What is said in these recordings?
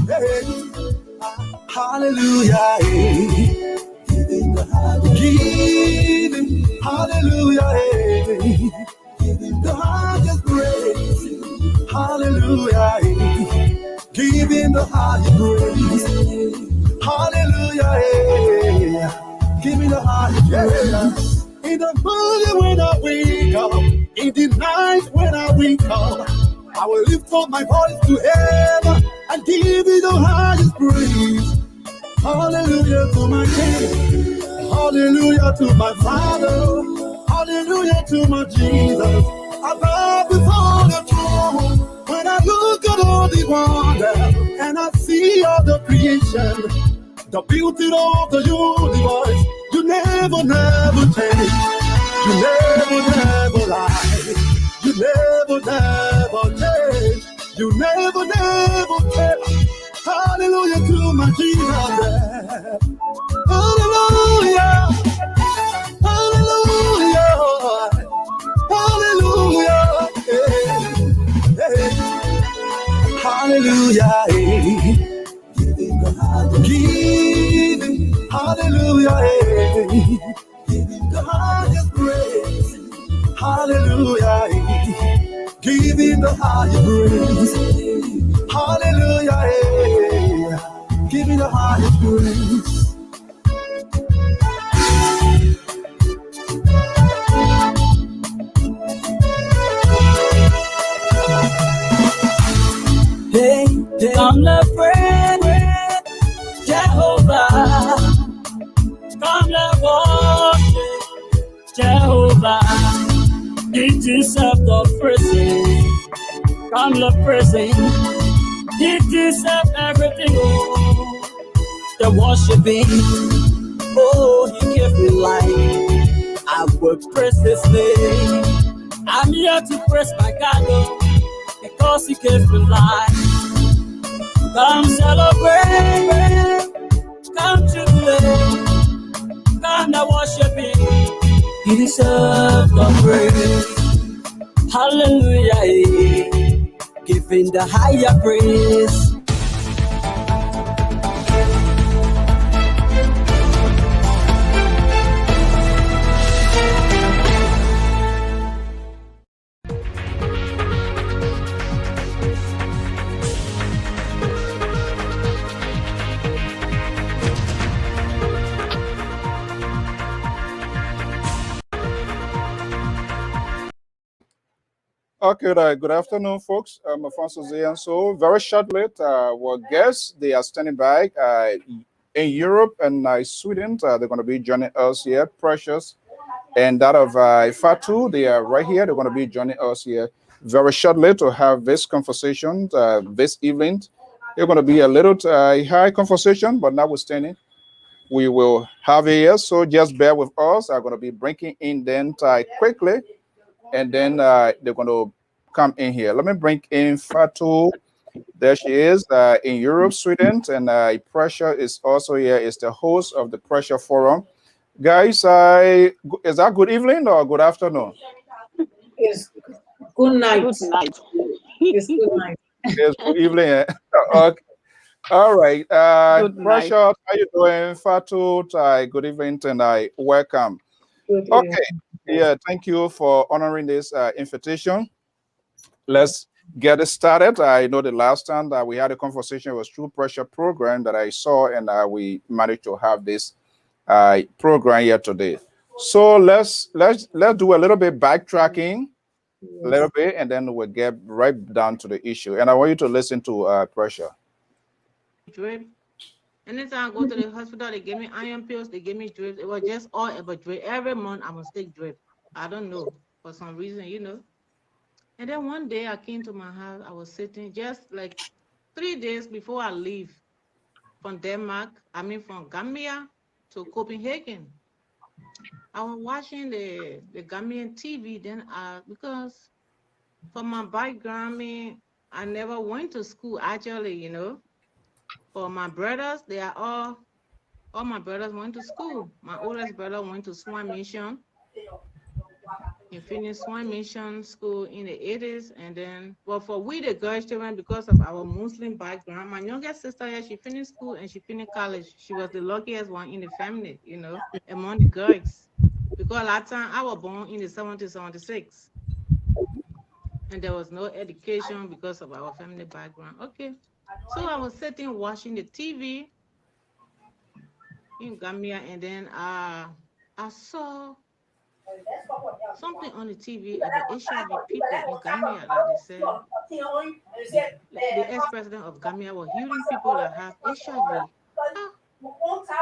Hey, hallelujah. Hey. Giving, hallelujah. Hey. The highest praise, hallelujah. Hey. Giving the highest praise, hallelujah. Hey. Giving the highest praise. In the morning when I wake up, in the night when I wake up, I will lift up my voice to heaven and give you the highest praise. Hallelujah to my King. Hallelujah to my Father. Hallelujah to my Jesus. I bow before the throne. When I look at all the wonder and I see all the creation, the beauty of the universe, you never, never change. You never, never lie. You never, never change. You never, never change. Hallelujah to my Jesus. Hallelujah. Hallelujah. Hallelujah. Hey, hey. Hallelujah. Hey. Giving. Hallelujah. Hey. The highest praise. Hallelujah. Giving the highest praise. Hallelujah. Giving the highest praise. Hey, come let pray, Jehovah. Come let worship Jehovah. He deserves the praise. Come let praise him. He deserves everything. Oh, the worshiping. Oh, he gave me life. I will praise his name. I'm here to praise my God, oh, because he gave me life. Come celebrate, come jubilate, come to worship him. He deserves the praise. Hallelujah, give him the higher praise. Okay, good afternoon, folks. I'm Alfonso Zian. So, very shortly, our guests, they are standing by in Europe and Sweden. They're going to be joining us here, Precious, and that of Fatu. They are right here. They're going to be joining us here very shortly to have this conversation this evening. It's going to be a little high conversation, but notwithstanding, we will have it here. So, just bear with us. I'm going to be bringing in then quickly. And then they're going to come in here. Let me bring in Fatu. There she is in Europe, Sweden. And Pressure is also here, is the host of the Pressure Forum. Guys, is that good evening or good afternoon? It's good night. Good night. It's good night. It's good evening. Okay. All right. Pressure, how you doing? Fatu, good evening and welcome. Good Okay. evening. Yeah, thank you for honoring this invitation. Let's get it started. I know the last time that we had a conversation was through Pressure program that I saw, and we managed to have this program here today. So let's do a little bit backtracking, a little bit, and then we'll get right down to the issue. And I want you to listen to Pressure. Drip. Anytime I go to the hospital, they give me iron pills, they give me drip. It was just all about drip. Every month I must take drip. I don't know, for some reason, you know. And then one day I came to my house, I was sitting just like 3 days before I leave from from Gambia to Copenhagen. I was watching the Gambian TV, then because for my background, I never went to school actually, you know. For my brothers, they are all my brothers went to school. My oldest brother went to Swan Mission. He finished Swan Mission School in the 80s, and then, well, for we the girls children, because of our Muslim background, my youngest sister here, she finished school and she finished college. She was the luckiest one in the family, among the girls. Because last time I was born in the 76, and there was no education because of our family background. Okay. So I was sitting watching the TV in Gambia, and then I saw something on the TV about HIV people in Gambia. Like they said, the ex-president of Gambia was healing people that have HIV. Ah,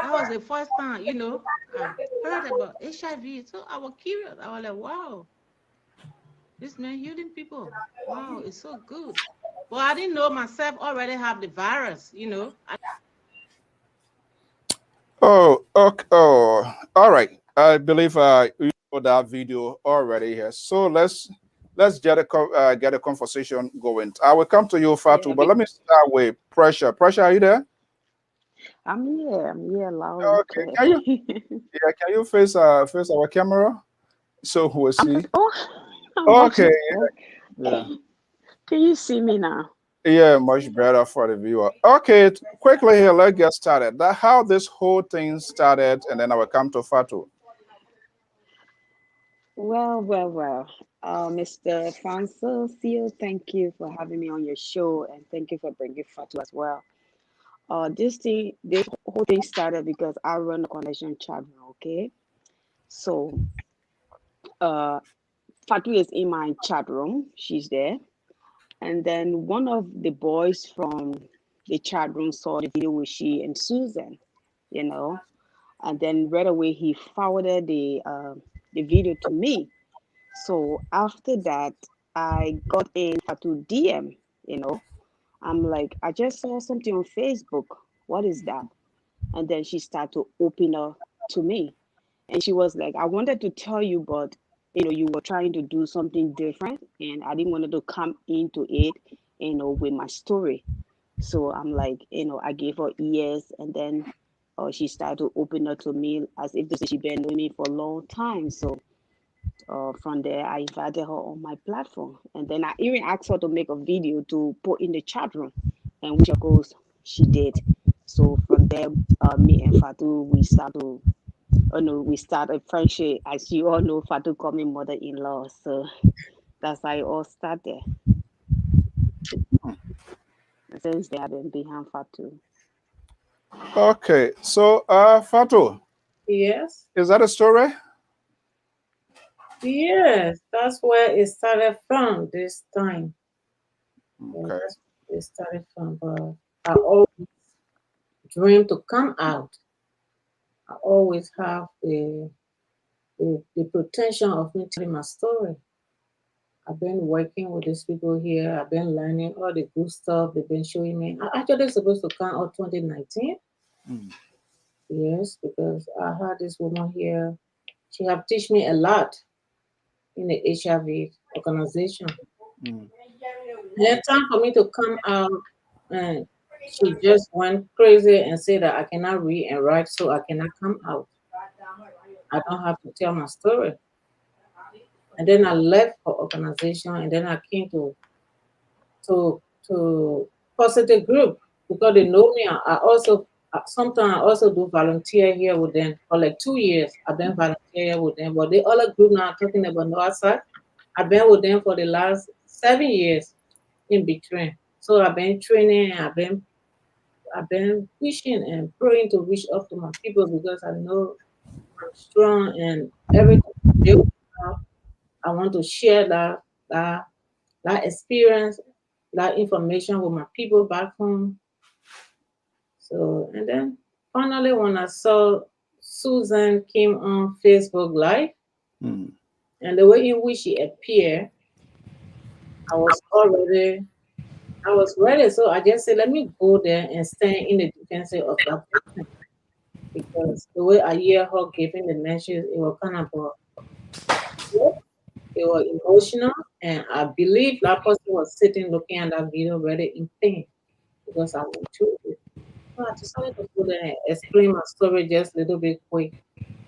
that was the first time, I heard about HIV. So I was curious. I was like, wow, this man healing people. Wow, it's so good. Well, I didn't know myself already have the virus. Oh, okay. Oh, all right. I believe you saw that video already here. So let's get a conversation going. I will come to you, Fatu, but let me start with Pressure. Pressure, are you there? I'm here loud and Okay. clear. Can you face our camera so we'll see? I'm watching. Okay. Yeah. Can you see me now? Yeah, much better for the viewer. Okay, quickly here, let's get started. That how this whole thing started, and then I will come to Fatu. Well. Mr. Francisco, thank you for having me on your show, and thank you for bringing Fatu as well. This whole thing started because I run a connection chat room, okay? So, uh, Fatu is in my chat room. She's there. And then one of the boys from the chat room saw the video with she and Susan, you know, and then right away he forwarded the video to me. So after that, I got in Fatu DM, you know. I'm like, I just saw something on Facebook. What is that? And then she started to open up to me. And she was like, I wanted to tell you, but you were trying to do something different, and I didn't want to come into it, with my story. So I'm like, I gave her ears, and then she started to open up to me as if to say she been knowing me for a long time. So from there, I invited her on my platform, and then I even asked her to make a video to put in the chat room, and which of course she did. So from there, me and Fatu, we start a friendship. As you all know, Fatu called me mother-in-law, so that's how it all started. And since then, I've been behind Fatu. Okay, so Fatu, Yes. is that a story? Yes, that's where it started from this time. Yeah, Okay. that's where it started from. But I always dream to come out. I always have the potential of me telling my story. I've been working with these people here. I've been learning all the good stuff they've been showing me. I actually supposed to come out 2019. Mm. Yes, because I had this woman here. She have teach me a lot in the HIV organization. Mm. The time for me to come out, and she just went crazy and said that I cannot read and write, so I cannot come out. I don't have to tell my story. And then I left her organization, and then I came to to positive group because they know me. I also sometimes I also do volunteer here with them for like 2 years. I've been volunteer here with them, but the other group now talking about no outside. I've been with them for the last 7 years in between. So I've been training. I've been pushing and praying to reach up to my people because I know I'm strong and everything I do, I want to share that that experience, that information with my people back home. So and then finally when I saw Susan came on Facebook Live Mm. and the way in which she appeared, I was already I was ready. So I just said, let me go there and stand in the defense of that person. Because the way I hear her giving the message, it was kind of it was emotional, and I believe that person was sitting looking at that video really in pain because I went through it. So I decided to go there and explain my story just a little bit quick.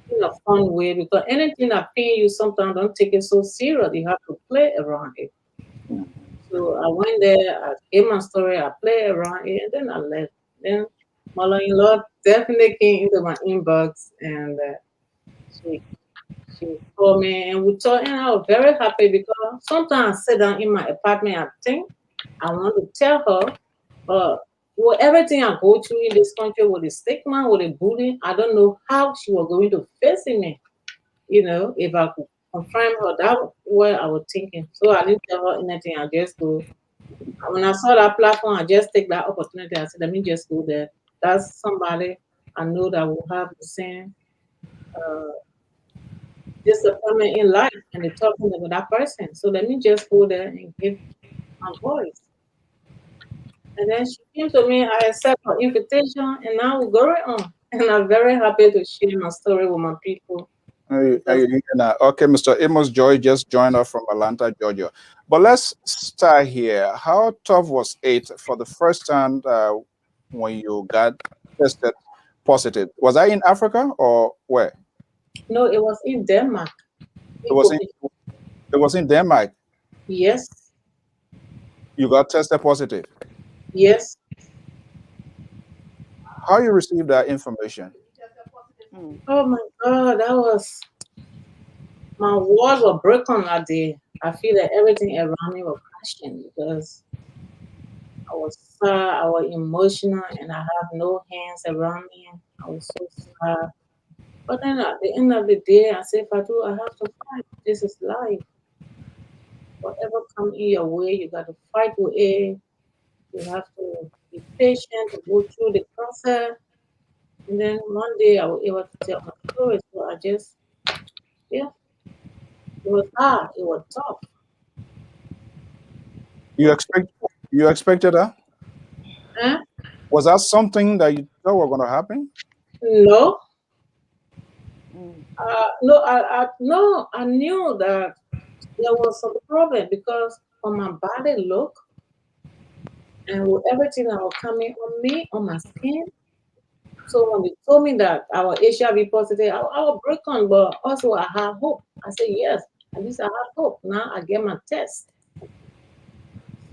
in a fun way, because anything that pain you sometimes don't take it so serious. You have to play around it. So I went there, I gave my story, I played around it, and then I left. Then mother-in-law definitely came into my inbox, and she she called me and we talked, and I was very happy because sometimes I sit down in my apartment, I think I want to tell her, but with everything I go through in this country, with the stigma, with the bullying, I don't know how she was going to face me. If I could confirm her, that was what I was thinking. So I didn't tell her anything. I just go. When I saw that platform, I just take that opportunity. I said, let me just go there. That's somebody I know that will have the same uh, disappointment in life, and they're talking about that person. So let me just go there and give my voice. And then she came to me, I accept her invitation, and now we're going on. And I'm very happy to share my story with my people. Because Okay, Mr. Amos Joy just joined us from Atlanta, Georgia. But let's start here. How tough was it for the first time when you got tested positive? Was I in Africa or where? no, it was in Denmark. It was People, in it was in Denmark. yes, You got tested positive. yes. How you received that information? Mm. Oh my God, that was my walls were broken that day. I feel that everything around me was crashing because I was sad, I was emotional, and I have no hands around me. I was so sad. But then at the end of the day, I said, Fatu, I have to fight. This is life. Whatever come in your way, you got to fight with it. You have to be patient to go through the process. And then one day I was able to tell my story. So I just, yeah, it was hard. It was tough. You expect you expected that? Eh? Was that something that you thought were gonna happen? No, Mm. no, no, I knew that there was some problem because on my body look and with everything that was coming on me, on my skin. So when they told me that I was HIV positive, I was broken, but also I had hope. I said, yes, at least I have hope. Now I get my test.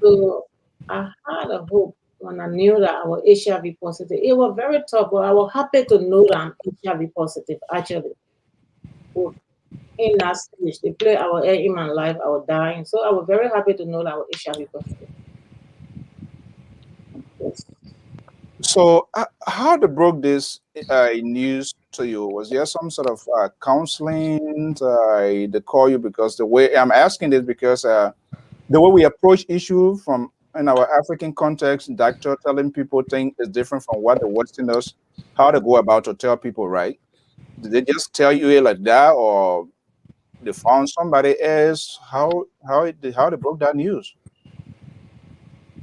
So I had a hope when I knew that I was HIV positive. It was very tough, but I was happy to know that I'm HIV positive, actually. So in that stage, they play our air in my life, I was dying. So I was very happy to know that I was HIV positive. Yes. So, how they broke this news to you? Was there some sort of counseling? They call you because the way I'm asking this because the way we approach issue from in our African context, doctor telling people things is different from what the Westerners how they go about to tell people, right? Did they just tell you it like that, or they found somebody else? How they broke that news?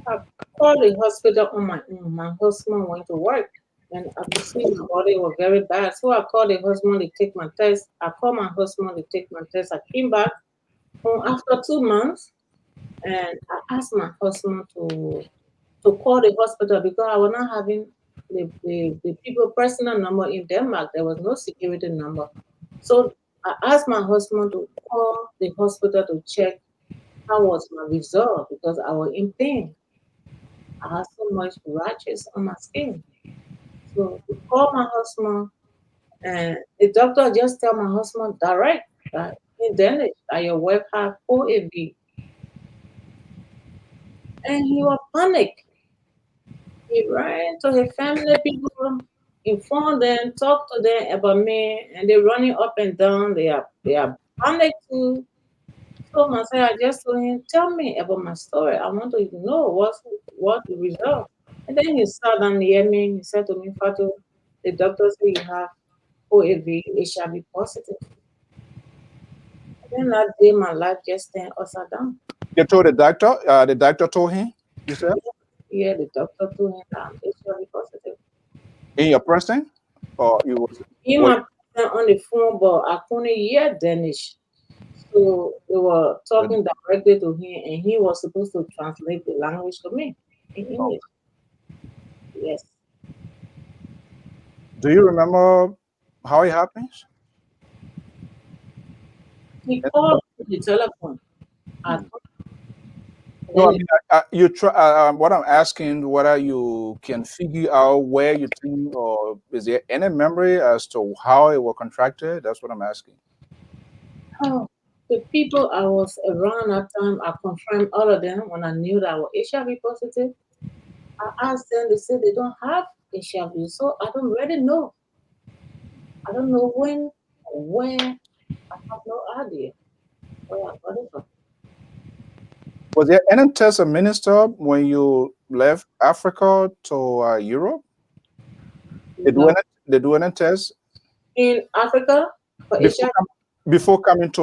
I called the hospital on my own. My husband went to work and I could see my body was very bad. So I called the husband to take my test. I called my husband to take my test. I came back after 2 months and I asked my husband to call the hospital because I was not having the people personal number in Denmark. There was no security number. So I asked my husband to call the hospital to check how was my result because I was in pain. I had so much rashes on my skin. So to call my husband and the doctor just tell my husband direct that in Danish that your wife have OAV. And he was panic. He ran to his family people, informed them, talked to them about me, and they're running up and down. They are panic too. So I just told him, tell me about my story. I want to know what the result. And then he sat down near me. He said to me, Fatu, the doctor said you have OAV, HIV positive. And then that day, my life just turned upside down. You told the doctor. The doctor told him. You said Yeah, the doctor told him that I'm HIV positive. in your person, or you was He what? my person on the phone, but I couldn't hear Danish. So they were talking directly to him, and he was supposed to translate the language to me in English. Yes. Do you remember how it happens? He called the telephone. At, No, I then mean, you try. What I'm asking, whether you can figure out where you think, or is there any memory as to how it was contracted? That's what I'm asking. oh, the people I was around that time, I confirmed all of them when I knew that I was HIV positive. I asked them, they said they don't have HIV. So I don't really know. I don't know when or where. I have no idea where I got it from. Was there any test administered when you left Africa to Europe? They do No. any, they do any test In Africa, for before HIV, before coming to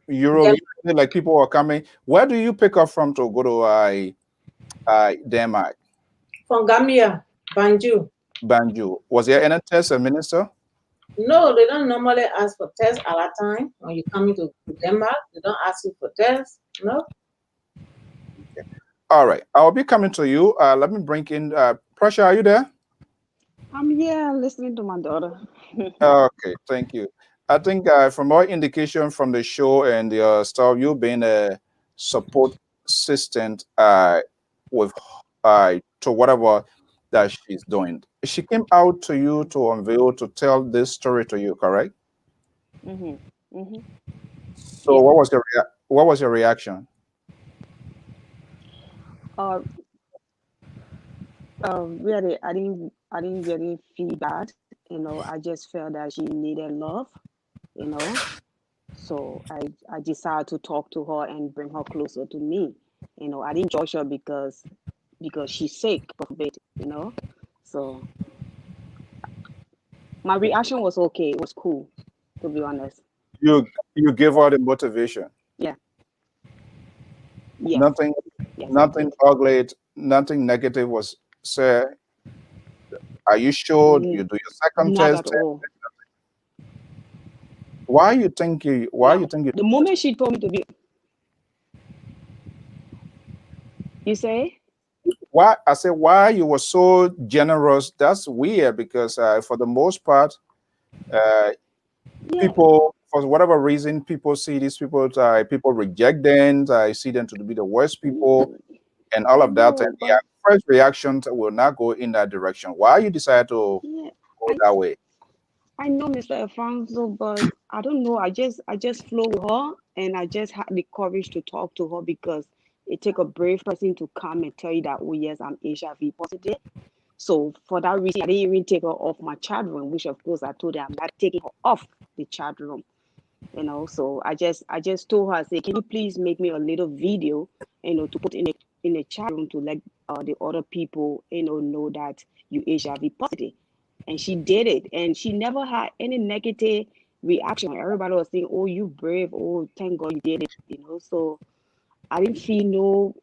Europe? then Usually, like people are coming. Where do you pick up from to go to Denmark? from Gambia, Banjul. Banjul. Was there any test administered? No, they don't normally ask for tests at that time. When you come into Denmark, they don't ask you for tests. No. All right, I'll be coming to you. Let me bring in Pressure. Are you there? I'm here listening to my daughter. Okay, thank you. I think from our indication from the show and the stuff, you've been a support assistant with to whatever that she's doing. She came out to you to unveil to tell this story to you, correct? Mm-hmm. Mm-hmm. So Yeah. what was your reaction? Uh, really, I didn't really feel bad. I just felt that she needed love. You know, so I decided to talk to her and bring her closer to me. I didn't judge her because she's sick, God forbid. So my reaction was okay. It was cool, to be honest. You give her the motivation. Yeah. Yes. Nothing Yes, I nothing did. ugly, nothing negative was said. Are you sure you Mm, do your second not at test? all. Why you Now, think you the moment she told me to be, you say? why I say why you were so generous? That's weird because for the most part, uh, Yeah. people for whatever reason people see these people people reject them. I see them to be the worst people Mm, and all I of that. And know, the but first reaction will not go in that direction. Why you decide to yeah, go I that way? I know Mr. Alfonso, but I don't know. I just flow with her, and I just had the courage to talk to her because it take a brave person to come and tell you that, oh yes, I'm HIV positive. So for that reason, I didn't even take her off my chat room, which of course I told her I'm not taking her off the chat room. So I just told her, I said, can you please make me a little video, to put in the chat room to let the other people, know that you HIV positive. And she did it, and she never had any negative reaction. Everybody was saying, oh, you brave, oh, thank God you did it. So I didn't feel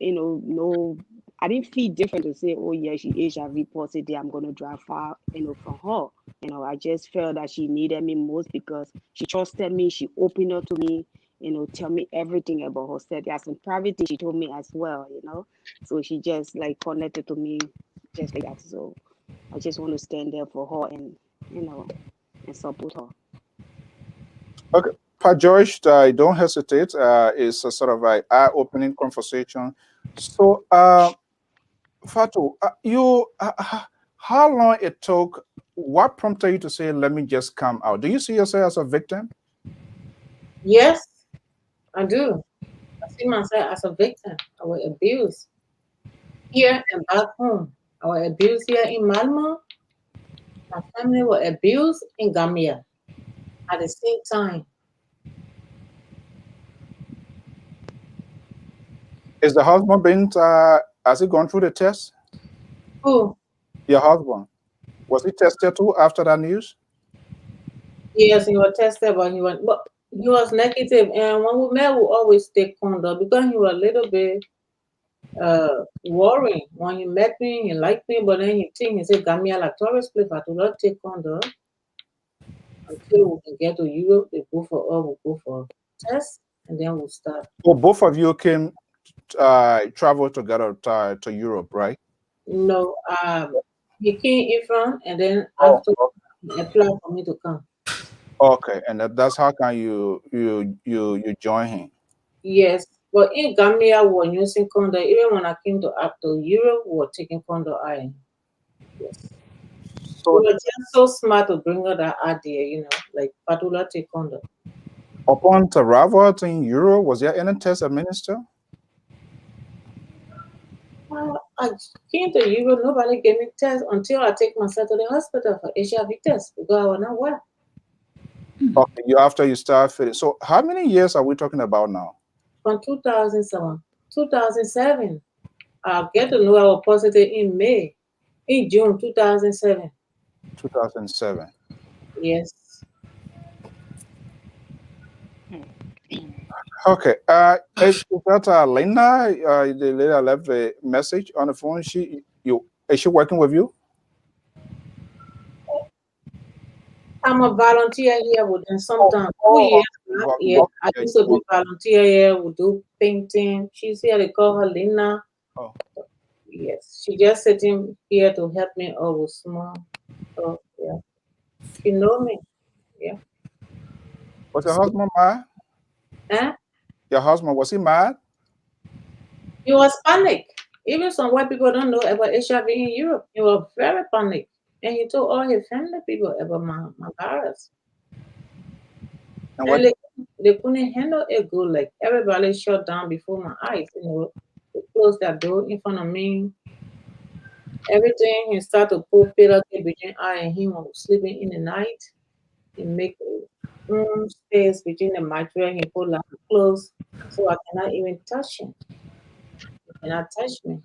no, I didn't feel different to say, oh yeah, she HIV positive. I'm gonna drive far, from her. I just felt that she needed me most because she trusted me. She opened up to me, tell me everything about herself. There's some private things she told me as well. So she just like connected to me just like that. So I just want to stand there for her and support her. Okay, Pa George, don't hesitate. It's a sort of a eye-opening conversation. So, Fatu, how long it took? What prompted you to say, "Let me just come out"? Do you see yourself as a victim? Yes, I do. I see myself as a victim. I was abused here and back home. I was abused here in Malmo. My family were abused in Gambia at the same time. Is the husband been? Has he gone through the test? Who? Your husband, was he tested too after that news? Yes, he was tested, but he was negative. And when we met, we always take condom because he was a little bit worrying. When he met me, he liked me, but then he said, Gambia like tourist place, I do not take condom until we can get to Europe. They go for all, we go for test, and then we'll start. Well, both of you came travel together to Europe, right? No, he came in front, and then Oh, after okay. he applied for me to come. Okay, and that's how can you join him. Yes, but in Gambia, we were using condom. Even when I came to Europe, we were taking condom iron. Yes. We So were just so smart to bring out that idea, like Fatula take condom. upon arrival in Europe, was there any test administered? I came to Europe, nobody gave me test until I take myself to the hospital for HIV test because I was not well. Okay, you after you start feeling. So how many years are we talking about now? From 2007, 2007, I get to know I was positive in June 2007. 2007. Yes. Okay. Is that Lena? The lady left a message on the phone. Is she working with you? I'm a volunteer here with them Oh, sometimes. Two oh, years back, yeah, I okay. used to do volunteer here. We do painting. She's here. They call her Lena. Oh, Yes, she just sitting here to help me out with small. So yeah, she know me. Yeah. was your So, husband mad? eh? Your husband, was he mad? He was panic. Even some white people don't know about HIV in Europe. He was very panic. And he told all his family people about my virus. And what? And they couldn't handle it good. Like everybody shut down before my eyes. They closed that door in front of me. Everything he started to pull pillow between I and him was sleeping in the night. He make space between the mattress. He put like clothes so I cannot even touch him. He cannot touch me.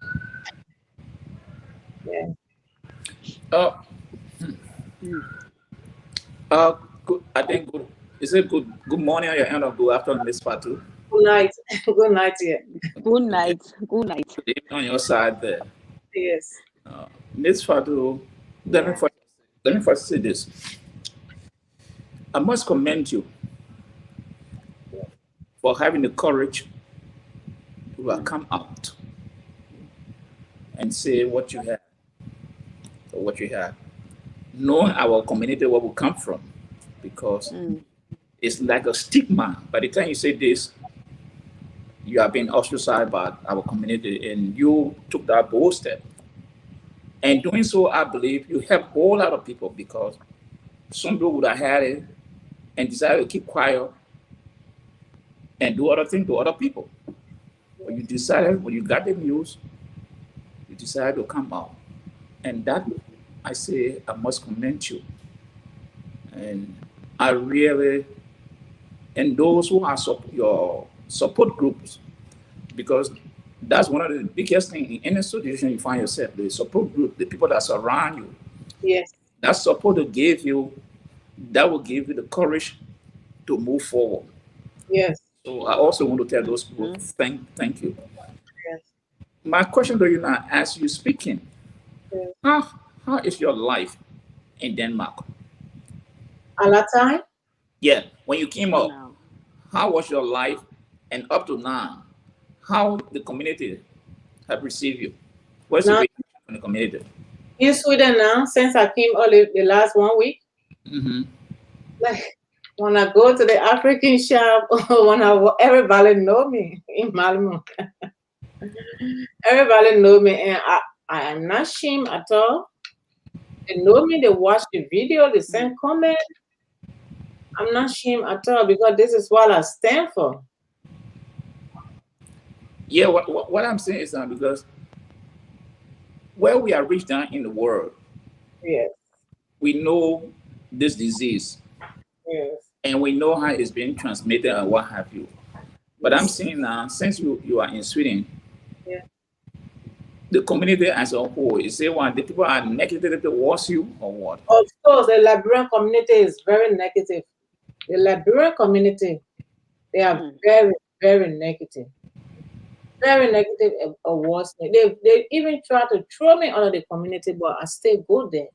Yeah. Uh, Mm. good, I think good. Is it good morning at your end or good afternoon, Miss Fatu? Good night. Good night, yeah. Good Good night. Good night. evening on your side there. Yes. Miss Fatu, let me Yeah. first let me first say this. I must commend you for having the courage to come out and say what you have or what you have. Knowing our community where we come from, because Mm. it's like a stigma. By the time you say this, you have been ostracized by our community and you took that bold step. And doing so, I believe you help a whole lot of people because some people would have had it and decided to keep quiet and do other things to other people. But you decided, when you got the news, you decided to come out. And that, I say, I must commend you. And I really, and those who are your support groups, because that's one of the biggest things in any situation you find yourself, the support group, the people that surround you, Yes. that support to give you, that will give you the courage to move forward. Yes. So I also want to tell those people, Mm. thank you. Yes. My question to you now, as you speaking, Yes. how how is your life in Denmark? At that time, Yeah, when you came up, No. how was your life, and up to now, how the community have received you? What's the now reaction from the community? in Sweden now, since I came only the last 1 week, Hmm. like when I go to the African shop, everybody know me in Malmo. Everybody know me, and I am not ashamed at all. They know me. They watch the video. They Mm. send comment. I'm not ashamed at all because this is what I stand for. Yeah, what I'm saying is that because where we are reached down in the world, Yes. we know this disease Yes. and we know how it's being transmitted and what have you. But I'm Yes. saying now, since you are in Sweden, Yeah. the community as a whole, is it one the people are negative towards you or what? Of course, the Liberian community is very negative. The Liberian community, they are Mm. very, very negative. Very negative awards. They even try to throw me out of the community, but I still go there.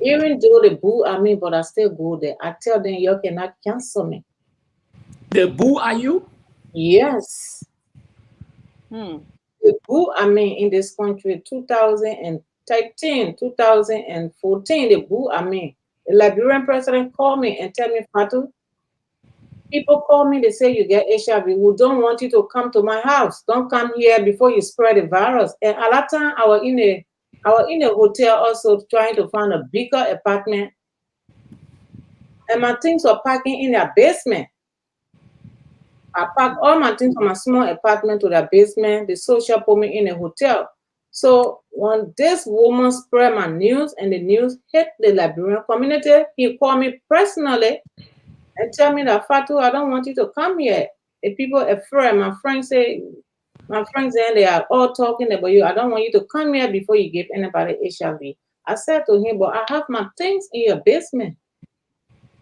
Even though they boo at me, but I still go there. I tell them you cannot cancel me. The boo are you? Yes. Mm. They boo at me in this country 2013, 2014, they boo at me. The Liberian president called me and tell me, Fatu, people call me, they say you get HIV. We don't want you to come to my house. Don't come here before you spread the virus. And at that time, I was in a hotel also trying to find a bigger apartment. And my things were parking in their basement. I packed all my things from my small apartment to the basement. The social put me in a hotel. So when this woman spread my news and the news hit the Liberian community, he called me personally and tell me that, Fatu, I don't want you to come here. The people are afraid. My friends and they are all talking about you. I don't want you to come here before you give anybody HIV. I said to him, but I have my things in your basement.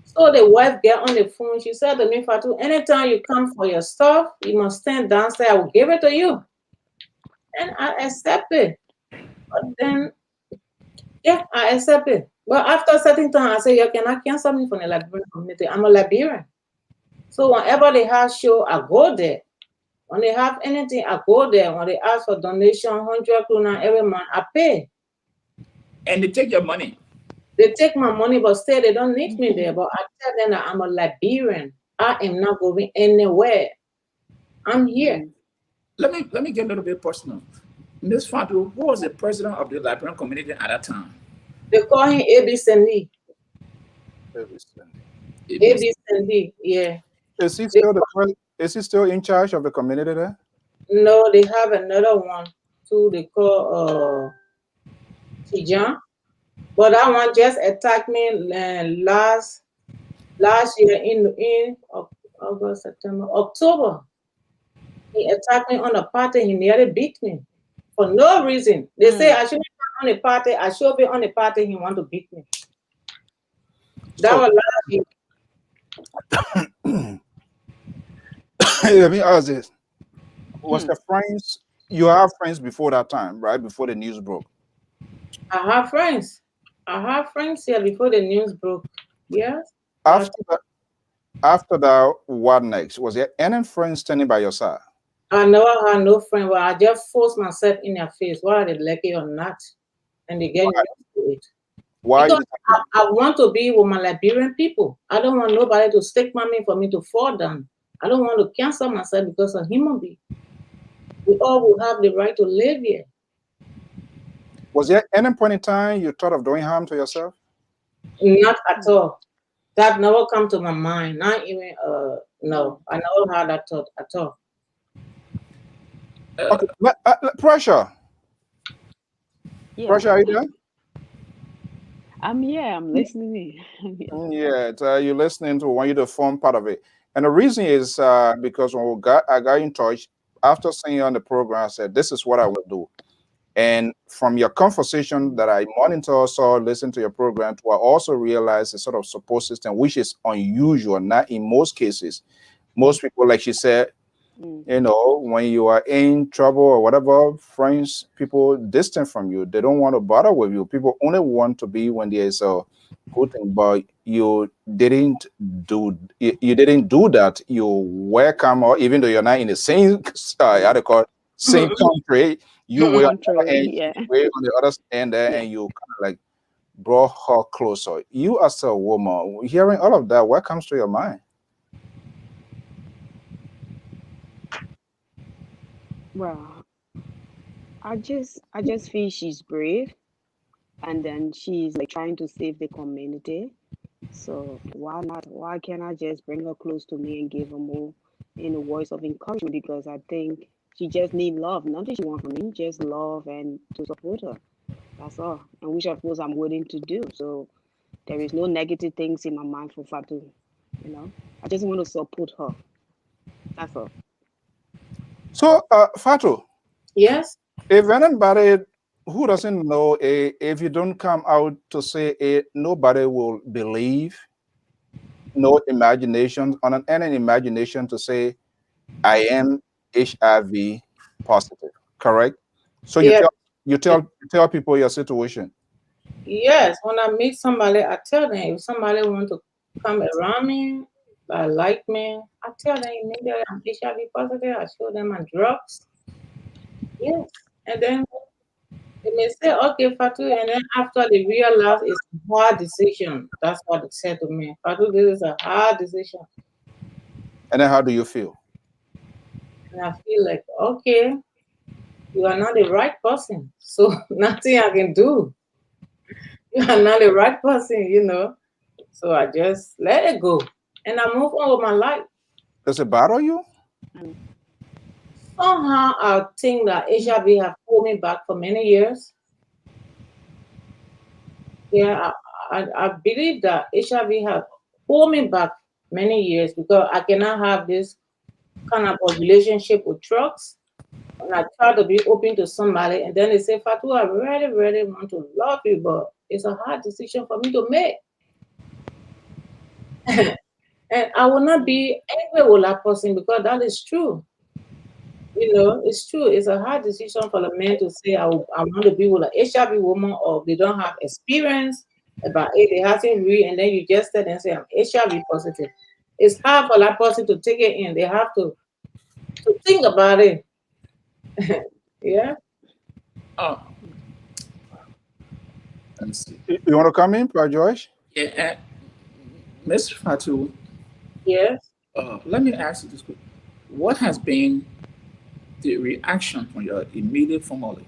So the wife get on the phone. She said to me, Fatu, anytime you come for your stuff, you must stand downstairs. I will give it to you. And I accept it. But then, yeah, I accept it. But after a certain time, I say, you cannot cancel me from the Liberian community. I'm a Liberian. So whenever they have show, I go there. When they have anything, I go there. When they ask for donation, 100 krona every month, I pay. And they take your money. They take my money, but still they don't need me there. But I tell them that I'm a Liberian. I am not going anywhere. I'm here. Let me get a little bit personal. Ms. Fatu, who was the president of the Liberian community at that time? They call him A.B. Sandy. A.B. Sandy, yeah. Is he still in charge of the community there? No, they have another one too. They call Tijan. But that one just attacked me last year in August, September, October. He attacked me on a party. He nearly beat me for no reason. They say I shouldn't be on a party. I should be on a party. He want to beat me. That was last year. Let me ask this. Was the friends, you have friends before that time, right? Before the news broke? I have friends. I have friends here before the news broke. Yes. After that, what next? Was there any friends standing by your side? I never had no friend, but I just forced myself in their face, whether they like it or not. And they get used to it. Why? Because I want to be with my Liberian people. I don't want nobody to stick my me for me to fall down. I don't want to cancel myself because of human being. We all will have the right to live here. Was there any point in time you thought of doing harm to yourself? Not at all. That never come to my mind. Not even no. I never had that thought at all. Okay, Pressure. Yeah. Pressure, are you there? I'm here. I'm listening. Yeah, you're listening to want you to form part of it. And the reason is because when I got in touch, after seeing you on the program, I said, this is what I will do. And from your conversation that I monitor, saw, listen to your program, I also realized the sort of support system, which is unusual, not in most cases. Most people, like she said, you know, when you are in trouble or whatever, friends, people distant from you, they don't want to bother with you. People only want to be when there is a good thing, but you didn't do that. You welcome, or even though you're not in the same same country, you were on the other end there, and you kind of like brought her closer. You as a woman, hearing all of that, what comes to your mind? Well, I just feel she's brave, and then she's like trying to save the community. So why not? Why can't I just bring her close to me and give her more in a voice of encouragement? Because I think she just need love. Nothing she wants from me, just love and to support her. That's all. And which of course I'm willing to do. So there is no negative things in my mind for Fatu. You know, I just want to support her. That's all. So, Fatu. Yes. If anybody who doesn't know, if you don't come out to say it, nobody will believe. No imagination, on any imagination to say, I am HIV positive. Correct? So you tell people your situation. Yes. When I meet somebody, I tell them. If somebody want to come around me, like me, I tell them immediately I'm HIV positive. I show them my drugs. Yes. And then They may say, okay, Fatu, and then after they realize it's a hard decision. That's what they said to me. Fatu, this is a hard decision. And then how do you feel? And I feel like, okay, you are not the right person. So nothing I can do. You are not the right person. So I just let it go. And I move on with my life. Does it bother you? Somehow I think that HIV have pulled me back for many years. Yeah, I believe that HIV have pulled me back many years because I cannot have this kind of a relationship with drugs. And I try to be open to somebody, and then they say, Fatu, I really, really want to love you, but it's a hard decision for me to make. And I will not be angry with that person because that is true. It's true. It's a hard decision for the man to say, I want to be with an HIV woman, or they don't have experience about it. They haven't read, and then you just said and say, I'm HIV positive. It's hard for that person to take it in. They have to think about it. Yeah. Oh, let me see. You want to come in, Brother Joyce? Yeah, Mr. Fatu, Yes. let me ask you this quick. What has been the reaction from your immediate family?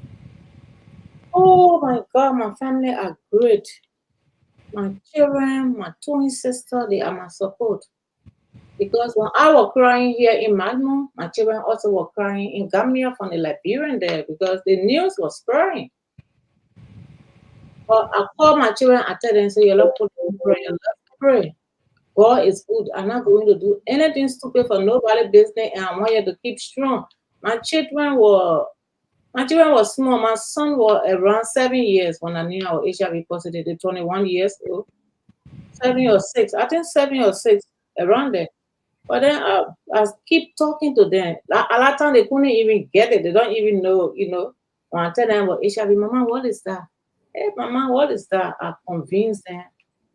Oh my God, my family are great. My children, my twin sister, they are my support. Because when I was crying here in Malmo, my children also were crying in Gambia from the Liberian there because the news was spreading. But I call my children, I tell them, say, you love pray, let's pray. God is good. I'm not going to do anything stupid for nobody business, and I want you to keep strong. My children were small. My son was around 7 years when I knew I was HIV positive. They're 21 years old, 7 or 6. I think 7 or 6 around there. But then I keep talking to them. A lot of time they couldn't even get it. They don't even know. When I tell them about HIV, Mama, what is that? Hey, Mama, what is that? I convince them.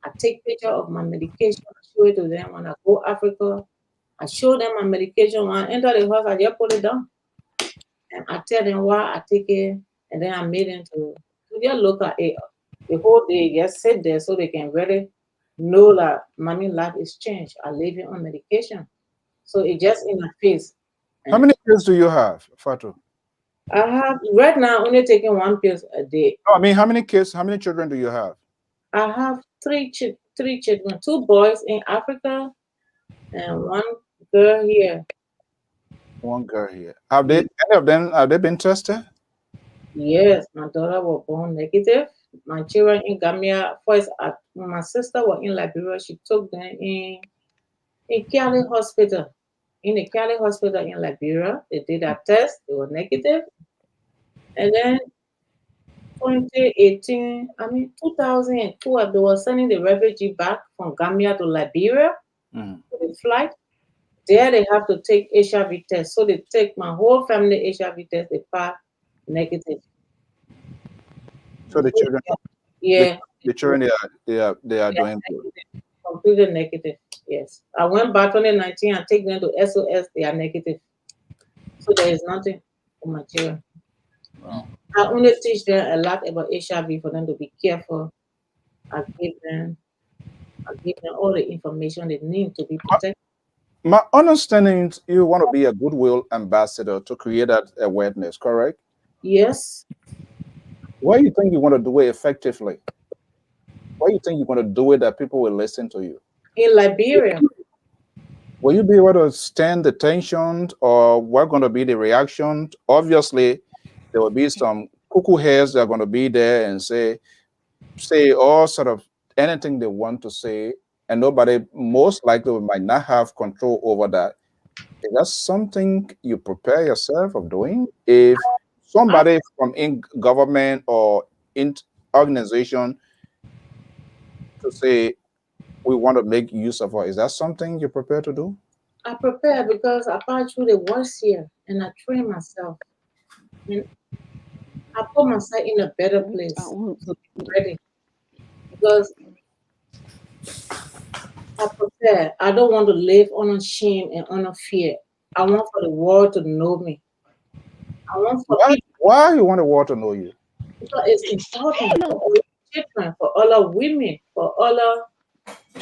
I take picture of my medication. I show it to them when I go Africa. I show them my medication. When I enter the house, I just put it down. And I tell them why I take it. And then I made them to just look at it the whole day, just sit there so they can really know that mommy life is changed. I live on medication. So it just in my face. How many kids do you have, Fatu? I have right now only taking one pill a day. No, I mean, how many children do you have? I have three children, 2 boys in Africa and one girl here. One girl here. Any of them, have they been tested? Yes, my daughter was born negative. My children in Gambia, first, when my sister was in Liberia, she took them in Cali Hospital. In the Cali Hospital in Liberia, they did a test, they were negative. And then 2018, 2012, they were sending the refugee back from Gambia to Liberia Mhm. to the flight. There they have to take HIV test. So they take my whole family HIV test, they pass negative. So the children, Yeah. the children, they are doing good. Completely negative. Yes. I went back 2019 and take them to SOS, they are negative. So there is nothing for my children. Wow. I only teach them a lot about HIV for them to be careful. I give them all the information they need to be protected. My understanding is you want to be a goodwill ambassador to create that awareness, correct? Yes. Why you think you want to do it effectively? Why you think you're going to do it that people will listen to you? In Liberia, Will you be able to stand the tension, or what going to be the reaction? Obviously, there will be some cuckoo heads that are going to be there and say all sort of anything they want to say, and nobody most likely might not have control over that. Is that something you prepare yourself of doing? If somebody from in government or in organization to say we want to make use of her, is that something you're prepared to do? I prepare because I passed through the worst year and I train myself. And I put myself in a better place to be ready. Because I prepare. I don't want to live on shame and on fear. I want for the world to know me. I want for people Why you want the world to know you? because it's important for all children, for all our women, for all our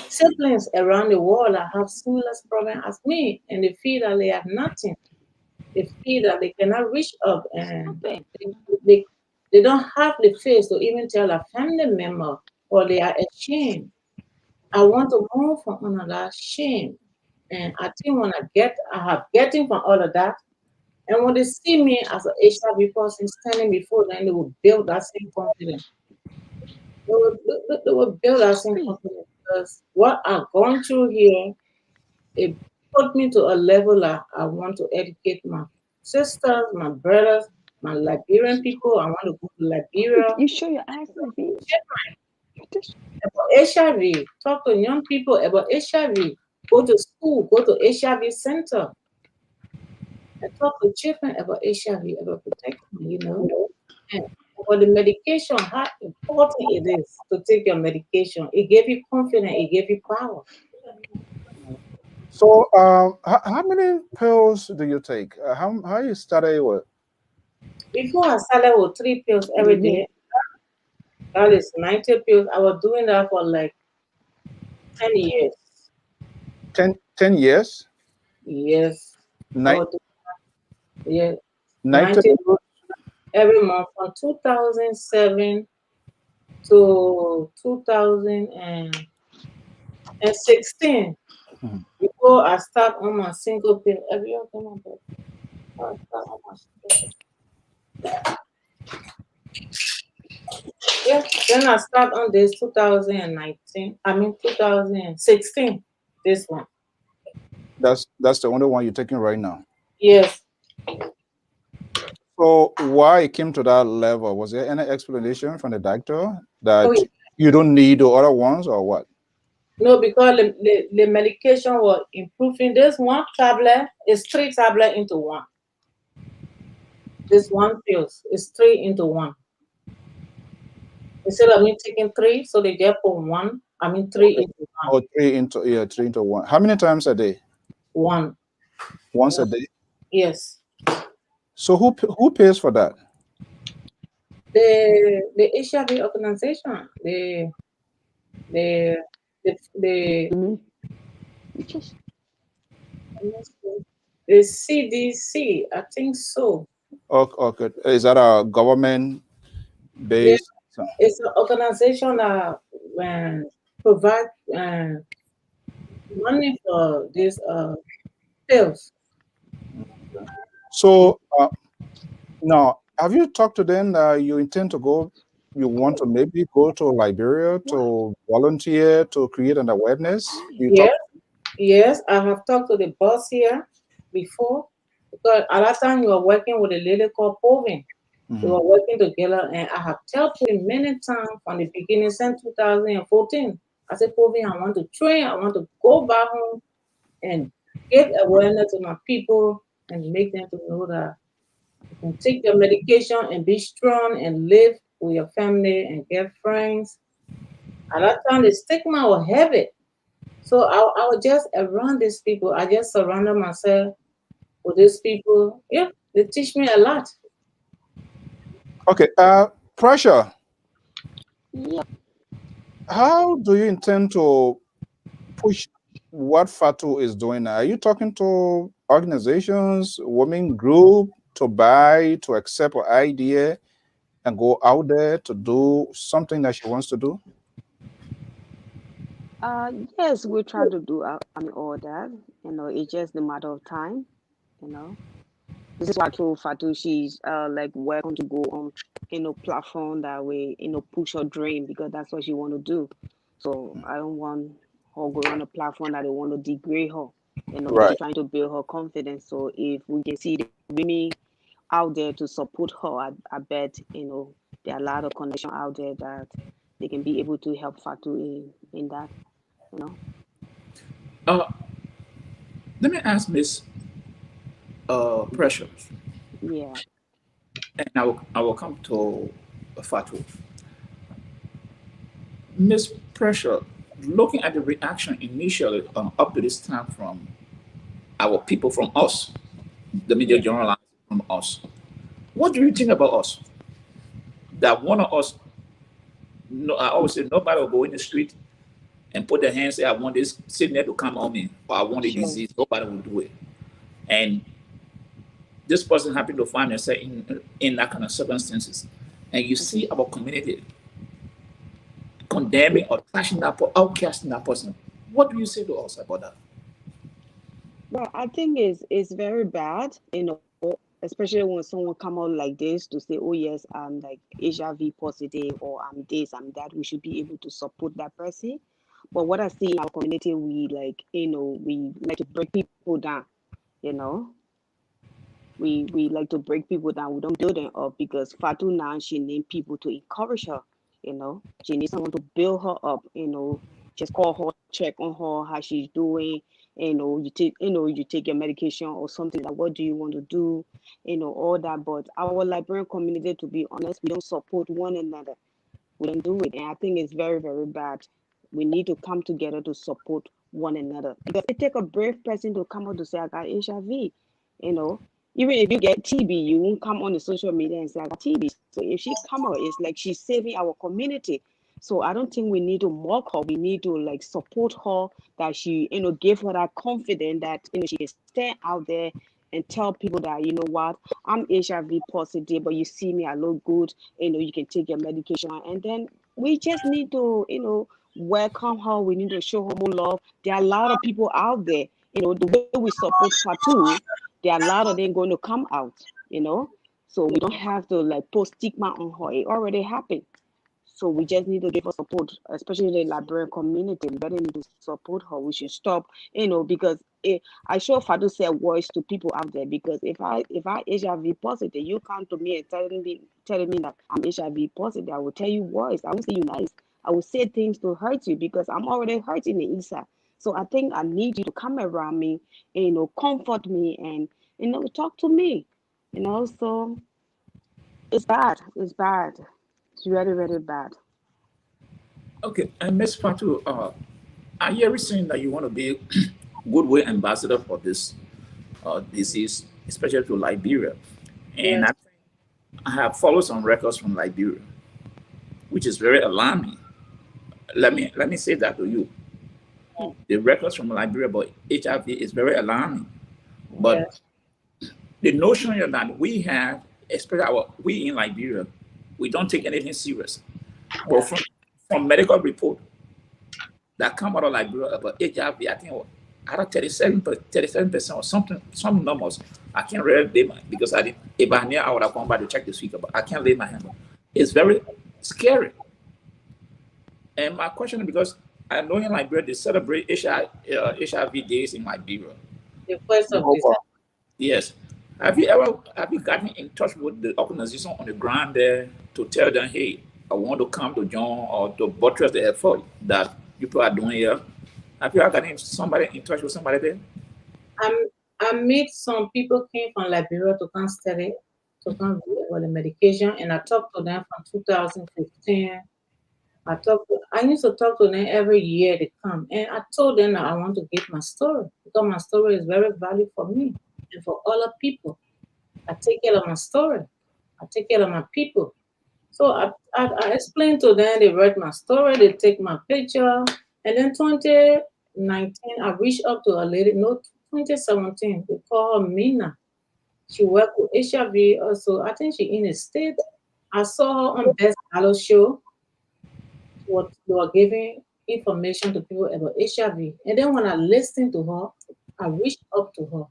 siblings around the world that have similar problem as me, and they feel that they have nothing. They feel that they cannot reach up, and Nothing. they, they don't have the face to even tell a family member, or they are ashamed. I want to move from another shame. And I think when I have getting from all of that, and when they see me as an HIV person standing before them, they will build that same confidence. They will build that same Exactly. confidence because what I've gone through here, it put me to a level that I want to educate my sisters, my brothers, my Liberian people. I want to go to Liberia. You show your eyes, maybe. Just About HIV, talk to young people about HIV, go to school, go to HIV center, and talk to children about HIV, about protection. And about the medication, how important it is to take your medication. It gave you confidence, it gave you power. So, how many pills do you take? How you started with? Before I started with 3 pills every yeah. day, that is 90 pills. I was doing that for like 10 years. 10 years? Yes. I Night, was doing, yeah, night 90 every month from 2007 to 2016. Mhm. Before I start on my single pill, every other month, I start on my single pill. Yeah, then I start on this 2019. I mean 2016. This one. That's the only one you're taking right now. Yes. So why it came to that level? Was there any explanation from the doctor Oh, that yeah. you don't need the other ones or what? No, because the medication was improving. This one tablet is 3 tablets into one. This one pills is 3 into 1. Instead of me taking 3, so they get for one. I mean 3 into 1. Or three into one. How many times a day? One. Once a day. Yes. So who pays for that? The HIV organization, the the Mhm. Just the CDC, I think so. Okay. Is that a government Yeah, based? it's an organization that provide money for these pills. So now, have you talked to them that you intend to go? You want to maybe go to Liberia to volunteer to create an awareness? You talk. Yes, yes, I have talked to the boss here before because at that time we were working with a lady called Povin. We Mhm. were working together, and I have told him many times from the beginning since 2014. I said, Povin, I want to train, I want to go back home and give awareness to my people and make them to know that you can take your medication and be strong and live with your family and get friends. At that time, the stigma was heavy. So I was just around these people. I just surrounded myself with these people. Yeah, they teach me a lot. Okay. Pressure. yeah. How do you intend to push what Fatu is doing now? Are you talking to organizations, women group to buy, to accept an idea and go out there to do something that she wants to do? Yes, we try to do all that. It's just a matter of time. You know, this is why I told Fatu she's like welcome to go on platform that way push her dream because that's what she want to do. So I don't want her go on a platform that they want to degrade her. Because Right. she's trying to build her confidence. So if we can see the women out there to support her, I bet there are a lot of connection out there that they can be able to help Fatu in that. You know. Uh, Let me ask Miss Precious, Yeah. and I will come to Fatu. Miss Precious, looking at the reaction initially up to this time from our people, from us, the media Yeah. journalists from us, what do you think about us? that one of us, no, I always say nobody will go in the street and put their hands say, I want this sickness to come on me, or I want a Sure. disease. Nobody will do it. And this person happened to find themselves in that kind of circumstances. And you see our community condemning or trashing that, outcasting that person. What do you say to us about that? Well, I think it's very bad, especially when someone come out like this to say, "Oh yes, I'm like HIV positive, or I'm this, I'm that." We should be able to support that person. But what I see in our community, we we like to break people down. You know, we like to break people down. We don't build them up because Fatu now she need people to encourage her. She needs someone to build her up. Just call her, check on her, how she's doing. You take your medication or something like what do you want to do, all that. But our Liberian community, to be honest, we don't support one another. We don't do it, and I think it's very, very bad. We need to come together to support one another because it takes a brave person to come out to say I got HIV. You know, even if you get TB, you won't come on the social media and say I got TB. So if she come out, it's like she's saving our community. So I don't think we need to mock her. We need to like support her, that she, give her that confidence that she can stand out there and tell people that what, I'm HIV positive, but you see me, I look good. You can take your medication, and then we just need to, welcome her. We need to show her more love. There are a lot of people out there. The way we support Fatu, there are a lot of them going to come out. So we don't have to like put stigma on her. It already happened. So we just need to give her support, especially the Liberian community. We better need to support her. We should stop, because I sure Fatu say words to people out there. Because if I HIV positive, you come to me and telling me that I'm HIV positive, I will tell you words. I will say you nice. I will say things to hurt you because I'm already hurting the inside. So I think I need you to come around me, comfort me and talk to me. So it's bad. It's bad. It's really, really bad. Okay, and Miss Fatu, are you ever saying that you want to be goodwill ambassador for this disease, especially to Liberia? And Yes. I have followed some records from Liberia, which is very alarming. Let me say that to you. The records from Liberia about HIV is very alarming. But Yes. the notion that we have, especially we in Liberia, we don't take anything serious. But from medical report that come out of Liberia about HIV, I think out of 37% or something, some numbers. I can't really lay my, because I didn't, if I knew I would have gone back to check this week, but I can't lay my hand on. It's very scary. And my question is because I know in Liberia they celebrate HIV days in Liberia. The first of December. Yes. Have you gotten in touch with the organization on the ground there to tell them, hey, I want to come to join or to buttress the effort that people are doing here? Have you gotten in touch with somebody there? I met some people came from Liberia to come study, to come read about the medication, and I talked to them from 2015. I used to talk to them every year they come, and I told them that I want to give my story because my story is very valuable for me and for other people. I take care of my story. I take care of my people. So I explained to them, they read my story, they take my picture. And then 2019, I reached out to a lady, no, 2017, we call her Mina. She worked with HIV also. I think she in the state. I saw her on Best Hello Show. They were giving information to people about HIV. And then when I listened to her, I reached up to her.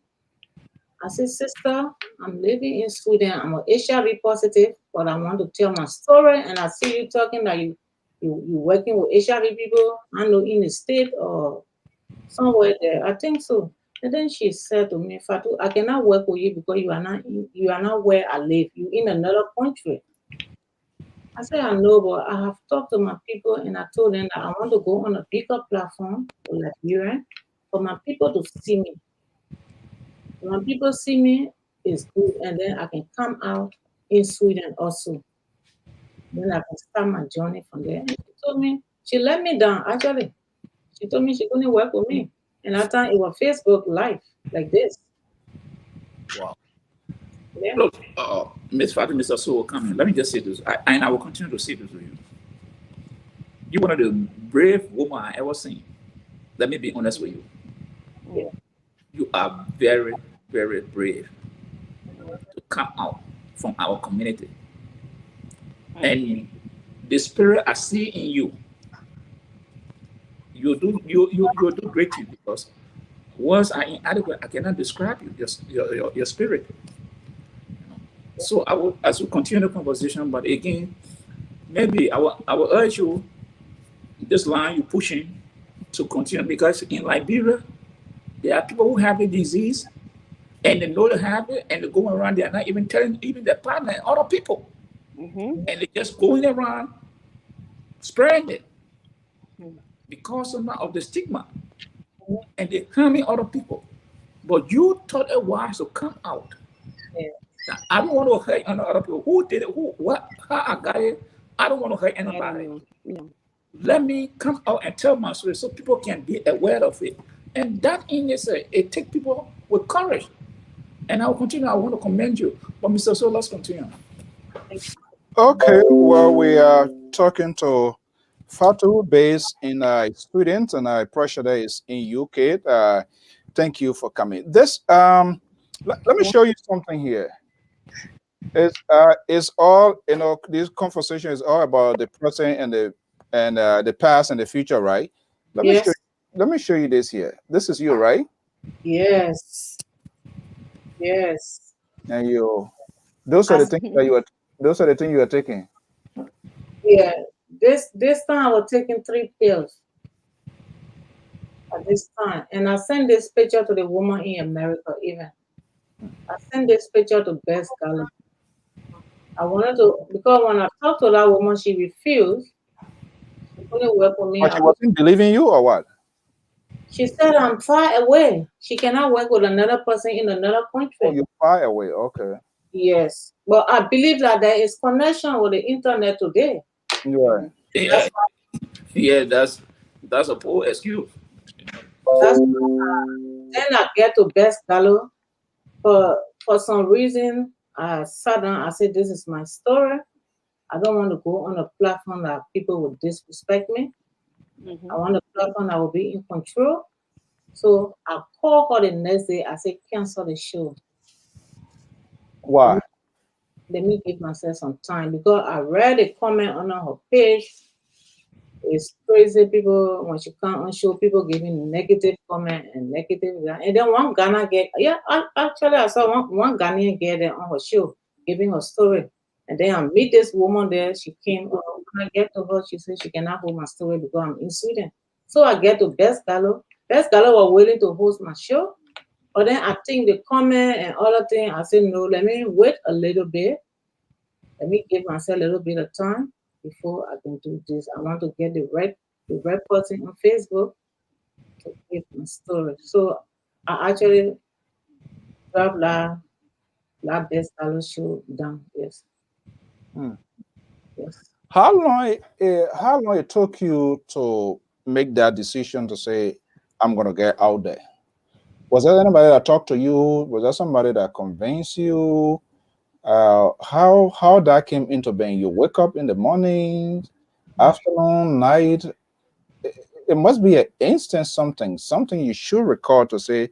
I said, sister, I'm living in Sweden. I'm a HIV positive, but I want to tell my story. And I see you talking that you working with HIV people. I know in the state or somewhere there. I think so. And then she said to me, Fatu, I cannot work with you because you are not where I live. You in another country. I said, I know, but I have talked to my people and I told them that I want to go on a bigger platform for Liberian for my people to see me. When people see me, it's good, and then I can come out in Sweden also. Then I can start my journey from there. And she told me, she let me down actually. She told me she couldn't work with me. And I thought it was Facebook Live like this. Wow. Yeah. Look, Miss Fatu, Mr. Soul, coming. Let me just say this, and I will continue to say this to you. You're one of the brave women I ever seen. Let me be honest with you. Yeah. You are very, very brave to come out from our community. And the spirit I see in you, you do great things because words are inadequate. I cannot describe you, your spirit. So I will, as we continue the conversation, but again, maybe I will urge you this line you're pushing to continue because in Liberia, there are people who have the disease and they know they have it and they go around, they are not even telling even their partner and other people. And they're just going around spreading it because of the stigma. And they're harming other people. But you taught a wise to come out. Yeah. Now, I don't want to hurt other people. Who did it? Who? What? How I got it? I don't want to hurt I don't anybody. know. Yeah. Let me come out and tell my story so people can be aware of it. And that in itself, it takes people with courage. And I'll continue. I want to commend you. But Mr. So let's continue. Okay, well, we are talking to Fatu based in Sweden, and Pressure that is in UK. Thank you for coming. This let me show you something here. It's all, you know, this conversation is all about the present and the past and the future, right? Yes. Let me show you this here. This is you, right? Yes. Yes. And those are the things that those are the things you are taking. Yeah. This time I was taking 3 pills at this time. And I sent this picture to the woman in America even. I sent this picture to Best Gala. I wanted to, because when I talked to that woman, she refused. She couldn't work with me. But she wasn't believing you or what? She said I'm far away. She cannot work with another person in another country. Oh, you're far away. Okay. Yes. But I believe that there is connection with the internet today. Yeah. Yeah, yeah, that's a poor excuse. That's then I get to Best Gallo. For some reason, I sat down. I said, "This is my story. I don't want to go on a platform that people will disrespect me. I want a platform that will be in control." So I called her the next day. I said, "Cancel the show. Why? Let me give myself some time," because I read a comment on her page. It's crazy. People, when she come on show, people giving negative comment and negative. And then one Ghana get, actually, I saw one Ghanaian get there on her show giving her story. And then I meet this woman there. She came, when I get to her, she said she cannot hold my story because I'm in Sweden. So I get to Best Gallo. Best Gallo was willing to host my show. But then I think the comment and other thing, I said, no, let me wait a little bit. Let me give myself a little bit of time before I can do this. I want to get the right person on Facebook to give my story. So I actually dropped that Best Gallo show down. Yes. Yes. How long it took you to make that decision to say, I'm gonna get out there? Was there anybody that talked to you? Was there somebody that convinced you? How that came into being? You wake up in the morning, afternoon, night. It must be an instant something you should record to say,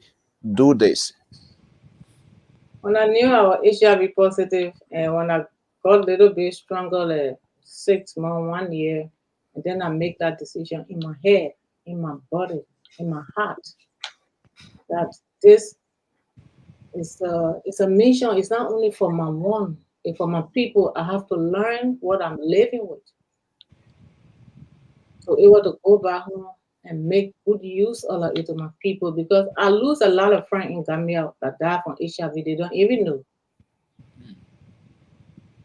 do this. When I knew I was HIV positive, and when I got a little bit stronger, like 6 months, 1 year, and then I make that decision in my head, in my body, in my heart, that this is it's a mission. It's not only for my one, it's for my people. I have to learn what I'm living with, so able to go back home and make good use of it to my people, because I lose a lot of friends in Gambia that die from HIV. They don't even know.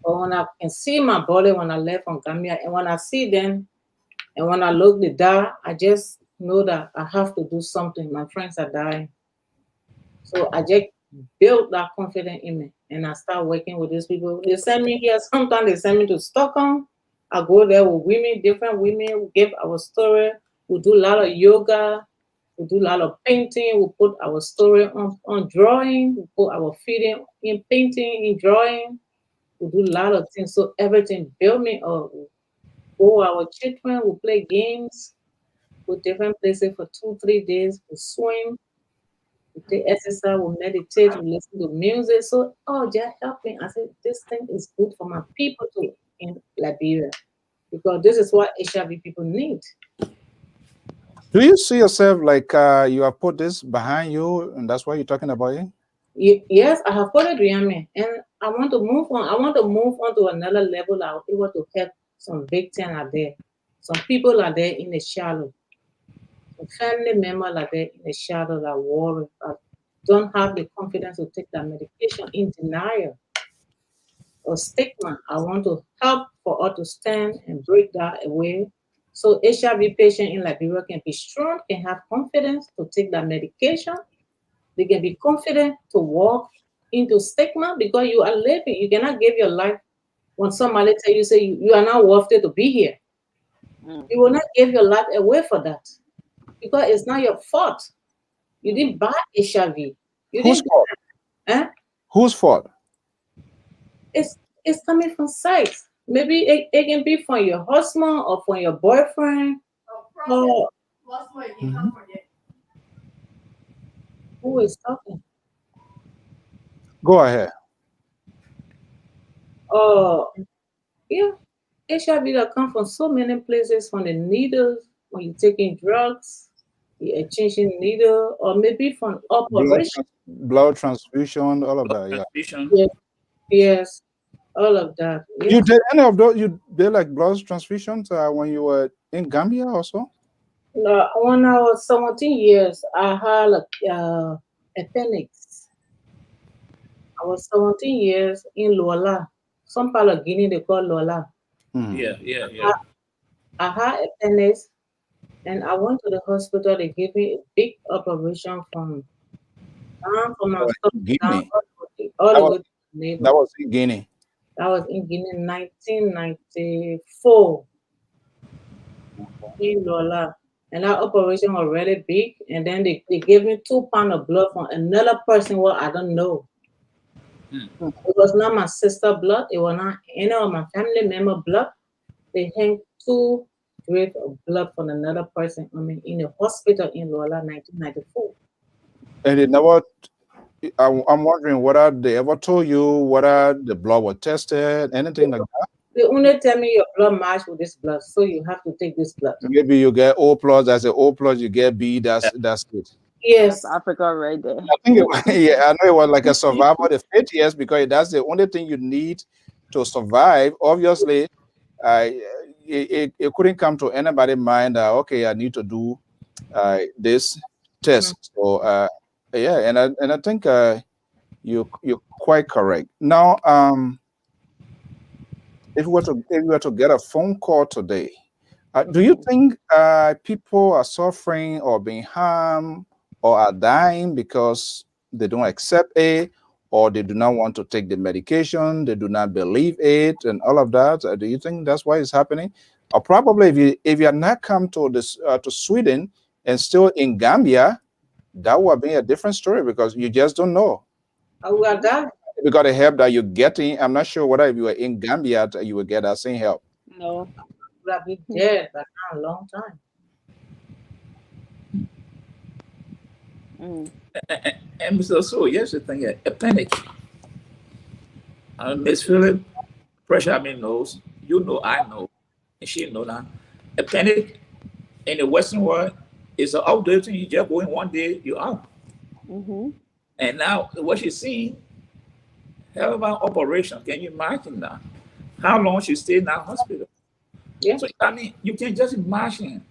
But when I can see my body when I left from Gambia, and when I see them, and when I look the die, I just know that I have to do something. My friends are dying. So I just built that confidence in me, and I start working with these people. They send me here. Sometimes they send me to Stockholm. I go there with women, different women. We give our story. We do a lot of yoga. We do a lot of painting. We put our story on drawing. We put our feeling in painting, in drawing. We do a lot of things. So everything build me up. We go with our children. We play games. Go different places for 2-3 days. We swim. We take exercise. We meditate. We listen to music. So just help me. I said this thing is good for my people too in Liberia because this is what HIV people need. Do you see yourself like you have put this behind you, and that's why you're talking about it? Yes, I have put it behind me, and I want to move on. I want to move on to another level. I want to help some victims out there. Some people are there in the shadow. Some family members are there in the shadow that worry, that don't have the confidence to take that medication in denial or stigma. I want to help for us to stand and break that away. So HIV patient in Liberia can be strong, can have confidence to take that medication. They can be confident to walk into stigma because you are living. You cannot give your life when somebody tell you, say you are not worth it to be here. You will not give your life away for that because it's not your fault. You didn't buy HIV. You Whose didn't. fault? Whose fault? It's coming from sites. Maybe it can be from your husband or from your boyfriend. Or who is talking? Go ahead. Yeah, HIV that come from so many places, from the needles, when you're taking drugs, you're exchanging needle, or maybe from operation. Blood transfusion, all of that. Yeah. Yes, yes, all of that. You Yes. did any of those? You did like blood transfusions when you were in Gambia also? No, when I was 17 years, I had appendix. I was 17 years in Luala. Some part of Guinea they call Luala. Yeah. I had appendix, and I went to the hospital. They gave me a big operation from my stomach down Guinea. all the way to the navel. That was in Guinea. That was in Guinea in 1994 in Lola. And that operation was really big. And then they gave me 2 pounds of blood from another person what I don't know. It was not my sister blood. It was not any of my family member blood. They hang 2 drips of blood from another person. I mean, in a hospital in Lola, 1994. And they never. I'm wondering whether they ever told you whether the blood was tested, anything like that. They only tell me your blood match with this blood, so you have to take this blood. Maybe you get O plus. That's a O plus. You get B. That's it. Yes, That's Africa right there. I think I know it was like a survival the 5 years because that's the only thing you need to survive. Obviously, it couldn't come to anybody's mind that okay, I need to do this test. So and I think you're quite correct. Now, if you were to get a phone call today, do you think people are suffering or being harmed or are dying because they don't accept it, or they do not want to take the medication, they do not believe it, and all of that? Do you think that's why it's happening? Or probably if you had not come to this to Sweden and still in Gambia, that would be a different story because you just don't know. We got the help that you're getting. I'm not sure whether if you were in Gambia you would get that same help. No. We have been dead but now a long time. And so here's the thing: a panic. Miss Philip, pressure. I mean knows. You know, I know, and she know now. A panic in the Western world is an outdoor thing. You just go in one day, you're out. And now what she's seeing, hell of an operation. Can you imagine that? How long she stayed in that hospital? Yeah. So I mean, you can just imagine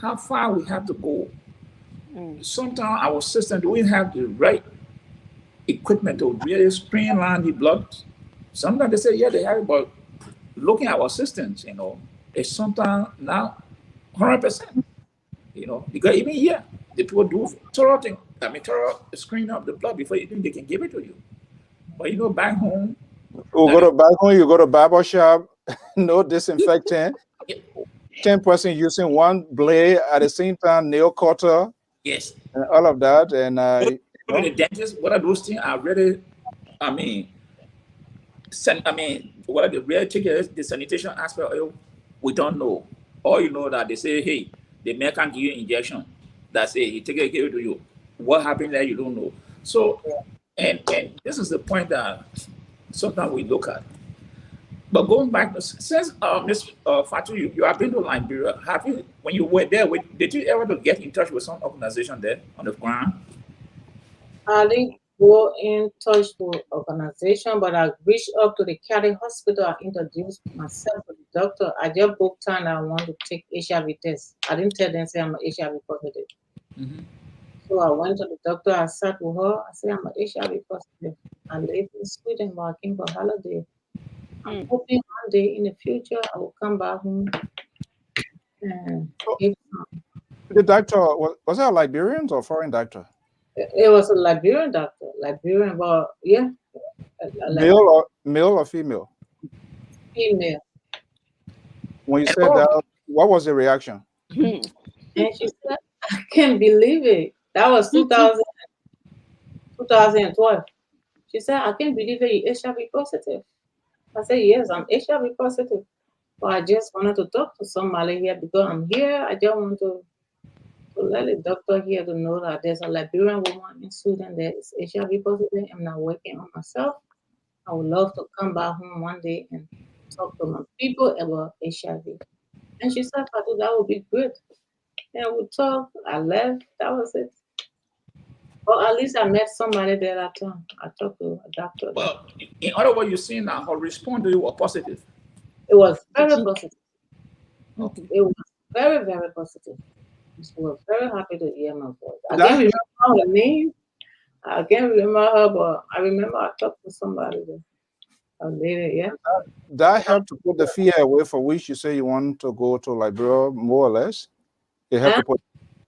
how far we have to go. Sometimes our system don't have the right equipment to really streamline the blood. Sometimes they say, yeah, they have it, but looking at our systems, it's sometimes now 100%, because even here, the people do thorough screening of the blood before even they can give it to you. But back home, you go to barber shop, no disinfectant, 10 person using one blade at the same time, nail cutter. Yes. and all of that. And Go to the dentist. What are those things? Are really, I mean, what are the real take the sanitation aspect of it? We don't know. All you know that they say, hey, the man can give you injection. That's it. He take it give it to you. What happened there, you don't know. So, and this is the point that sometimes we look at. But going back, since Miss Fatu, you have been to Liberia. Have you, when you were there, did you ever to get in touch with some organization there on the ground? I didn't go in touch with organization, but I reached up to the county hospital. I introduced myself to the doctor. I just booked time. I want to take HIV test. I didn't tell them say I'm HIV positive. Mm-hmm. So I went to the doctor. I sat with her. I said I'm HIV positive. I live in Sweden, but I came for holiday. I'm hoping one day in the future I will come back home and so give some. the doctor was it a Liberian or foreign doctor? It was a Liberian doctor, Liberian, but yeah, like Male or female? female. When you And said that, what was the reaction? And she said, I can't believe it. That was 2012. She said, I can't believe it. You're HIV positive. I said, yes, I'm HIV positive. But I just wanted to talk to somebody here because I'm here. I just want to let the doctor here to know that there's a Liberian woman in Sweden that is HIV positive. I'm not working on myself. I would love to come back home one day and talk to my people about HIV. And she said, Fatu, that would be good. And we talked. I left. That was it. Or at least I met somebody there that time. I talked to a doctor there. well, in other words, you're saying that her response to you was positive. It was very She- positive. Okay. It was very, very positive. She was very happy to hear my voice. I That can't remember her name. I can't remember her, but I remember I talked to somebody there. A lady, yeah. that helped to put the fear away for which you say you want to go to Liberia, more or less. It helped Huh? to put.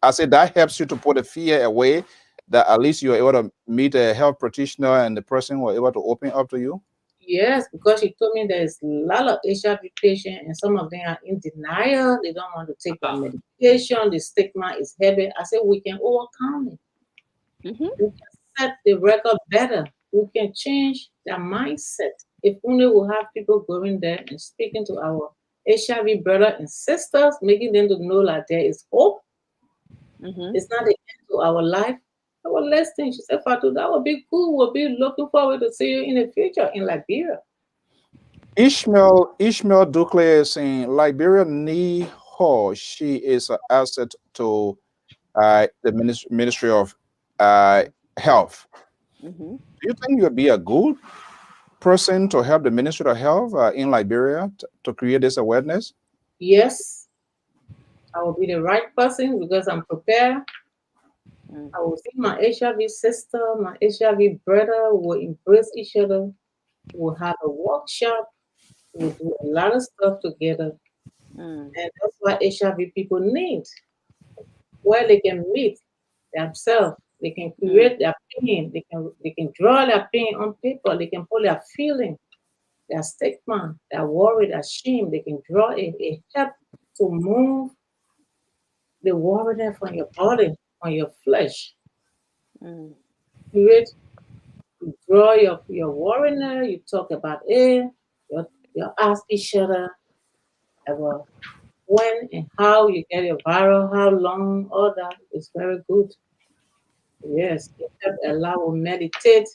I said that helps you to put the fear away. That at least you were able to meet a health practitioner and the person was able to open up to you. Yes, because she told me there's a lot of HIV patients and some of them are in denial. They don't want to take their medication. The stigma is heavy. I said we can overcome it. We can set the record better. We can change their mindset. If only we have people going there and speaking to our HIV brothers and sisters, making them to know that there is hope. It's not the end to our life. I was listening. She said, Fatu, that would be cool. We'll be looking forward to see you in the future in Liberia. Ishmael Ducle is saying Liberia need her. She is an asset to the Ministry of Health. Do you think you'd be a good person to help the Ministry of Health in Liberia to create this awareness? Yes, I will be the right person because I'm prepared. I will see my HIV sister, my HIV brother. We'll embrace each other. We'll have a workshop. We'll do a lot of stuff together. And that's what HIV people need, where they can meet themselves. They can create their pain. They can draw their pain on paper. They can put their feeling, their stigma, their worry, their shame. They can draw it. It helps to move the worry from your body, on your flesh. Create, you draw your worry there. You talk about it. You ask each other about when and how you get your viral, how long, all that is very good. Yes, it helps allow you meditate,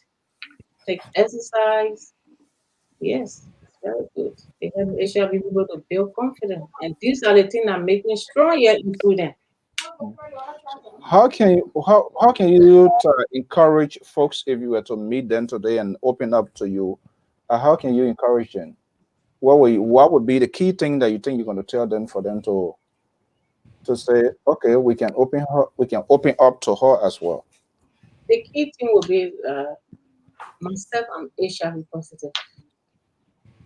take exercise. Yes, it's very good. It helps HIV people to build confidence. And these are the things that make me strong here in Sweden. How can you encourage folks if you were to meet them today and open up to you? How can you encourage them? What would be the key thing that you think you're going to tell them for them to say, okay, we can open up to her as well. The key thing will be myself, I'm HIV positive.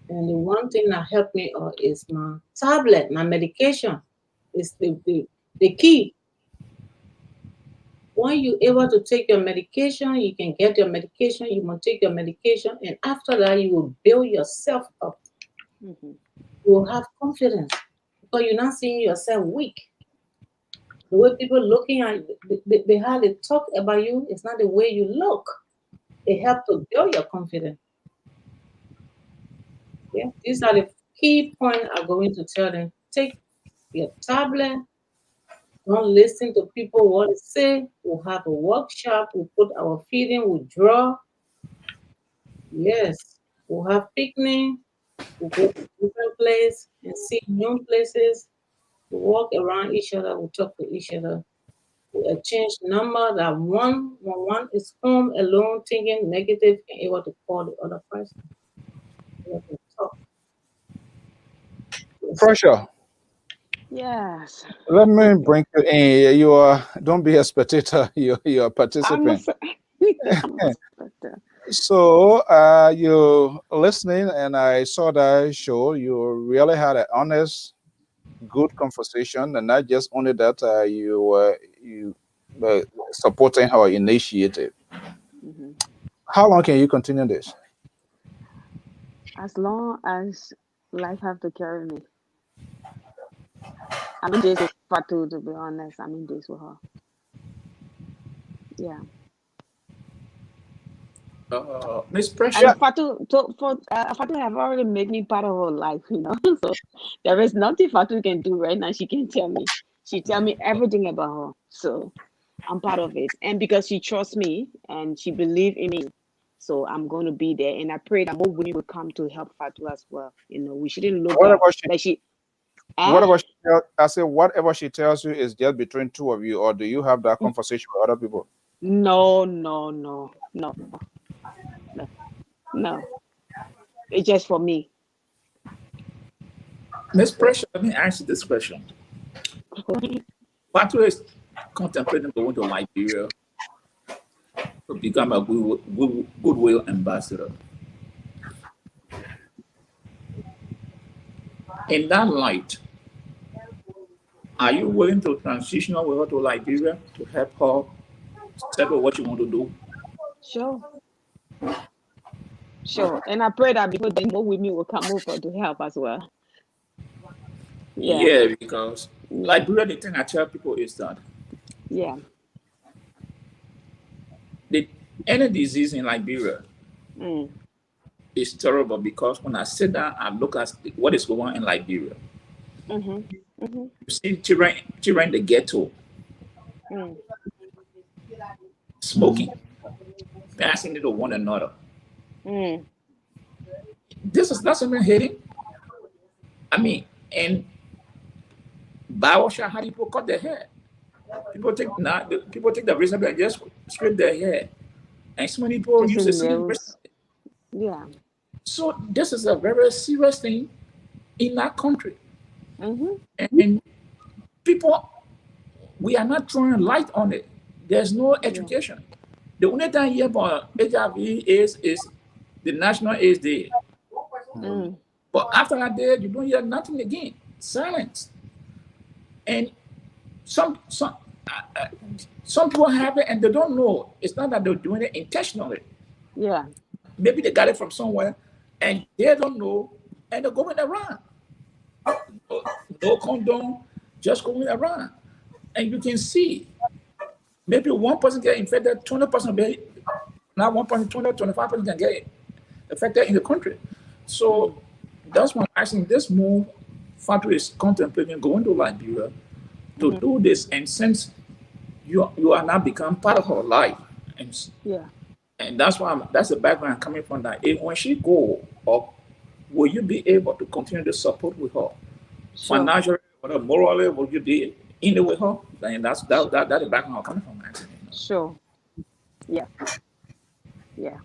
And the one thing that helped me is my tablet, my medication is the key. When you're able to take your medication, you can get your medication, you must take your medication, and after that, you will build yourself up. You will have confidence because you're not seeing yourself weak. The way people looking at you, they how they talk about you, it's not the way you look. It helps to build your confidence. Yeah, these are the key points I'm going to tell them. Take your tablet. Don't listen to people what they say. We'll have a workshop. We'll put our feeding. We'll draw. Yes, we'll have picnic. We'll go to different places and see new places. We'll walk around each other. We'll talk to each other. We'll exchange number that when one is home alone thinking negative, can able to call the other person. We can talk. Yes. Pressure. Yes. Let me bring you in. You are, don't be a spectator. You're a I'm a, participant. I'm a spectator. So you listening, and I saw that show. You really had an honest, good conversation, and not just only that. You supporting her initiative. Mhm. How long can you continue this? As long as life have to carry me. I'm in days with Fatu, to be honest. I'm in days with her. Yeah. Miss Precious, Yeah. And Fatu have already made me part of her life, you know. So there is nothing Fatu can do right now. She can tell me. She tell me everything about her. So I'm part of it. And because she trusts me and she believe in me. So I'm going to be there. And I pray that more women will come to help Fatu as well. You know, we shouldn't look at Whatever she, like she eh? whatever she I say, whatever she tells you is just between two of you, or do you have that conversation with other people? No, no, no, no, no, no. It's just for me. Miss Precious, let me ask you this question. Fatu is contemplating going to Liberia to become a goodwill ambassador. In that light, are you willing to transition with her to Liberia to help her settle what you want to do? Sure, sure. And I pray that before then more women will come over to help as well. Yeah, Yeah, because yeah, Liberia, the thing I tell people is that yeah. the any disease in Liberia Mm, is terrible because when I sit down and look at what is going on in Liberia, mm-hmm, mm-hmm, you see children in the ghetto mm, smoking, passing it to one another. mm. This is not something hating. I mean, and Bawasha, how people cut their hair. People take the razor blade and just scrape their hair. And so many people Just use the in same razor. nails. Yeah. So this is a very serious thing in our country. Mm-hmm. And people, we are not throwing light on it. There's no Yeah. education. The only thing here about HIV is the National AIDS Day. Mm. But after that day, you don't hear nothing again. Silence. And some some some people have it and they don't know. It's not that they're doing it intentionally. Yeah. Maybe they got it from somewhere and they don't know and they're going around. No condom, just going around. And you can see maybe one person get infected, 20% get now 1.20, 25% can get affected in the country. So that's why I think this move, Fatu is contemplating going to Liberia to Mm-hmm. do this. And since you are now become part of her life, Yeah. and that's the background coming from that. If, when she go up, will you be able to continue to support with her Sure. financially or morally? Will you be in it with her? And that's the background coming from. Actually. Sure. Yeah. Yeah.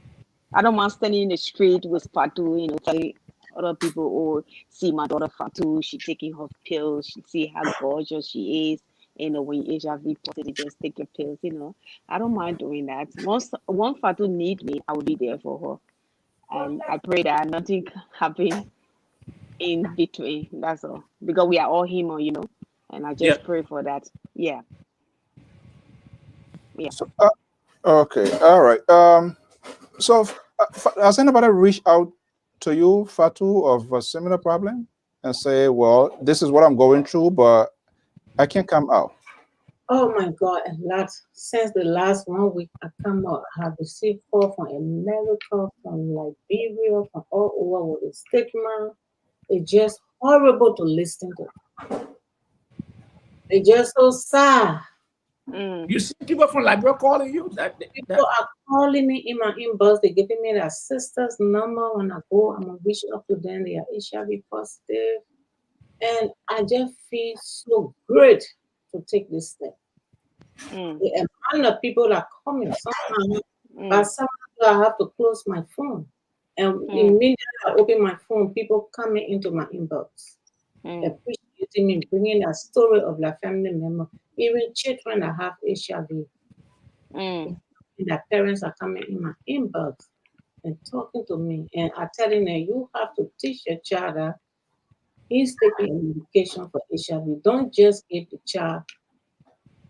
I don't mind standing in the street with Fatu, you know, telling other people, oh, see my daughter Fatu, she taking her pills, she see how gorgeous she is. You know, when you HIV positive, just take your pills, you know. I don't mind doing that. Once Fatu need me, I will be there for her. And I pray that nothing happen in between. That's all. Because we are all human, you know. And I Yeah. just pray for that. Yeah. Yeah. So, okay, all right. So has anybody reached out to you, Fatu, of a similar problem, and say, "Well, this is what I'm going through, but I can't come out." Oh my God, a lot. Since the last 1 week I come out, I have received call from America, from Liberia, from all over with the stigma. It's just horrible to listen to. It's just so sad. You see people from Liberia calling you People are calling me in my inbox. They're giving me their sister's number. When I go, I'm gonna reach up to them. They are HIV positive, and I just feel so great to take this step. The amount of people that are coming, sometimes, but sometimes I have to close my phone, and immediately I open my phone, people coming into my inbox, appreciating me, bringing a story of their family member, even children that have HIV. Their parents are coming in my inbox and talking to me, and I'm telling them, you have to teach your child that he's taking medication for HIV. Don't just give the child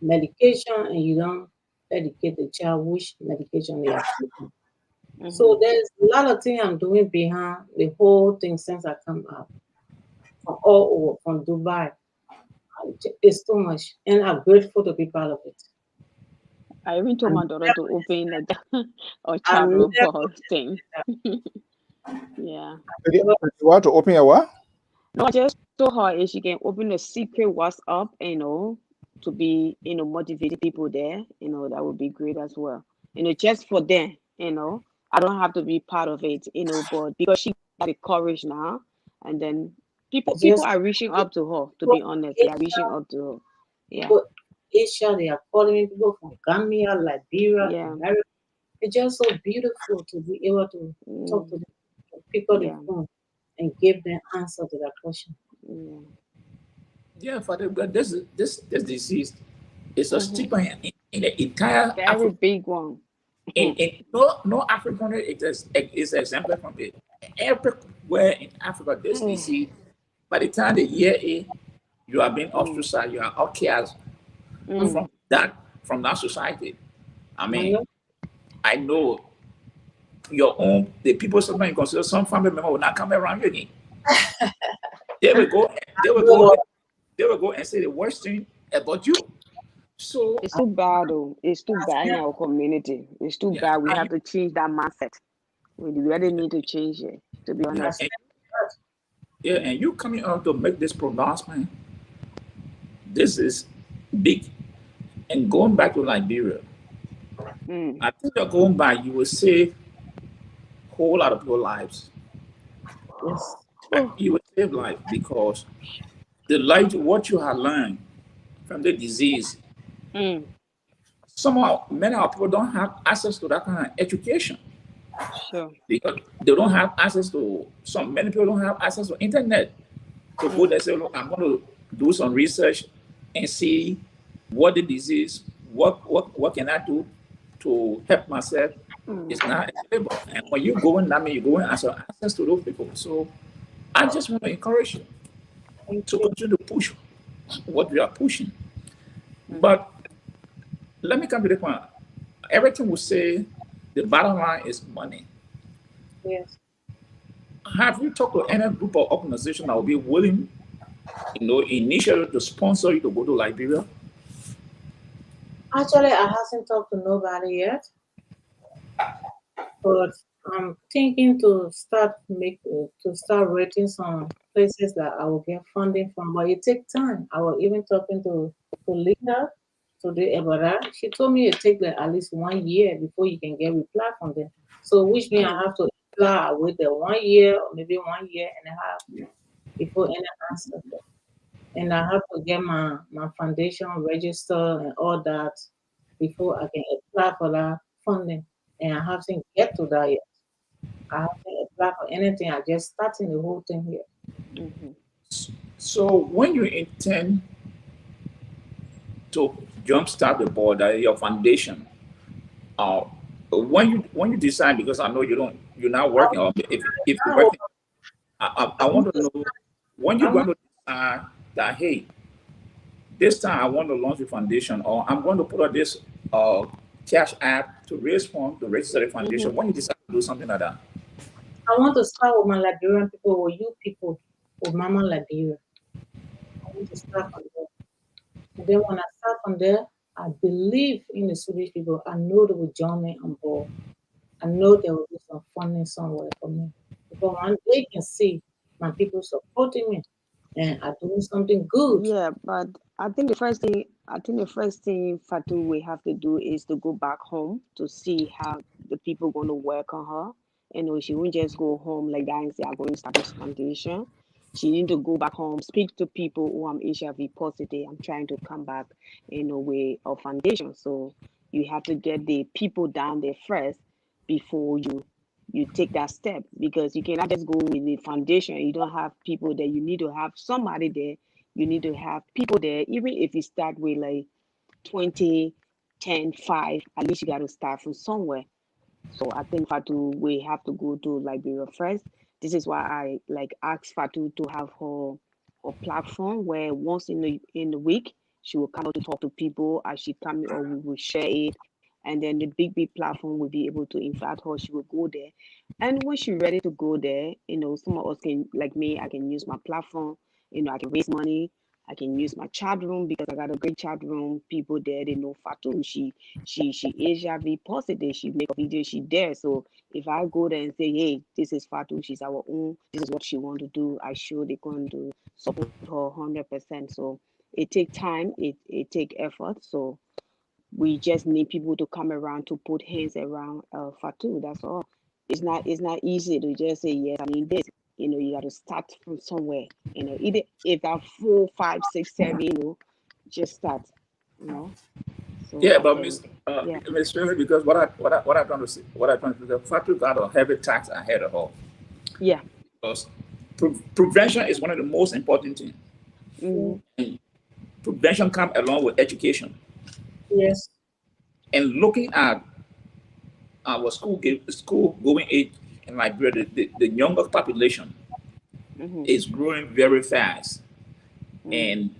medication and you don't educate the child which medication they are taking. So there's a lot of things I'm doing behind the whole thing since I come out from all over, from Dubai. It's too much, and I'm grateful to be part of it. I even told my daughter to open a chat I'm room for never her thing. Yeah. You want to open your what? No, I just told her if she can open a secret WhatsApp, to be, motivating people there, that would be great as well. Just for them, I don't have to be part of it, but because she got the courage now, and then people just are reaching up to her, to be honest. They are reaching up to her. Yeah. people Asia, they are calling me, people from Gambia, Liberia, Yeah. America. It's just so beautiful to be able to talk to them, to pick up the Yeah. phone and give them answer to that question. Yeah. Yeah, Father, but this disease is a stigma in the entire Very Africa. big one. In no African is exempted from it. Everywhere in Africa, this disease. By the time the year is, you are being ostracized, you are outcast from that society. I mean, I know the people sometimes you consider some family member will not come around you again. They will go, they will go, they will go and say the worst thing about you. So It's too bad, though. It's too bad in our community. It's too bad. We have to change that mindset. We really need to change it, to be honest. And you coming out to make this pronouncement, this is big. And going back to Liberia, I think you're going back, you will save a whole lot of people's lives. Yes. You will save life because the light, what you have learned from the disease, many of people don't have access to that kind of education. Sure. Because they don't have access to many people don't have access to internet. To go there and say, look, I'm going to do some research and see what the disease, what can I do to help myself. It's not available. And when you go in, that means you go in as access to those people. So I just want to encourage you to continue to push what we are pushing. But let me come to the point. Everything we say, the bottom line is money. Yes. Have you talked to any group or organization that will be willing, initially to sponsor you to go to Liberia? Actually, I haven't talked to nobody yet, but I'm thinking to start rating some places that I will get funding from. But it takes time. I was even talking to Linda today about that. She told me it takes at least 1 year before you can get reply from them. So which means I have to apply with the 1 year or maybe 1.5 years before any answer. And I have to get my foundation registered and all that before I can apply for that funding. And I haven't get to that yet. I haven't applied for anything. I just starting the whole thing here. So when you intend to jumpstart the board, your foundation, when you decide, because I know you're not working, or if you're working, I want to know when you're going to decide that, hey, this time I want to launch a foundation, or I'm going to put out this cash app to raise funds to register the foundation. When you decide to do something like that, I want to start with my Liberian people, or you people, with Mama Liberia. I want to start from there. And then when I start from there, I believe in the Swedish people. I know they will join me on board. I know there will be some funding somewhere for me. Because when they can see my people supporting me and are doing something good. Yeah, but I think the first thing Fatu will have to do is to go back home to see how the people going to work on her. She won't just go home like that and say I'm going to start this foundation. She need to go back home, speak to people who I'm HIV positive. I'm trying to come back in a way of foundation. So you have to get the people down there first before you take that step, because you cannot just go with the foundation. You don't have people there. You need to have somebody there. You need to have people there. Even if you start with like 20, 10, 5, at least you got to start from somewhere. So I think Fatu we have to go to Liberia first. This is why I like asked Fatu to have her platform where once in the week she will come out to talk to people as she come, or we will share it. And then the big platform will be able to invite her. She will go there. And when she's ready to go there, some of us can, like me, I can use my platform, I can raise money. I can use my chat room because I got a great chat room. People there, they know Fatu. She HIV positive. She make a video. She there. So if I go there and say, hey, this is Fatu. She's our own. This is what she want to do. I sure they're going to support her 100%. So it take time. It take effort. So we just need people to come around to put hands around Fatu. That's all. It's not easy to just say yes. I mean this. You got to start from somewhere. Either if that 4, 5, 6, 7, just start. So Yeah, I but think, yeah, Miss Shirley, because what I trying to say, what I trying to say, Fatu got a heavy tax ahead of her. yeah. Because prevention is one of the most important things. Mm-hmm. Prevention comes along with education. Yes. And looking at our school going age in Liberia, the younger population Mm-hmm. is growing very fast. Mm-hmm. And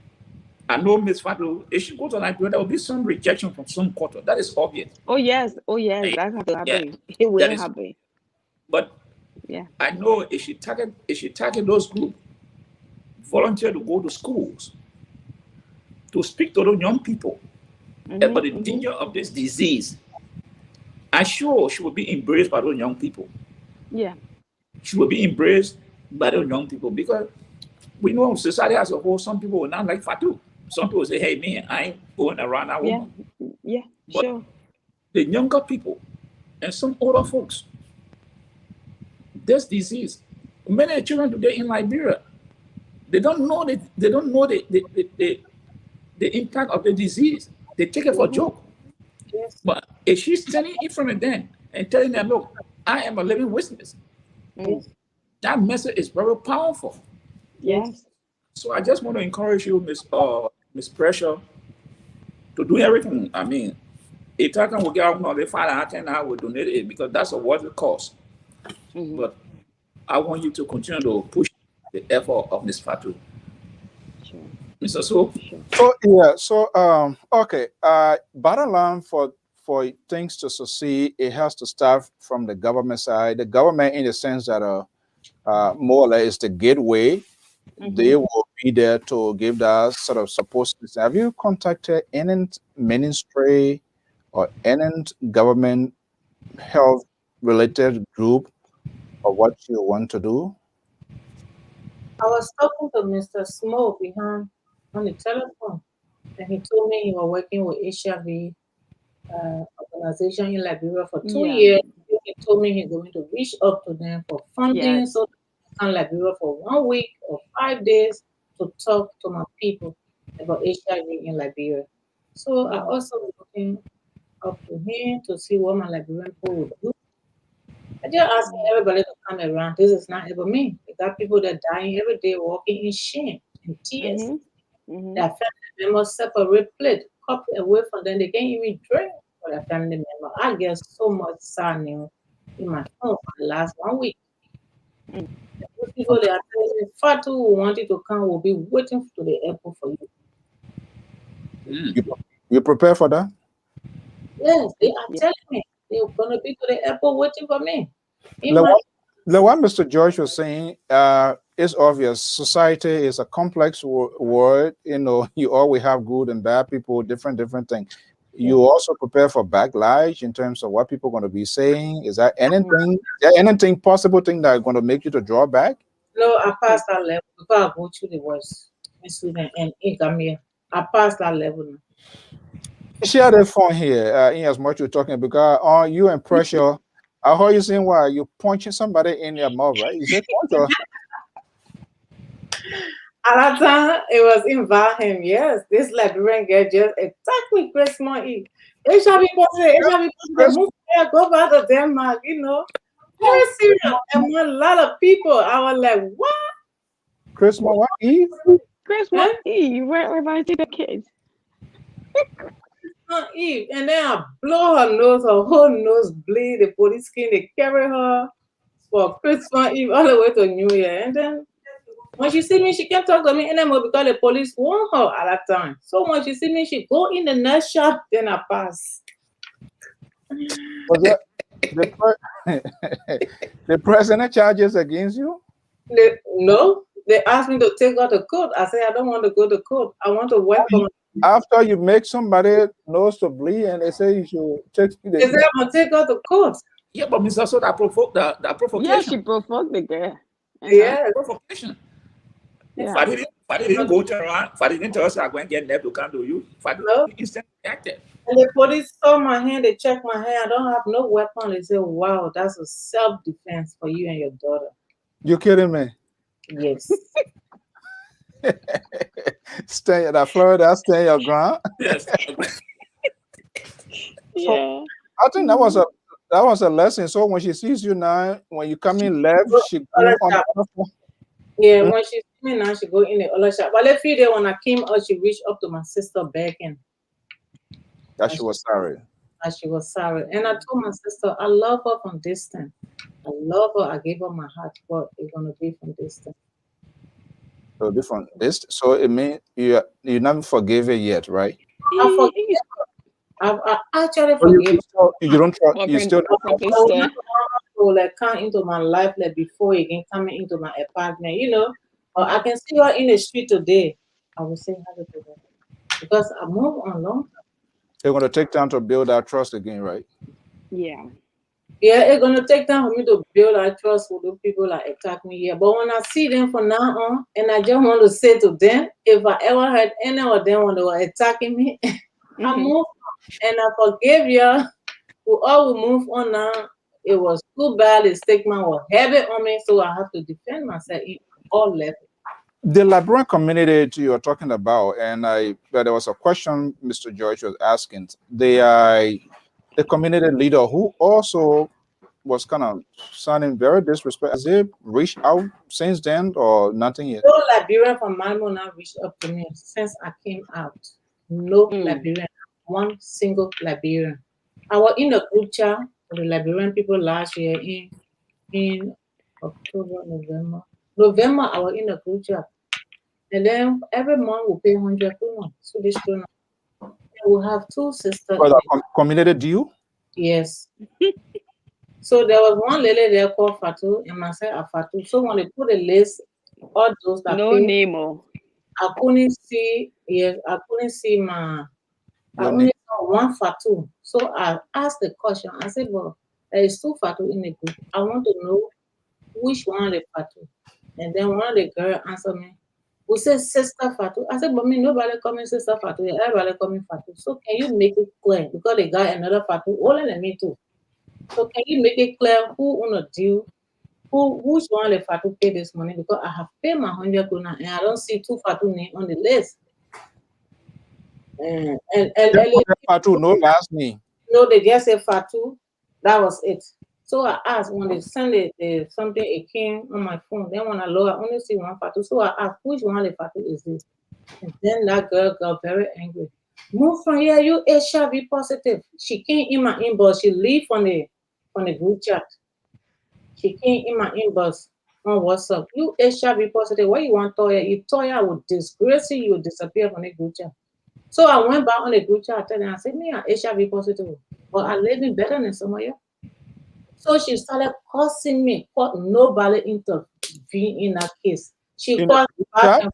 I know Miss Fatu, if she goes to Liberia, there will be some rejection from some quarter. That is obvious. Oh yes, And, that has to yeah, happen. It that will is. happen. But Yeah. I know if she target those groups, volunteer to go to schools to speak to those young people about the Mm-hmm. danger of this disease, I'm sure she will be embraced by those young people. Yeah. She will be embraced by those young people because we know society as a whole, some people will not like Fatu. Some people say, hey, man, I ain't going around that Yeah. woman. Yeah. But Sure. the younger people and some older folks, this disease, many children today in Liberia, they don't know the impact of the disease. They take it for a Mm-hmm. joke. Yes. But if she's standing in front of them and telling them, look, I am a living witness, Mm. that message is very powerful. Yes. So I just want to encourage you, Miss Pressure, to do everything. I mean, if I can get out the 5 I will donate it because that's a worth the cost. Mm-hmm. But I want you to continue to push the effort of Miss Fatu. Sure. Mr. So, Sure. So yeah, so okay. Bottom line for things to succeed, it has to start from the government side. The government, in the sense that more or less is the gateway. Mm-hmm. They will be there to give that sort of support system. Have you contacted any ministry or any government health related group or what you want to do? I was talking to Mr. Smoke behind on the telephone, and he told me he was working with HIV organization in Liberia for 2 Yeah. years. He told me he's going to reach up to them for funding, Yes. so I can Liberia for 1 week or 5 days to talk to my people about HIV in Liberia. So I also was looking up to him to see what my Liberian people would do. I just asking everybody to come around. This is not ever me. We got people that dying every day, walking in shame and tears. Mm-hmm. Mm-hmm. Their family members separate plate, cup away from them. They can't even drink for their family member. I get so much sadness in my phone for the last 1 week. Those people they are telling me, Fatu who wanted to come will be waiting to the airport for you. You prepare for that? Yes, they are telling me they're gonna be to the airport waiting for me. Like what Mr. George was saying, it's obvious. Society is a complex word. You know, you always have good and bad people, different things. You also prepare for backlash in terms of what people are going to be saying. Is there anything possible thing that are going to make you to draw back? No, I passed that level before I go through the worst in Sweden and in Gambia. I passed that level now. Share the phone here, in as much you're talking, because on you and pressure. I heard you saying why you punching somebody in your mouth, right? You said punch or At that time, it was in Valheim. Yes, this Liberian girl just attacked me Christmas Eve. HIV positive, move here, go back to Denmark, you know. Very serious. And a lot of people, I was like, what? Christmas what Eve? Christmas Eve, where I see the kids. Eve. And then I blow her nose, her whole nose bleed, the police came, they carry her for Christmas Eve all the way to New Year. And then when she see me, she can't talk to me anymore because the police warned her at that time. So when she see me, she go in the nurse shop, then I pass. Was that the president charges against you? No, they asked me to take out the court. I said I don't want to go to court. I want to work for. After you make somebody nose to bleed, and they say you should take. They say I'm gonna take out the court. Yeah, but Mr. So that provoked that provocation. Yeah, she provoked the girl. Yeah, provocation. Yeah. Fadi didn't go to around. Fadi didn't tell us I go and get Neb to come to you. Fadi instantly reacted. And the police saw my hand, they checked my hand. I don't have no weapon. They said, wow, that's a self-defense for you and your daughter. You kidding me? Yes. Stay at Florida, stay your ground. Yes. Yeah. I think that was a lesson. So when she sees you now, when you come in left, she go on. Yeah, when she see me now, she go in the other shop. But a few days when I came out, she reached up to my sister back and that she was sorry. And she was sorry. And I told my sister, I love her from distance. I love her. I gave her my heart, but it's gonna be from distance. So different. So it means you never forgave it yet, right? I forgive her. I actually forgive her. You don't trust. You still like come into my life like before again coming into my apartment, you know. Or I can see her in the street today. I will say hello to her because I moved on long time. They're going to take time to build that trust again, right? Yeah. Yeah, it's gonna take time for me to build that trust with those people that attack me here. But when I see them from now on, and I just want to say to them, if I ever had any of them when they were attacking me, I move on and I forgive you. We all will move on now. It was too bad. The stigma was heavy on me, so I have to defend myself in all levels. The Liberian community you are talking about, and there was a question Mr. George was asking. The community leader who also was kind of sounding very disrespectful. Has he reached out since then or nothing yet? No Liberian from Malmo now reached up to me since I came out. No Liberian, one single Liberian. I was in a group chat with the Liberian people last year in October, November, I was in a group chat. And then every month we pay 100 krona, Swedish krona. We have two sisters. For the community due? Yes. So there was one lady there called Fatu and myself Fatu. So when they put a list, all those that no pay, name. I couldn't see. Yes, I couldn't see my. I only saw one Fatu. So I asked the question. I said, "Well, there is two Fatu in the group. I want to know which one of the Fatu." And then one of the girls answered me. We said Sister Fatu. I said, but me, nobody call me Sister Fatu. Everybody call me Fatu. So can you make it clear? Because they got another Fatu older than me too. So can you make it clear who wanna deal? Which one the Fatu pay this money? Because I have paid my 100 krona and I don't see two Fatu name on the list. And Fatu, no last name. No, they just said Fatu. That was it. So I asked when they send it something, it came on my phone. Then when I log, I only see one Fatu. So I asked, which one the Fatu is this? And then that girl got very angry. Move from here, you HIV positive. She came in my inbox. She leave on the group chat. She came in my inbox on WhatsApp. You HIV positive. What you want, Toya? If Toya would disgrace you, you would disappear from the group chat. So I went back on the group chat and I said, me, I'm HIV positive. But I live in better than somewhere. So she started cursing me, but nobody intervened be in that case. She In called the back chat? and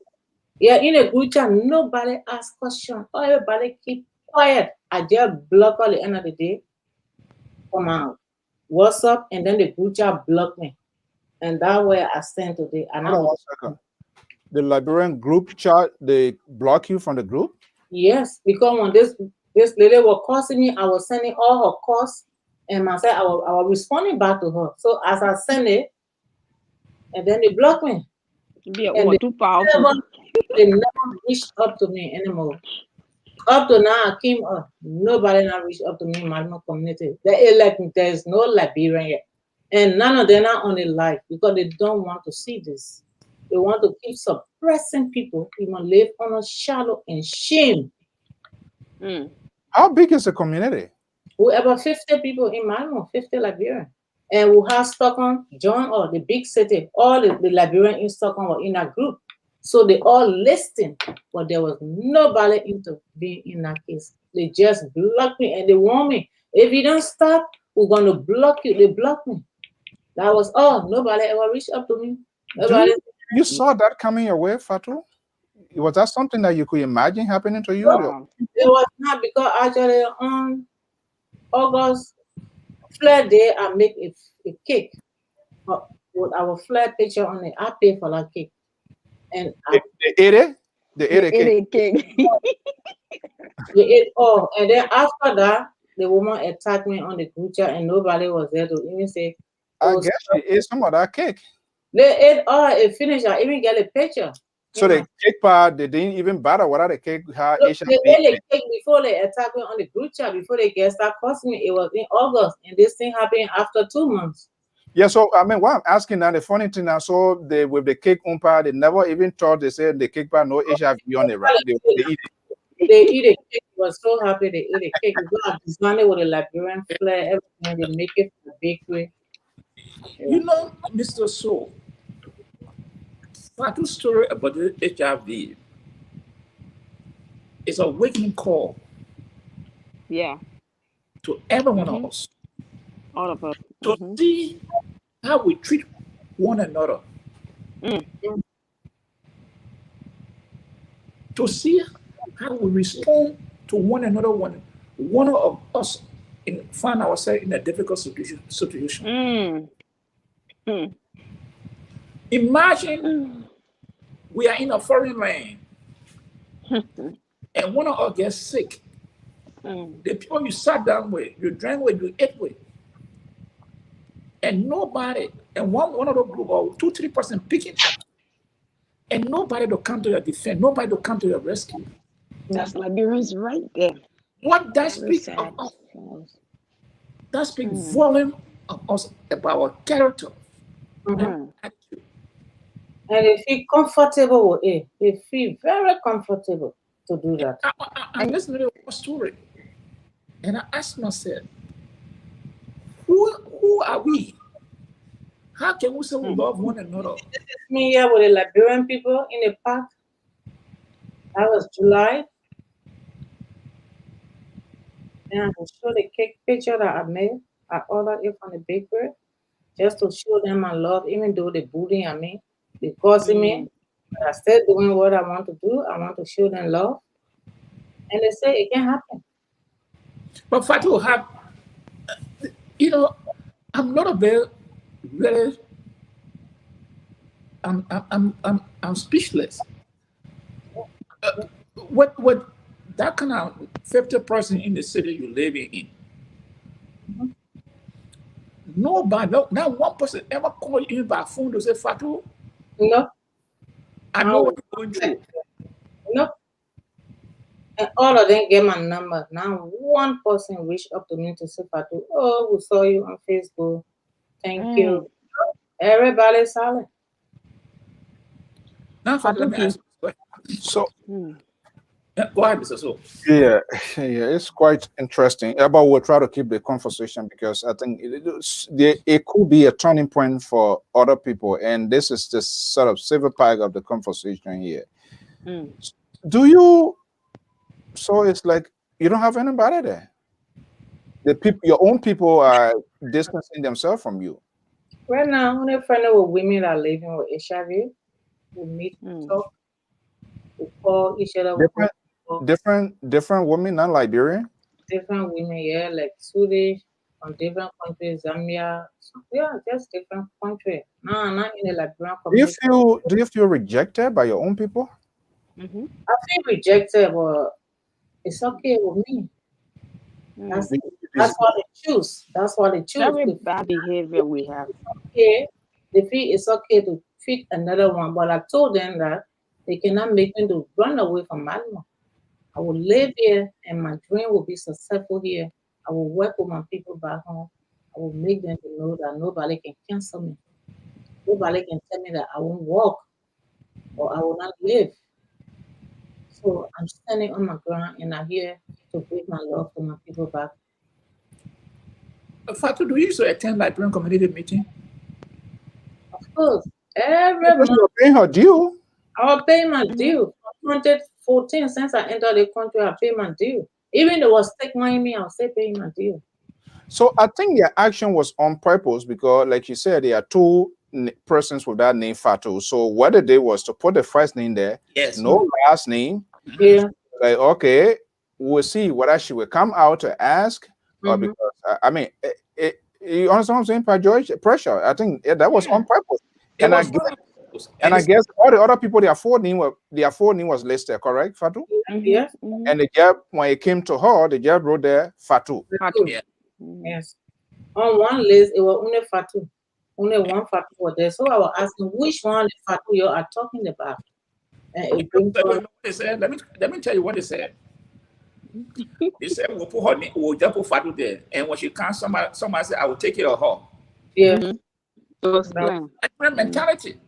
yeah, in a group chat, nobody asked question. Everybody keep quiet. I just block all the end of the day. Come out. What's up? And then the group chat blocked me. And that way I stand today. And Hold on I'm 1 second. The Liberian group chat, they block you from the group? yes, because when this lady was calling me, I was sending all her calls and myself, I was responding back to her. So as I send it, and then they block me. Yeah, And oh, too powerful. they never reached up to me anymore. Up to now, I came up. Nobody now reached up to me in my community. There's no Liberian yet. And none of them are on the life because they don't want to see this. They want to keep suppressing people, even live on a shadow and shame. How big is the community? Whoever 50 people in Malmo, 50 Liberian. And we have Stockholm, John, or the big city, all the Liberian in Stockholm were in that group. So they all listened, but there was nobody into being in that case. They just blocked me and they warned me. If you don't stop, we're going to block you. They blocked me. That was all. Nobody ever reached up to me. Nobody. You saw that coming your way, Fatu? Was that something that you could imagine happening to you? Wow. It was not because actually on August Flair Day, I make a cake with our Flair picture on it. I pay for that cake. And They ate it? They ate They a ate cake. a cake. they ate all. And then after that, the woman attacked me on the group chat and nobody was there to even say, I oh, guess she ate some of that cake. they ate all. It finished. I even get a picture. So the cake part, they didn't even bother whether the cake had Look, HIV. they ate the cake before they attacked me on the group chat, before they get start cursing me. It was in August, and this thing happened after 2 months. Yeah, so I mean, what I'm asking now, the funny thing now, so they with the cake umpire, they never even thought they said the cake part no HIV on it, right? They eat it. They eat a cake. They were so happy they ate a cake. Because I designed it with a Liberian flair, everything. They make it from the bakery. You know, Mr. So, Fatu's story about the HIV is a waking call Yeah, to everyone else all of us. to see how we treat one another, to see how we respond to one another when one of us find ourselves in a difficult situation. Imagine we are in a foreign land and one of us gets sick. The people you sat down with, you drank with, you ate with, and nobody, and one of the group or 2-3% picking up, and nobody to come to your defense, nobody to come to your rescue. That's Liberians right there. What that Very speaks sad. of us? That speaks volume of us about our character. And attitude. And they feel comfortable with it. They feel very comfortable to do that. I'm listening to one story, and I asked myself, who are we? How can we say we love one another? This is me here with the Liberian people in the park. That was July. And I can show the cake picture that I made. I ordered it from the bakery just to show them my love, even though they bullying at me, they causing me. But I still doing what I want to do. I want to show them love. And they say it can happen. But Fatu, I'm not a very, I'm speechless. What that kind of 50% in the city you living in? Nobody, not one person ever called you by phone to say, Fatu, No. I know what you're going through. No. And all of them get my number. Now one person reached up to me to say, Fatu, oh, we saw you on Facebook. Thank you. Everybody's silent. Now, Fatu, let me ask you. So Go ahead, Mr. So. yeah, it's quite interesting. But we'll try to keep the conversation because I think it could be a turning point for other people, and this is the sort of silver part of the conversation here. Do you? So it's like you don't have anybody there. The people, your own people, are distancing themselves from you. Right now, only friend with women that are living with HIV. We meet, talk, we call each other, we go Different, talk. different women, not Liberian. Different women, yeah, like Swedish, from different countries, Zambia. So, yeah, just different country. No, not in the Liberian community. Do you feel rejected by your own people? Mm-hmm. I feel rejected, but it's okay with me. That's Do you that's dis- what they choose. That's what they choose. Very They bad behavior we have. okay. They feel it's okay to treat another one, but I told them that they cannot make me to run away from Malmo. I will live here and my dream will be successful here. I will work with my people back home. I will make them to know that nobody can cancel me. Nobody can tell me that I won't walk or I will not live. So I'm standing on my ground and I'm here to bring my love for my people back. Fatu, do you used to attend Liberian community meeting? Of course, every Because month you're paying her due. I will pay my Mm-hmm. due. 2014, since I entered the country, I pay my due. Even though it was taking me, I'll still pay my due. So I think your action was on purpose because, like you said, there are two persons with that name Fatu. So what they did was to put the first name there, Yes. no last name. Yeah. Like, okay, we'll see whether she will come out to ask or Mhm. because I mean, you understand what I'm saying, Pa George? Pressure. I think that was on purpose. It And I was guess, fun. and I guess all the other people, their full name was listed, correct, Fatu? Mm-hmm. Yes. Mm-hmm. And the job when it came to her, the job wrote there Fatu. Fatu. Yeah. Mm-hmm. Yes. On one list, it was only Fatu. Only one Fatu was there. So I was asking which one the Fatu you are talking about. And it brings But you on know what they said? Let me tell you what they said. They said we'll put her name, we'll just put Fatu there. And when she comes, somebody said, I will take care of her. yeah. Mm-hmm. It was That, clear. Different mentality.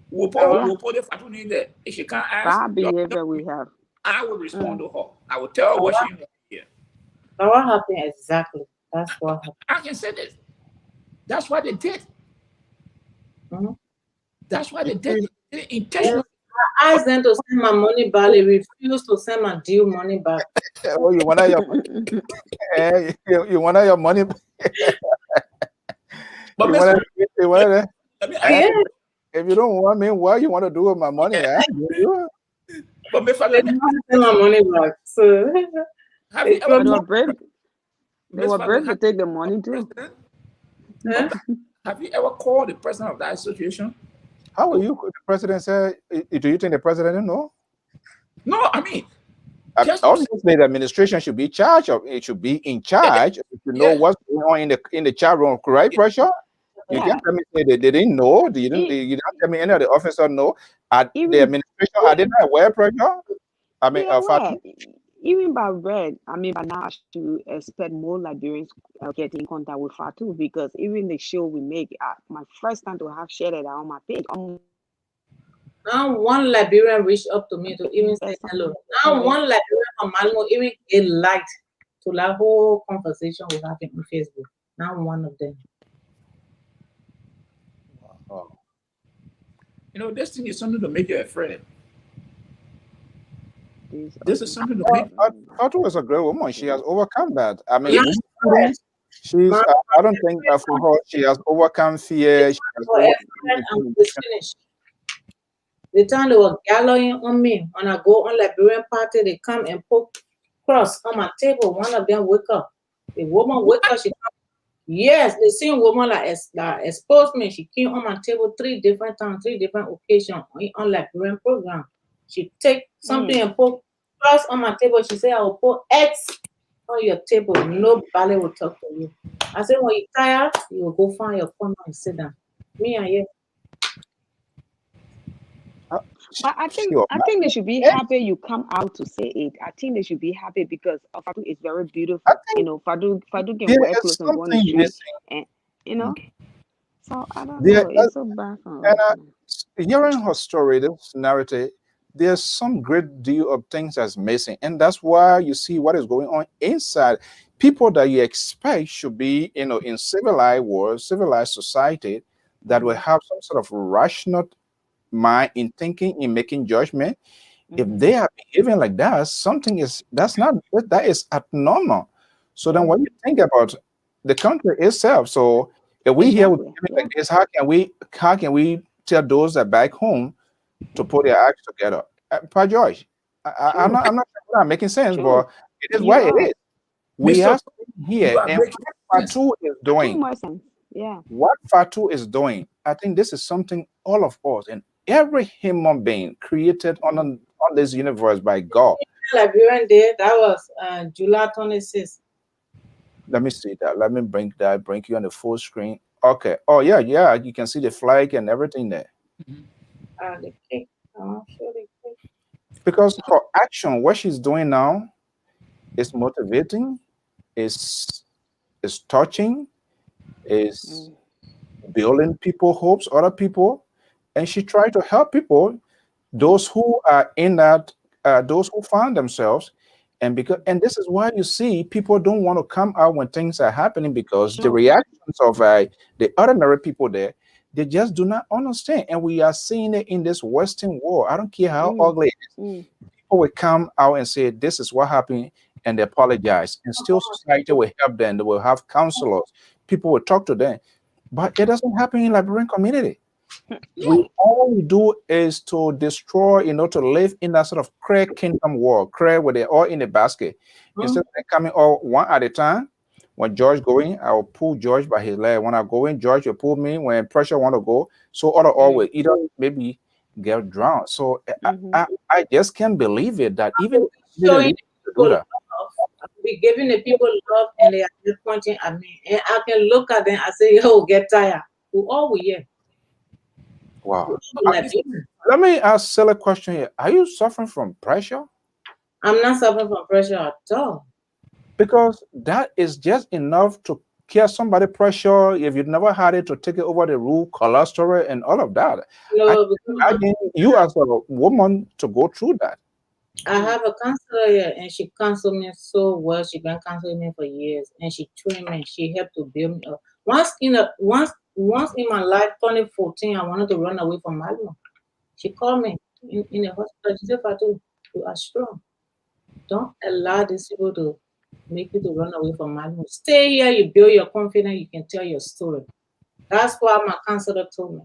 We'll Yeah. put the Fatu name there. If she can't ask, Bad behavior we have. I will respond to her. I will tell her what she wants to hear. that what happened exactly. That's what happened. I can say this. That's what they did. Mhm. That's what they did. They did it Yes. intentionally. I asked them to send my money back. They refused to send my due money back. Oh, you want your you want your money? But You Miss, want you want I mean, eh, Yeah. if you don't want me, what you want to do with my money? Eh? but Miss, They didn't want to send my money back. So have you it ever They were was brave. They Miss were Fatu, brave to take the money too. huh? have you ever called the president of that association? How will you? The president said, "Do you think the president didn't know?" No, I mean, just to say, Obviously, the administration should be charged of. It should be in charge. If you know yeah. what's going on in the chat room, right? Pressure. You Yeah. can't tell me say they didn't know. You didn't. E- You don't tell me any of the officers know. The Even administration are they not aware? Pressure. I mean, they are Fatu. aware. Even by red, I mean by now I should expect more Liberians getting in contact with Fatu because even the show we make, my first time to have shared it on my page. Now one Liberian reached up to me to even say First hello. time. Now one Liberian from Malmo even get liked to that whole conversation we having on Facebook. Now one of them. Oh. You know, this thing is something to make you afraid. These This are is something to Well, make. Fatu is a great woman. She has overcome that. I mean, Yeah. she's. My I don't think for her she has overcome fear. She has for overcome experience and intimidation. finished. The time they were gathering on me when I go on Liberian party, they come and put cross on my table. One of them wake up. The woman wake up, she come. Yes, the same woman that exposed me. She came on my table 3 different times, 3 different occasions on Liberian program. She take something and put cross on my table. She said, I will put X on your table. Nobody will talk to you. I said, when you're tired, you will go find your corner and sit down. Me and you. But I think Sure. they should be happy you come out to say it. I think they should be happy because Fatu is very beautiful. I You think know, Fatu can there wear is clothes and go on the something street, missing. and you know. So I don't There, know. It's so bad for and us. hearing her story, this narrative, there's some great deal of things that's missing, and that's why you see what is going on inside. People that you expect should be, in civilized world, civilized society, that will have some sort of rational mind in thinking, in making judgment. If Mhm. they are behaving like that, something is that is abnormal. So then, what you think about the country itself? So If we here with Exactly. like this, how can we tell those that back home to put their acts together? Pa George, I'm True. not making sense, True. but it is You what it are. is. We Mr. are So, sitting you here, are and making what sense. Fatu is Too doing, much sense. Yeah. I think this is something all of us and every human being created on this universe by God. Liberian Day, that was July 26th. Let me see that. Let me bring you on the full screen. Okay. Oh yeah, yeah. You can see the flag and everything there. The cake. I'm sure the cake. Because her action, what she's doing now, is motivating, is touching, is Mm. building people hopes, other people, and she tried to help people, those who are in that, those who found themselves, and this is why you see people don't want to come out when things are happening because the True. reactions of the ordinary people there, they just do not understand, and we are seeing it in this Western world. I don't care how Mm. ugly it is. Mm. People will come out and say this is what happened and they apologize, and still society will help them. They will have counselors, people will talk to them, but it doesn't happen in Liberian community. We No. all we do is to destroy, to live in that sort of crack kingdom war, crack where they're all in the basket. Instead of them coming all one at a time. When George going, I will pull George by his leg. When I go in, George will pull me. When pressure want to go, so other all will either maybe get drowned. So Mm-hmm. I just can't believe it that even Showing to the do people that. love. Be giving the people love and they are just pointing at me. And I can look at them and say, yo, get tired. We all we here. Wow. Like, Let me ask silly question here. Are you suffering from pressure? I'm not suffering from pressure at all. Because that is just enough to cure somebody pressure if you've never had it to take it over the roof, cholesterol, and all of that. I No, because imagine you as a woman to go through that. I have a counselor here and she counseled me so well. She been counseling me for years and she trained me. She helped to build me up. Once in my life, 2014, I wanted to run away from Malmo. She called me in the hospital. She said, Fatu, you are strong. Don't allow these people to make you to run away from Malmo. Stay here, you build your confidence, you can tell your story. That's what my counselor told me.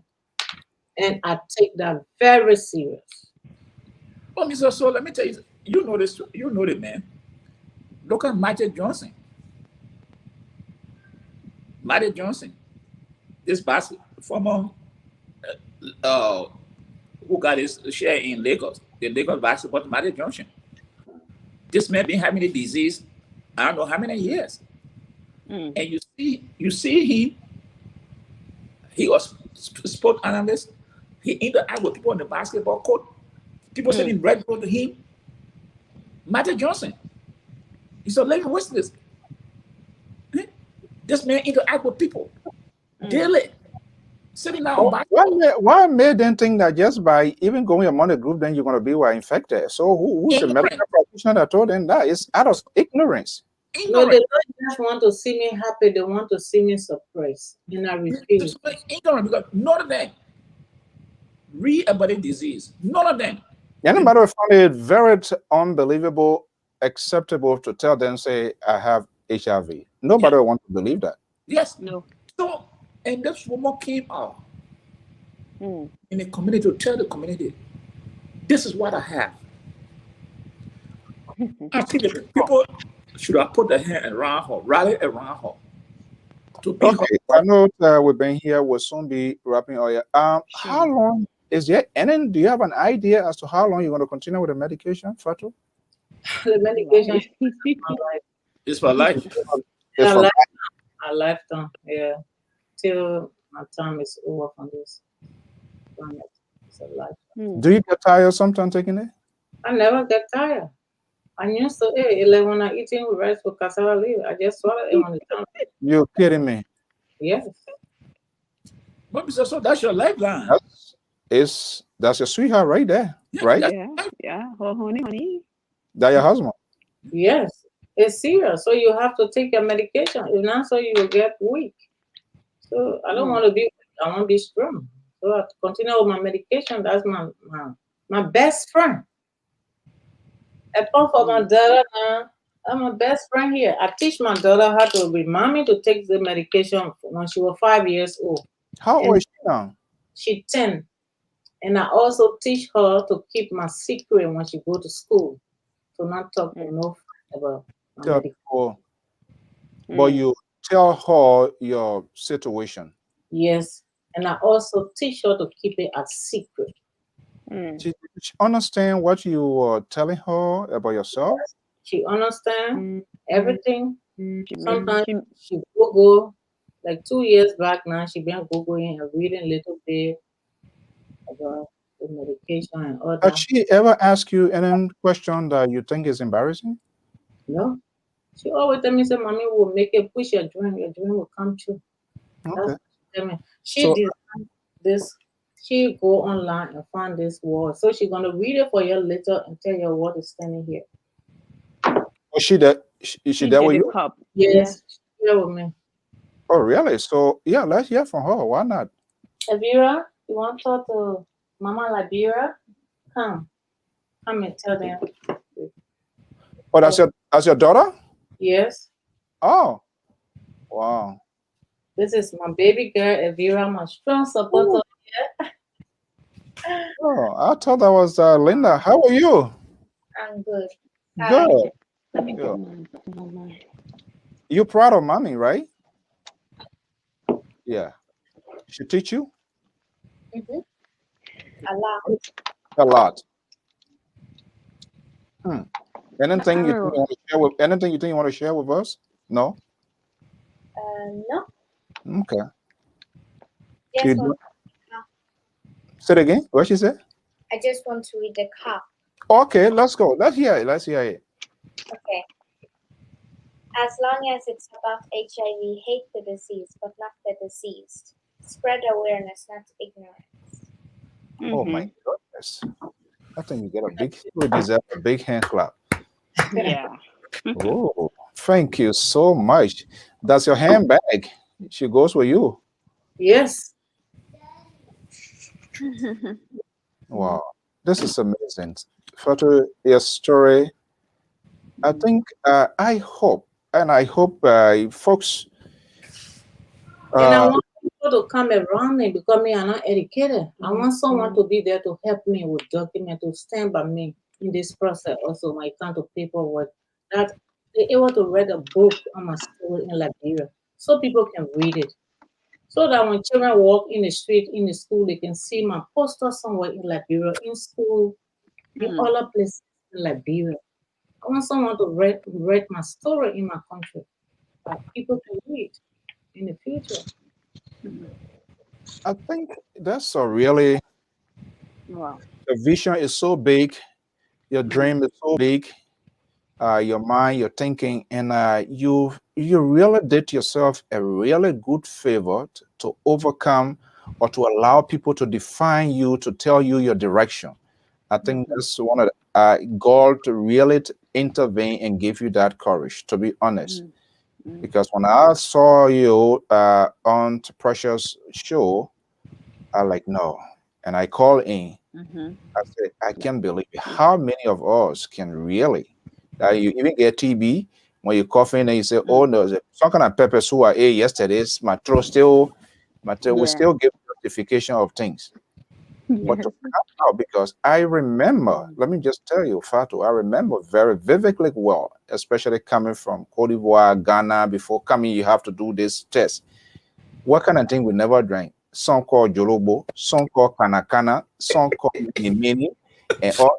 And I take that very serious. Oh, Mr. So, let me tell you, you know this, you know the man. Look at Magic Johnson. Magic Johnson, this former uh, who got his share in Lagos, the Lagos basketball, Magic Johnson. This man been having a disease, I don't know how many years. Mm. And you see him, he was sport analyst. He interact with people on the basketball court. People sending red gold to him. Magic Johnson. He's a living witness. This man interact with people daily, sitting down on basketball. Why made them think that just by even going among the group, then you're going to be infected? So who's the medical Ignorant, practitioner that told them that? It's out of ignorance. No, they ignorant, don't just want to see me happy, they want to see me surprised. And I refuse. ignorant because none of them read about the disease. None of them. Anybody will find it very unbelievable, acceptable to tell them, say, I have HIV. Nobody will want to believe that. Yes. No. So, and this woman came out Mm. in the community to tell the community, this is what I have. I think the people should have put their hand around her, rally around her, to be her. Okay, I know we've been here. We'll soon be wrapping up. Here. How Sure. long is there? And then, do you have an idea as to how long you're going to continue with the medication, Fatu? The medication Right. is my life. It's for life. It's A for life, a lifetime, yeah. Till my time is over from this planet. It's a life. Mm. Do you get tired sometimes taking it? I never get tired. I used to eat like when I eating rice with cassava leaf. I just swallow it on the tongue. You're kidding me. Yes. But Mr. So that's your lifeline. That's your sweetheart right there, Yeah, right? that's Yeah. life. Yeah. Oh, honey. That your husband. Yes. It's serious. So you have to take your medication. If not, so you will get weak. So I don't Mm. want to be weak. I want to be strong. So I have to continue with my medication. That's my best friend. Apart from my Mm. daughter now, I'm my best friend here. I teach my daughter how to remind me to take the medication when she was 5 years old. How old And is she now? she 10. And I also teach her to keep my secret when she go to school. To not talk to no friend about my Tell medication. her, but you tell her your situation. Yes. And I also teach her to keep it a secret. She understand what you are telling her about yourself. She understand Mm. everything. She make Sometimes she she Google, like 2 years back now, she been Googling and reading a little bit about the medication and all Has that. she ever asked you any question that you think is embarrassing? No. She always tell me, say, Mommy will make it push your dream will come true. That's Okay. what she tell me. She So, designed this, she go online and find this word. So she's gonna read it for you later and tell you what is standing here. was she there? Is she she there get with the you? cup. Yeah. Yes, she's here with me. Oh, really? So, yeah, let's hear from her. Why not? Elvira, you want to talk to Mama Liberia? Come. Come and tell them. Oh, that's your daughter? Yes, Oh, wow. this is my baby girl, Elvira, my strong supporter. Oh, oh, I thought that was Linda. How are you? I'm good. Let Hi. me Good. get Good. my You proud of mommy, right? Yeah. She teach you Mm-hmm. A lot. a lot. Hmm. Anything you think arrow. you want to share with anything you think you want to share with us? No? No, Okay. You just want. do- Say it again. What she said? I just want to read the card. Okay, let's go. Let's hear it. Let's hear it. Okay. As long as it's about HIV, hate the disease, but not the deceased. Spread awareness, not ignorance. Oh my Mm-hmm. goodness. I think you deserve a big hand clap. Yeah. Oh, thank you so much. That's your handbag. She goes with you. Yes. Wow. This is amazing. Fatu, your story. I think I hope folks And I uh want people to come around me because me, I'm not educated. I want someone to be there to help me with document, to stand by me in this process also when it comes to paperwork. That they're able to read a book on my story in Liberia so people can read it. So that when children walk in the street, in the school, they can see my poster somewhere in Liberia, in school, in other places in Liberia. I want someone to read my story in my country that people can read in the future. I think that's a really Wow. the vision is so big, your dream is so big, your mind, your thinking, and you really did yourself a really good favor to overcome or to allow people to define you, to tell you your direction. I think that's one of the God to really intervene and give you that courage, to be honest. Because when I saw you on Precious show, I like no, and I called in. I said, I can't believe it. How many of us can really? You even get TB when you cough in and you say, "Oh no, some kind of pepper soup I ate yesterday. My throat still, we Yeah. still give justification of things." But Yes. to come out, because I remember, let me just tell you, Fatu, I remember very vividly well, especially coming from Cote d'Ivoire, Ghana. Before coming, you have to do this test. What kind of thing we never drank? Some call Jolobo, some call Kanakana, some call Mini Mini, and all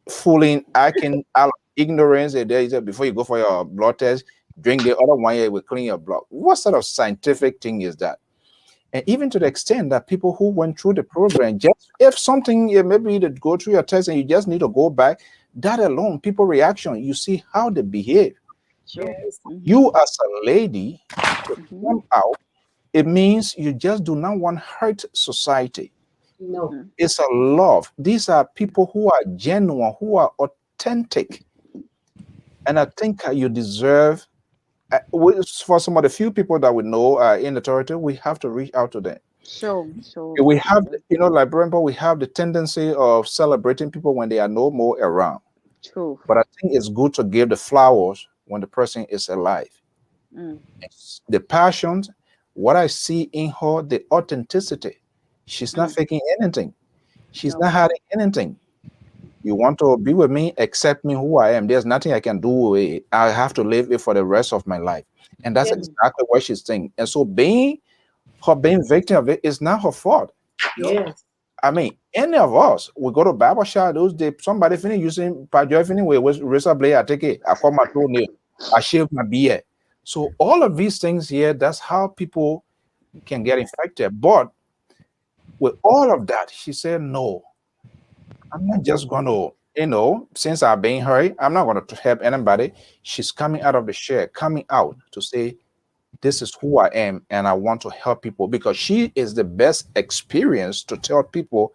fooling, acting out of ignorance. And there is before you go for your blood test, drink the other one, it will clean your blood. What sort of scientific thing is that? And even to the extent that people who went through the program, just if something maybe you go through your test and you just need to go back, that alone, people reaction, you see how they behave. Sure. You as a lady to come out, it means you just do not want hurt society. No. It's a love. These are people who are genuine, who are authentic. And I think you deserve, for some of the few people that we know in the territory, we have to reach out to them. So, so, We have, like Brembo, we have the tendency of celebrating people when they are no more around. true. But I think it's good to give the flowers when the person is alive. Mm. The passion, what I see in her, the authenticity. She's not faking anything. She's not Okay. hiding anything. You want to be with me, accept me who I am. There's nothing I can do with it. I have to live it for the rest of my life. And that's Yes. exactly what she's saying. And so being victim of it is not her fault. Yes. I mean, any of us, we go to barber shop those days, somebody finish using Pajo finish with razor blade, I take it, I cut my toenail, I shave my beard. So all of these things here, that's how people can get infected. But with all of that, she said, no, I'm not just going to, since I've been hurt, I'm not going to help anybody. She's coming out of the shell, coming out to say, this is who I am, and I want to help people, because she is the best experience to tell people,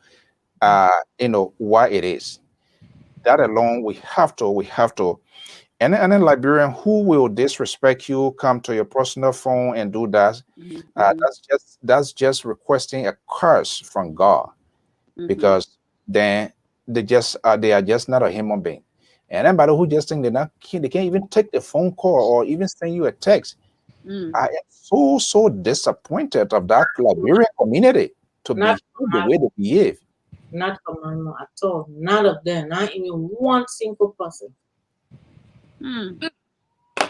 why it is. That alone, we have to. And then Liberian, who will disrespect you, come to your personal phone and do that? That's just requesting a curse from God, because then they are just not a human being. And anybody who just think they can't even take the phone call or even send you a text. I am so disappointed of that Liberian community to behave the way they behave. Not commandment at all. None of them. Not even one single person.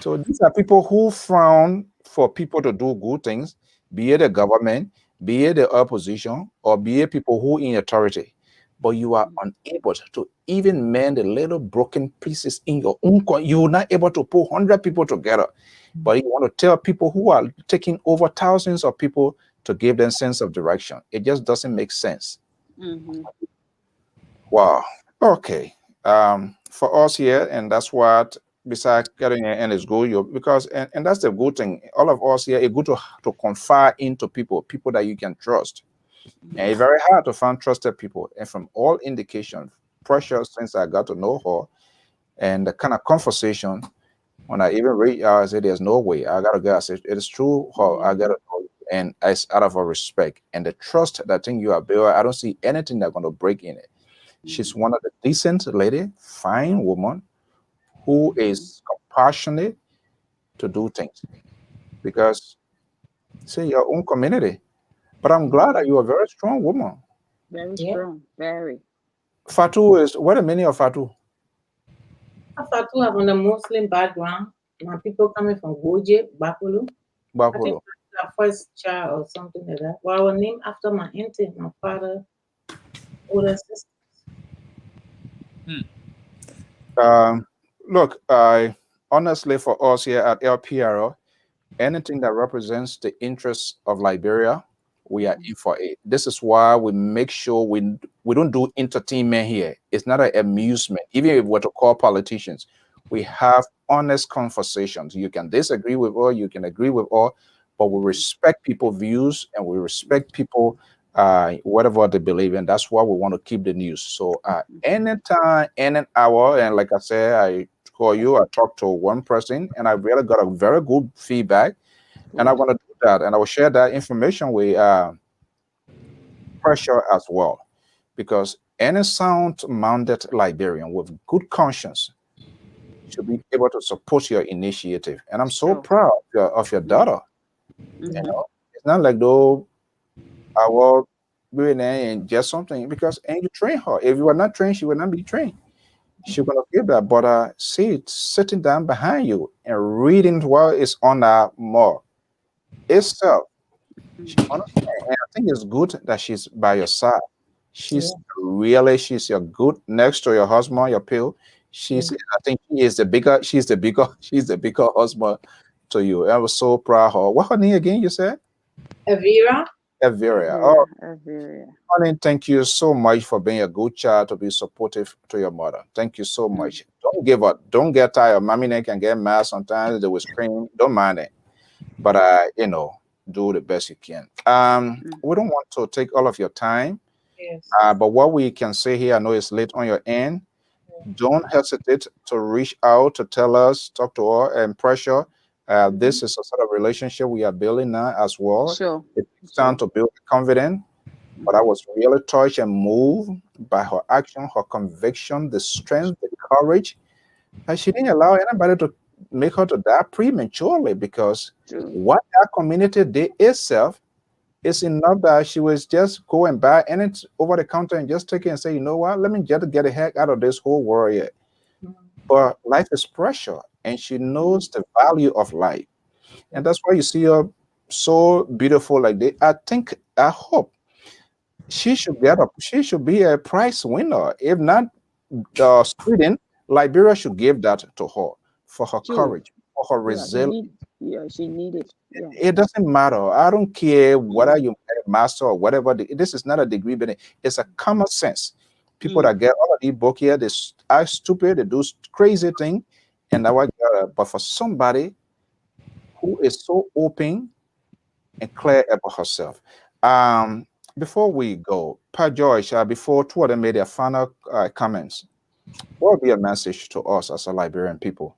So these are people who frown for people to do good things, be it the government, be it the opposition, or be it people who in authority. But you are unable to even mend the little broken pieces in your own. You're not able to pull 100 people together. But you want to tell people who are taking over thousands of people to give them sense of direction. It just doesn't make sense. Wow. Okay. For us here, and that's what, besides getting an end is good, because and that's the good thing. All of us here, it's good to confide into people that you can trust. And it's very hard to find trusted people. And from all indications, Precious, since I got to know her, and the kind of conversation, when I even read out, I said, "There's no way." I gotta go. I said, "It is true." I gotta know, and it's out of a respect and the trust that thing you have built. I don't see anything that's gonna break in it. She's one of the decent lady, fine woman, who is compassionate to do things, because see your own community. But I'm glad that you're a very strong woman. Very Yeah. strong. Very. Fatu is what the meaning of Fatu? Fatu have on a Muslim background. My people coming from Goje, Bakulu. I think Buffalo. that's our first child or something like that. Well, I was named after my auntie, my father, older sister. Look, I honestly, for us here at LPRO, anything that represents the interests of Liberia, we are in for it. This is why we make sure we don't do entertainment here. It's not an amusement. Even if we're to call politicians, we have honest conversations. You can disagree with all, you can agree with all, but we respect people's views and we respect people whatever they believe in. That's why we want to keep the news. So anytime, any hour, and like I said, I call you, I talk to one person, and I really got a very good feedback. And I want to do that, and I will share that information with Pressure as well, because any sound-minded Liberian with good conscience should be able to support your initiative. And I'm so proud of your daughter. You know, it's not like though I will doing there and just something, because and you train her. If you were not trained, she would not be trained. She's gonna give that, but see it sitting down behind you and reading while it's on more itself. She understand, and I think it's good that she's by your side. She's she's your good next to your husband, your pill. I think she's the bigger husband to you. I was so proud of her. What her name again, you said? Evira. Evira. Oh, Very. honey, thank you so much for being a good child, to be supportive to your mother. Thank you so much. Don't give up. Don't get tired. Mommy can get mad sometimes. They will scream. Don't mind it. But do the best you can. We don't want to take all of your time. Yes. But what we can say here, I know it's late on your end. Don't hesitate to reach out to tell us, talk to her, and Pressure. This is a sort of relationship we are building now as well. Sure. It takes time to build confidence, but I was really touched and moved by her action, her conviction, the strength, the courage. And she didn't allow anybody to make her to die prematurely because True. what that community did itself is enough that she was just go and buy anything over the counter and just take it and say, you know what, let me just get the heck out of this whole world here. But life is precious, and she knows the value of life. And that's why you see her so beautiful like that. I hope she should be a prize winner. If not, Sweden, Liberia should give that to her for her True. courage, for her Yeah, resilience. she needed. Yeah. It doesn't matter. I don't care whether you a master or whatever. This is not a degree, but it's a common sense. People that get all of these book here, they are stupid, they do crazy thing, and but for somebody who is so open and clear about herself. Before we go, Pa George, before two of them made their final comments, what would be a message to us as a Liberian people?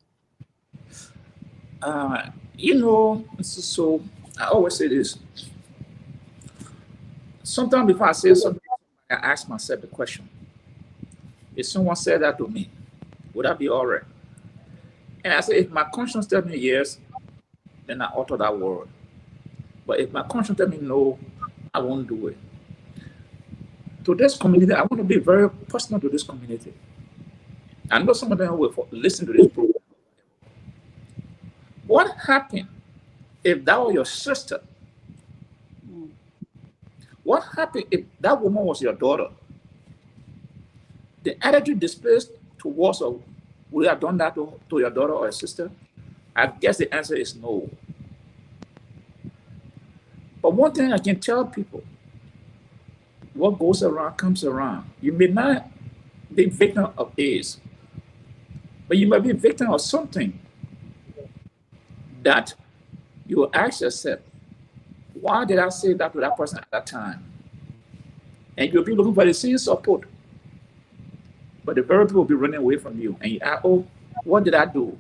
So I always say this. Sometimes before I say something, I ask myself the question: if someone said that to me, would that be all right? And I say, if my conscience tells me yes, then I utter that word. But if my conscience tells me no, I won't do it. To this community, I want to be very personal to this community. I know some of them will listen to this program. What happened if that was your sister? What happened if that woman was your daughter? The attitude displayed towards her, would you have done that to your daughter or your sister? I guess the answer is no. But one thing I can tell people, what goes around comes around. You may not be victim of AIDS, but you might be victim of something that you will ask yourself, why did I say that to that person at that time? And you'll be looking for the same support. But the very people will be running away from you. And you ask, oh, what did I do?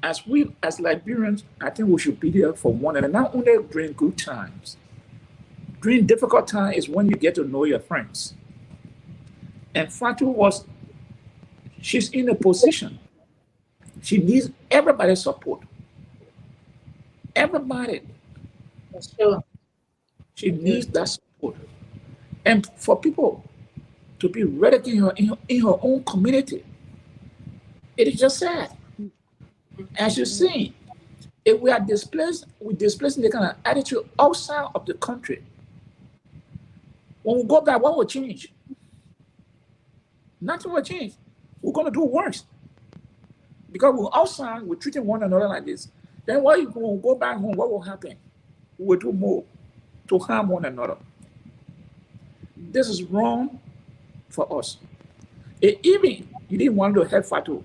As Liberians, I think we should be there for one another, not only during good times. During difficult times is when you get to know your friends. And Fatu she's in a position. She needs everybody's support. Everybody. Sure. She needs that support. And for people to be ridiculed in her own community, it is just sad. As you see, if we are displaced, we're displacing the kind of attitude outside of the country. When we go back, what will change? Nothing will change. We're going to do worse. Because we're outside, we're treating one another like this. Then when we go back home, what will happen? We will do more to harm one another. This is wrong for us. Even you didn't want to help Fatu.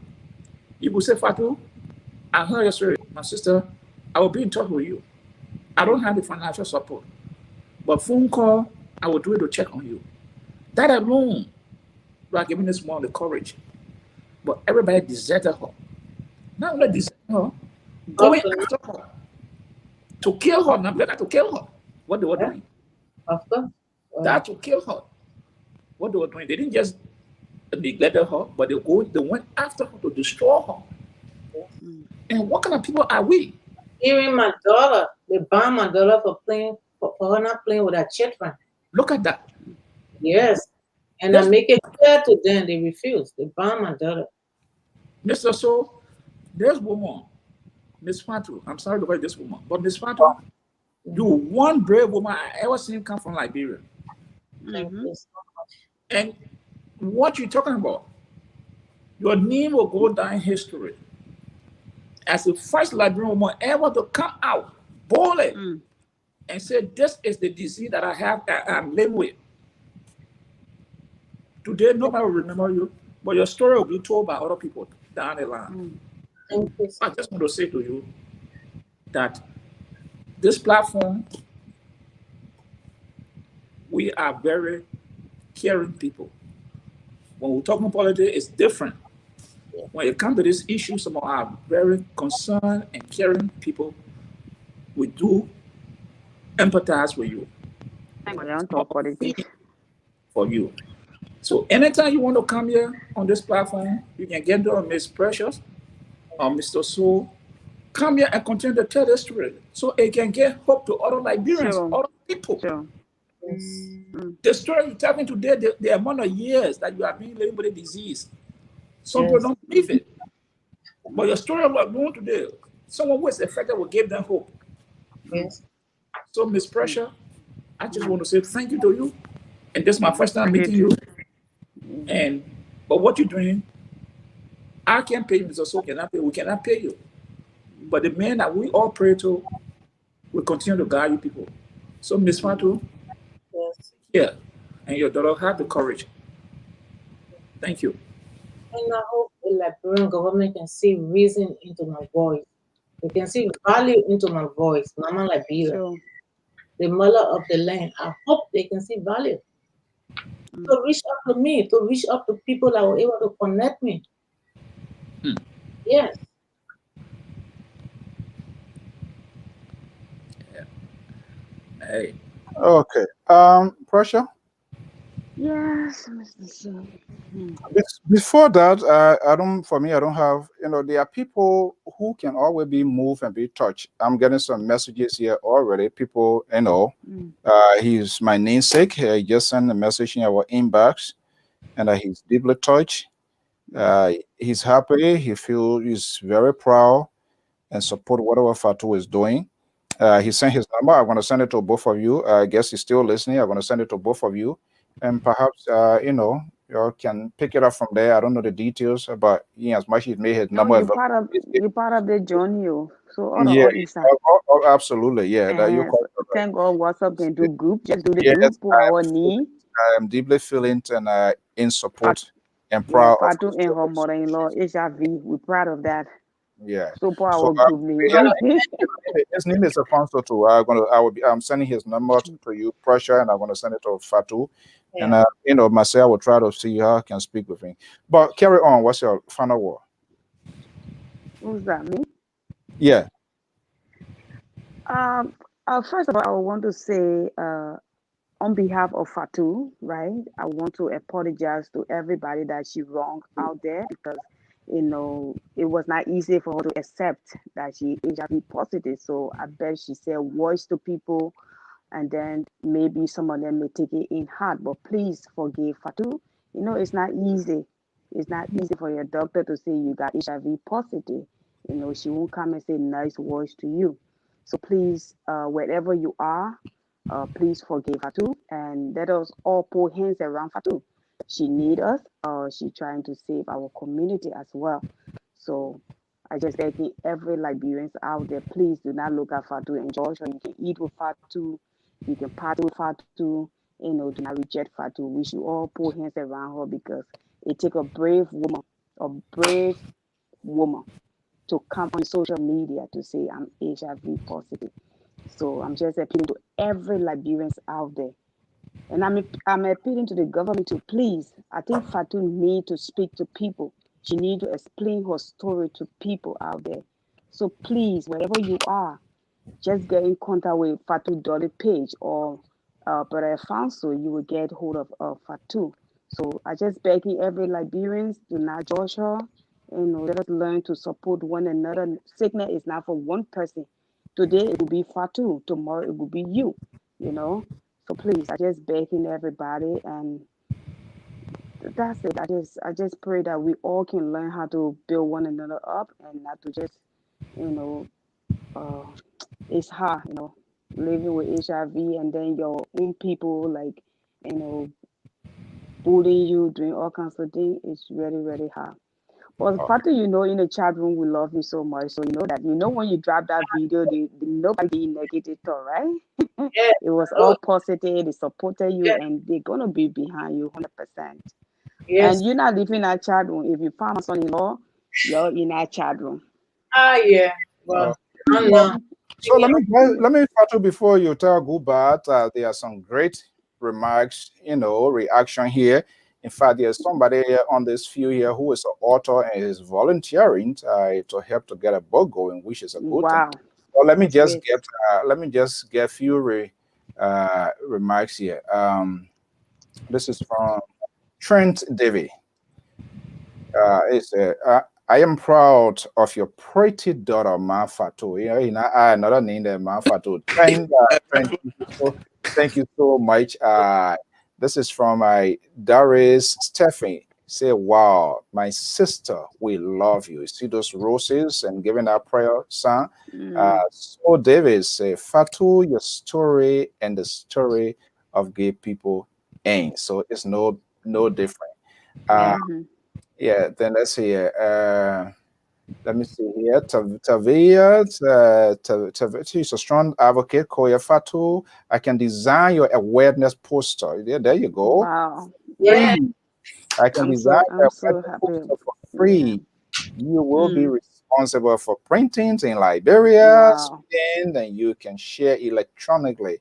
You will say, Fatu, I heard your story, my sister. I will be in touch with you. I don't have the financial support, but phone call, I will do it to check on you. That alone, you are giving this woman the courage. But everybody deserted her. Not only deserted her, going after her to kill her. Not better to kill her. What they were doing? Of course. That to kill her. What they were doing? They didn't just neglect her, but they went after her to destroy her. And what kind of people are we? Even my daughter, they banned my daughter for her not playing with her children. Look at that. Yes. And I make it clear to them, they refuse. They banned my daughter. Mr. So, this woman, Miss Fatu, I'm sorry to call this woman, but Miss Fatu, you one brave woman I ever seen come from Liberia. Thank you so much. And what you're talking about, your name will go down in history as the first Liberian woman ever to come out boldly and say, this is the disease that I have, I'm living with. Today, nobody will remember you, but your story will be told by other people down the line. Thank you. I just want to say to you that this platform, we are very caring people. When we're talking politics, it's different. When it comes to this issue, some of our very concerned and caring people, we do empathize with you. I don't talk politics. For you. So anytime you want to come here on this platform, you can get to Miss Precious or Mr. Soul. Come here and continue to tell the story so it can get hope to other Liberians, Sure, other people. sure. The story you're telling today, the amount of years that you have been living with the disease, some people Yes. don't believe it. But your story about going today, someone who is affected will give them hope. Yes. So, Miss Pressure, I just want to say thank you to you. And this is my first time Thank you meeting you. too. And but what you're doing, I can't pay you, Mr. So cannot pay. We cannot pay you. But the man that we all pray to will continue to guide you people. So, Miss Fatu, Yes. yeah, and your daughter have the courage. Thank you. And I hope the Liberian government can see reason into my voice. They can see value into my voice, Mama Liberia, Sure. the mother of the land. I hope they can see value. To reach out to me, to reach out to people that were able to connect me. Hmm. Yes. Hey, Okay. Pressure. Yes, Mr. Sir. Before that, I don't. For me, I don't have. There are people who can always be moved and be touched. I'm getting some messages here already. People, he's my namesake. He just sent a message in our inbox, and he's deeply touched. He's happy. He's very proud and support whatever Fatu is doing. He sent his number. I'm going to send it to both of you. I guess he's still listening. I'm going to send it to both of you, and perhaps you all can pick it up from there. I don't know the details, but as much as he made his No, number you're part of the journey. So all the yeah, all inside. absolutely, yeah. That you So quite right. thank God WhatsApp can do group. Just do the Yes, group, put our knee. I am deeply feeling and in support and Yeah, proud of Fatu his and her story. So, mother-in-law, HIV. We're proud of that. yeah. So for So our group name. yeah, his name is Alfonso too. I'm sending his number to you, Pressure, and I'm gonna send it to Fatu. Yeah. And myself will try to see how I can speak with him. But carry on. What's your final word? Who's that? Me? Yeah. First of all, I want to say, on behalf of Fatu, right? I want to apologize to everybody that she wronged out there because it was not easy for her to accept that she HIV positive. So I bet she said words to people, and then maybe some of them may take it in hard. But please forgive Fatu. It's not easy. It's not easy for your doctor to say you got HIV positive. She won't come and say nice words to you. So please, wherever you are, please forgive Fatu and let us all put hands around Fatu. She need us. She trying to save our community as well. So I just begging every Liberians out there, please do not look at Fatu and Joshua. You can eat with Fatu, you can party with Fatu. Do not reject Fatu. We should all put hands around her because it takes a brave woman to come on social media to say I'm HIV positive. So I'm just appealing to every Liberians out there. And I'm appealing to the government to please. I think Fatu need to speak to people. She need to explain her story to people out there. So please, wherever you are, just get in contact with Fatu Dorley page or Brother Alfonso. You will get hold of Fatu. So I just begging every Liberians do not judge her. Let us learn to support one another. Sickness is not for one person. Today it will be Fatu. Tomorrow it will be you. So please, I just begging everybody, and that's it. I just pray that we all can learn how to build one another up and not to just, uh, it's hard, living with HIV and then your own people like, bullying you, doing all kinds of things. It's really, really hard. Well, Okay. Fatu, in the chat room, we love you so much. So that when you drop that video, nobody negative talk, right? Yes. It was all positive. They supported you, Yes. and they're gonna be behind you 100%. Yes. And you're not leaving that chat room. If you find a son-in-law, you're in that chat room. Yeah. Well, I'm Well, not. so let me Fatu before you tell goodbye. There are some great remarks, reaction here. In fact, there's somebody here on this field here who is an author and is volunteering to help to get a book going, which is a good thing. Wow. Well, let me That's just great. get a few remarks here. This is from Trent Davy. I am proud of your pretty daughter, Ma Fatu. Another name there, Ma Fatu. Thank you so much. This is from my Doris Stephanie. Say, wow, my sister, we love you. See those roses and giving that prayer, son. So David say, Fatu, your story and the story of gay people ain't. So it's no different. Yeah, then let's see here. Let me see here. Tavia, she's a strong advocate. Koya Fatu, I can design your awareness poster. Yeah, there you go. Wow. Yeah. Free. I can I'm design your so awareness happy. poster for free. You will be Mm. responsible for printing in Liberia, Wow. Sweden, and you can share electronically.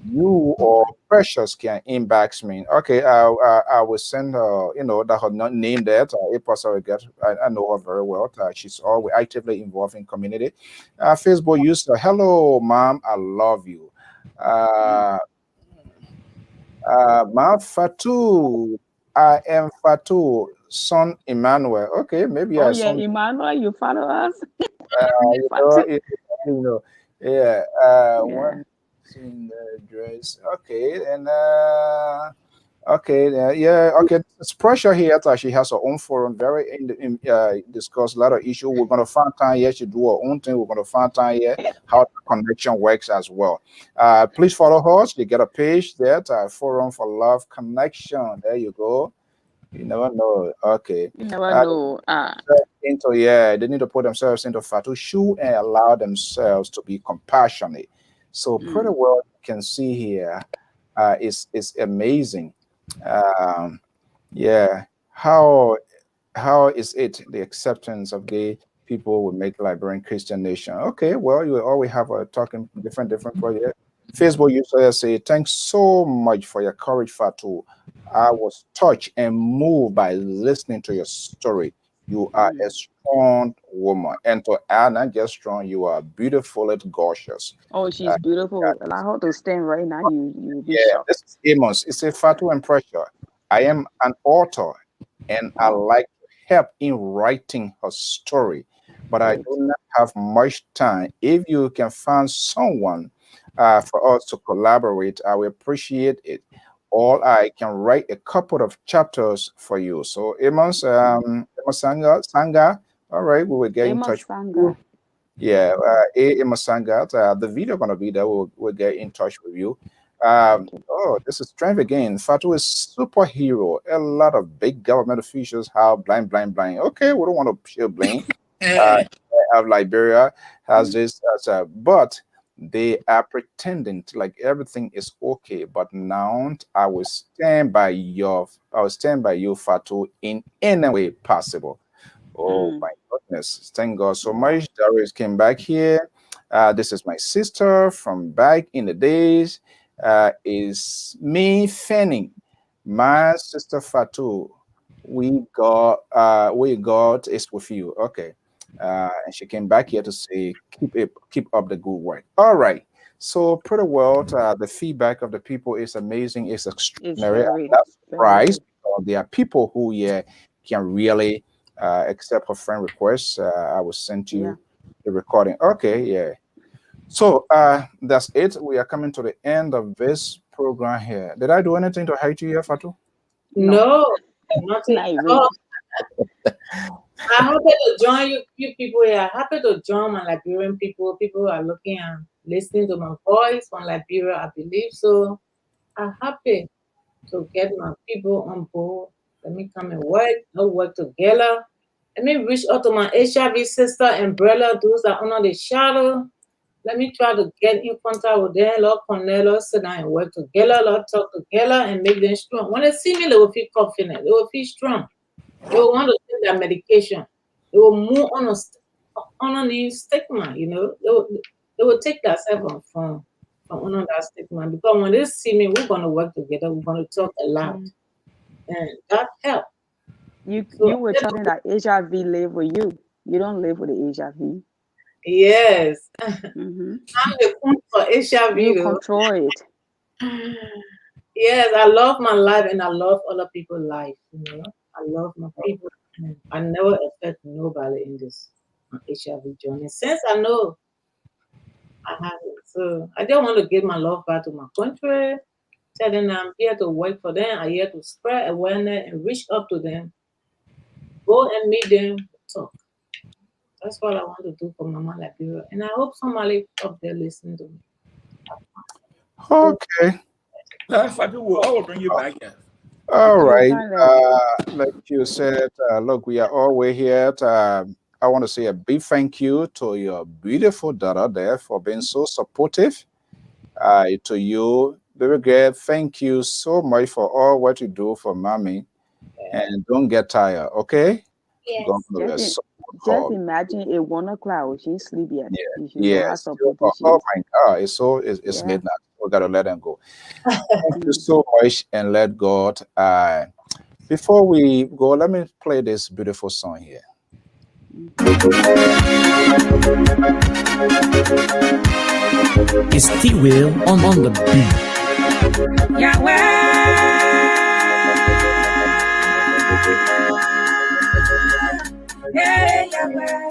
You or Precious can inbox me. Okay, I will send her, that her name that a person will get. I know her very well. She's always actively involved in community. Facebook user, hello, mom, I love you. Mom Fatu, I am Fatu, son Emmanuel. Okay, maybe Oh I yeah, son. Emmanuel, you follow us? You know, Fatu. you know, yeah. Yeah. One in the dress. Okay, and okay, yeah, okay. It's pressure here that she has her own forum, very discuss a lot of issue. We're gonna find time here. She do her own thing. We're gonna find time here how the connection works as well. Please follow us. You get a page there, Forum for Love Connection. There you go. You never know. Okay. You never know. They need to put themselves into Fatu shoe and allow themselves to be compassionate. So pretty well you can see here is amazing. Um, yeah, how is it the acceptance of gay people will make Liberian Christian nation? Okay, well you always have a talking different project. Facebook users say thanks so much for your courage, Fatu. I was touched and moved by listening to your story. You are a strong woman, and to add, not just strong, you are beautiful and gorgeous. Oh, she's beautiful. Allow her to stand right now. You'll be Yeah, shocked. this is Amos. It's a Fatu and pressure. I am an author and I Oh, like to help in writing her story, but I good. do not have much time. If you can find someone for us to collaborate, I will appreciate it. Or I can write a couple of chapters for you. So Amos Sanga, all right, we will get in Amos touch with you. Sanga. Yeah, Amos Sanga, the video gonna be there. We'll get in touch with you. Okay. Oh, this is strange again. Fatu is superhero. A lot of big government officials have blind. Okay, we don't want to share blame. Uh, of Liberia has this but they are pretending like everything is okay. But now I will stand by you, Fatu, in any way possible. Oh my goodness. Thank God so Wow. much. Darius came back here. This is my sister from back in the days. Is me Fanning. My sister Fatu. We got is with you. Okay. And she came back here to say keep up the good work. All right. So pretty well, the feedback of the people is amazing, it's It's extraordinary. I'm not very surprised good. because there are people who can really accept a friend request. I will send Yeah. you the recording. Okay, yeah. So that's it. We are coming to the end of this program here. Did I do anything to hate you here, Fatu? No, No, nothing not at even. all. I'm happy to join you people here. I'm happy to join my Liberian people. People who are looking and listening to my voice from Liberia, I believe. So I'm happy to get my people on board. Let me come and work. I'll work together. Let me reach out to my HIV sister and brother, those that are under the shadow. Let me try to get in contact with them. Lord, connect, Lord, sit down and work together. Lord, talk together and make them strong. When they see me, they will feel confident. They will feel strong. They will want to take their medication. They will move on the stigma, They will take themselves from under that stigma. Because when they see me, we're gonna work together, we're gonna talk a lot. And that helps. You So you were talking that HIV live with you. You don't live with the HIV. yes. Mm-hmm. I'm the queen for HIV You though. control it. Yes, I love my life and I love other people's life. You know, I love my people. And I never expect nobody in this HIV journey. Since I know I have it, so I just want to give my love back to my country. Tell them I'm here to work for them. I'm here to spread awareness and reach up to them. Go and meet them, talk. That's what I want to do for Mama Liberia. And I hope somebody up there listening to me. Okay. Fatu, I will bring you back here. All right. Finally. Like you said, look, we are all way here. I want to say a big thank you to your beautiful daughter there for being so supportive. To you, baby girl, thank you so much for all what you do for mommy. And don't get tired, okay? Yes. God bless. Just imagine at 1 o'clock, she's sleepy. Yeah. You should know how Yes. supportive she Oh is. my God, it's Yeah. midnight. We gotta let them go. Thank you so much, and let God. Before we go, let me play this beautiful song here. It's T-Will on the beat. Hey, Yahweh.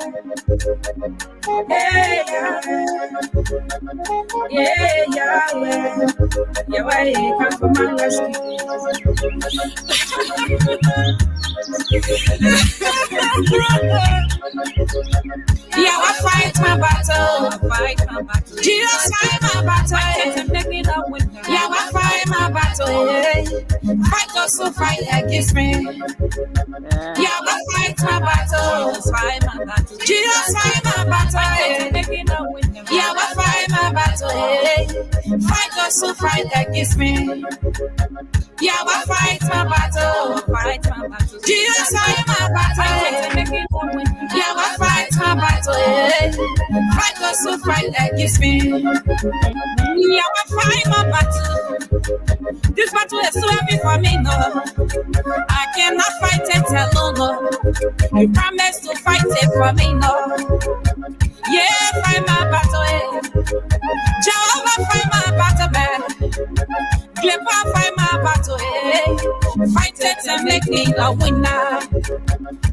Hey, Yahweh. Yahweh, come for my rescue. Yeah, I fight my battle. Jesus fight my battle. Yeah, I fight my battle. Fight those who fight against me. Yeah, I fight my battle. Jesus fight my battle. Yeah, I fight my battle. Fight those who fight against me. Yeah, I fight my battle. Jesus fight my battle. Yeah, I fight my battle. Fight those who fight against me. Yeah, I fight my battle. This battle is too heavy for me, no. I cannot fight it alone, no. You promised to fight it for me, no. Yeah, fight my battle. Jehovah, fight my battle, man. Clipper, fight my battle. Fight it and make me a winner.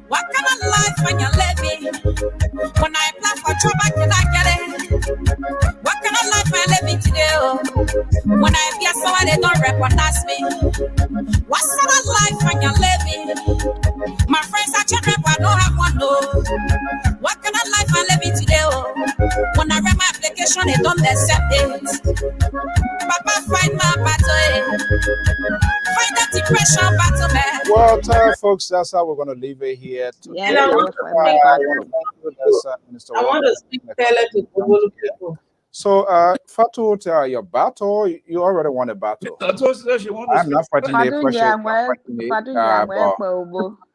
What kind of life when you live me? When I apply for trouble, can I get it? What kind of life I live in today? Oh? When I hear someone they don't recognize me. What sort of life when you live in? My friends are children, but I don't have one. No. What kind of life I live in today? Oh? When I read my application, they don't accept it. Papa, fight my battle. Fight that depression battle, man. Well, folks, that's how we're going to leave it here. Yeah, And I that want was to my speak, battle. I want to speak clearly to Bobolo people. So, Fatu, your battle, you already won a battle. I told her she wanted to I'm not fighting the Fatu pressure. Nyamwe, But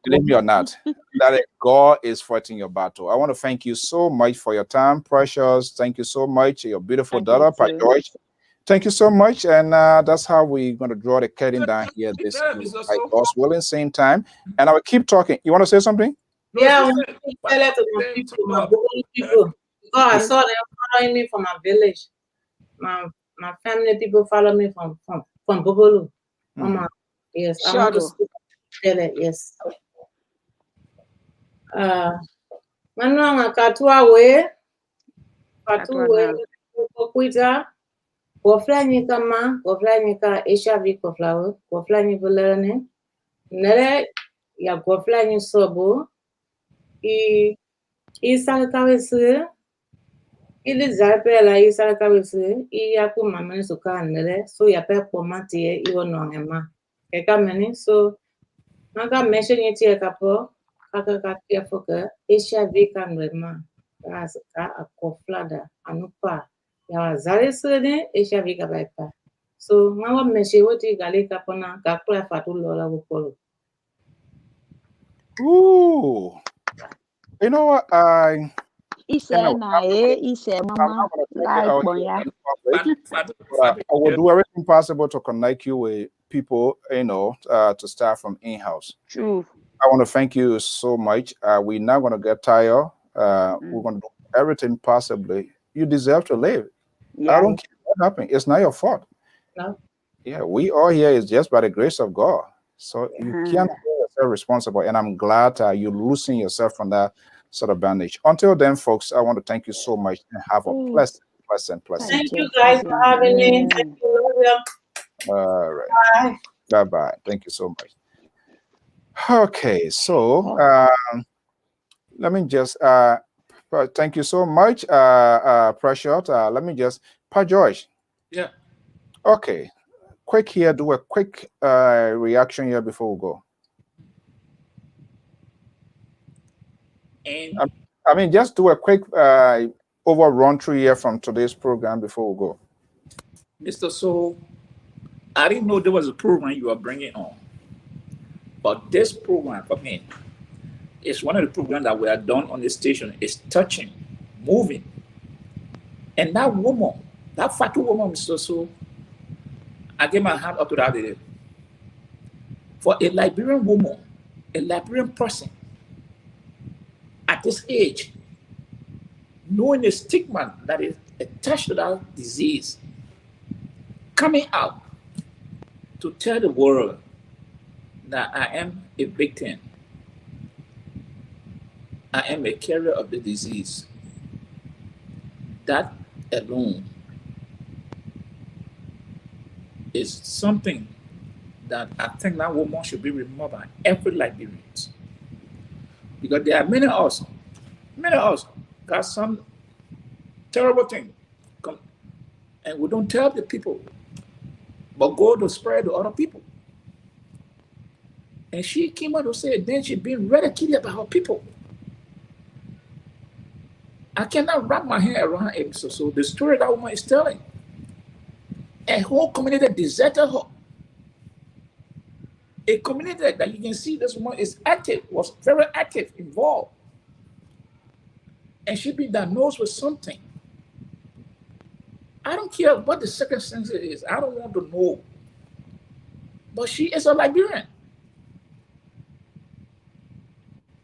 believe me or not, that God is fighting your battle. I want to thank you so much for your time, Precious. Thank you so much, your beautiful Thank daughter, you Pat too. George. Thank you so much, and that's how we're going to draw the curtain down here this week, by God's willing, same time. And I will keep talking. You want to say something? Yeah, I want to speak clearly to my people, my Bobolo people. Because I saw them following me from my village. My family people follow me from Bobolo. Yes, I want to speak clearly, yes. Manuanga katua we kuita koflani kama koflani ka HIV koflawo koflani bulane nere ya koflani sobo I salkawese ili zarpela I salkawese I yaku mamani suka nere so ya pe pomati I wono ema eka meni so naka mention yeti kapo kaka foka HIV kan wema ka akoflada anupa ya zare sene HIV ka baipa so ngawa meshe woti gali kapona ka kula Fatu lola wupolo. Ooh. You know what? I will do everything possible to connect you with people, to start from in-house. True. I want to thank you so much. We're not going to get tired. We're going to do everything possibly. You deserve to live. Yeah. I don't care what happened. It's not your fault. No. Yeah, we all here is just by the grace of God. So you can't hold yourself responsible. And I'm glad you loosen yourself from that sort of bandage. Until then, folks, I want to thank you so much and have a pleasant, pleasant. Thank you guys for having me. Thank you. Love you. All right. Bye. Bye-bye. Thank you so much. Okay, so let me just thank you so much, Precious. Let me just George. Yeah. Okay. Quick here, do a quick reaction here before we go. And I mean, just do a quick over run through here from today's program before we go. Mr. So, I didn't know there was a program you are bringing on. But this program for me is one of the programs that we have done on the station. Is touching, moving. And that woman, that Fatu woman, Mr. So, I gave my hand up to that day. For a Liberian woman, a Liberian person, at this age, knowing the stigma that is attached to that disease, coming out to tell the world that I am a victim, I am a carrier of the disease. That alone is something that I think that woman should be remembered by every Liberian. Because there are many of us got some terrible thing come, and we don't tell the people, but go to spread to other people. And she came out to say, then she been ridiculed about her people. I cannot wrap my head around it. So the story that woman is telling, a whole community deserted her. A community that you can see this woman is active, was very active, involved. And she been diagnosed with something. I don't care what the circumstance is. I don't want to know. But she is a Liberian.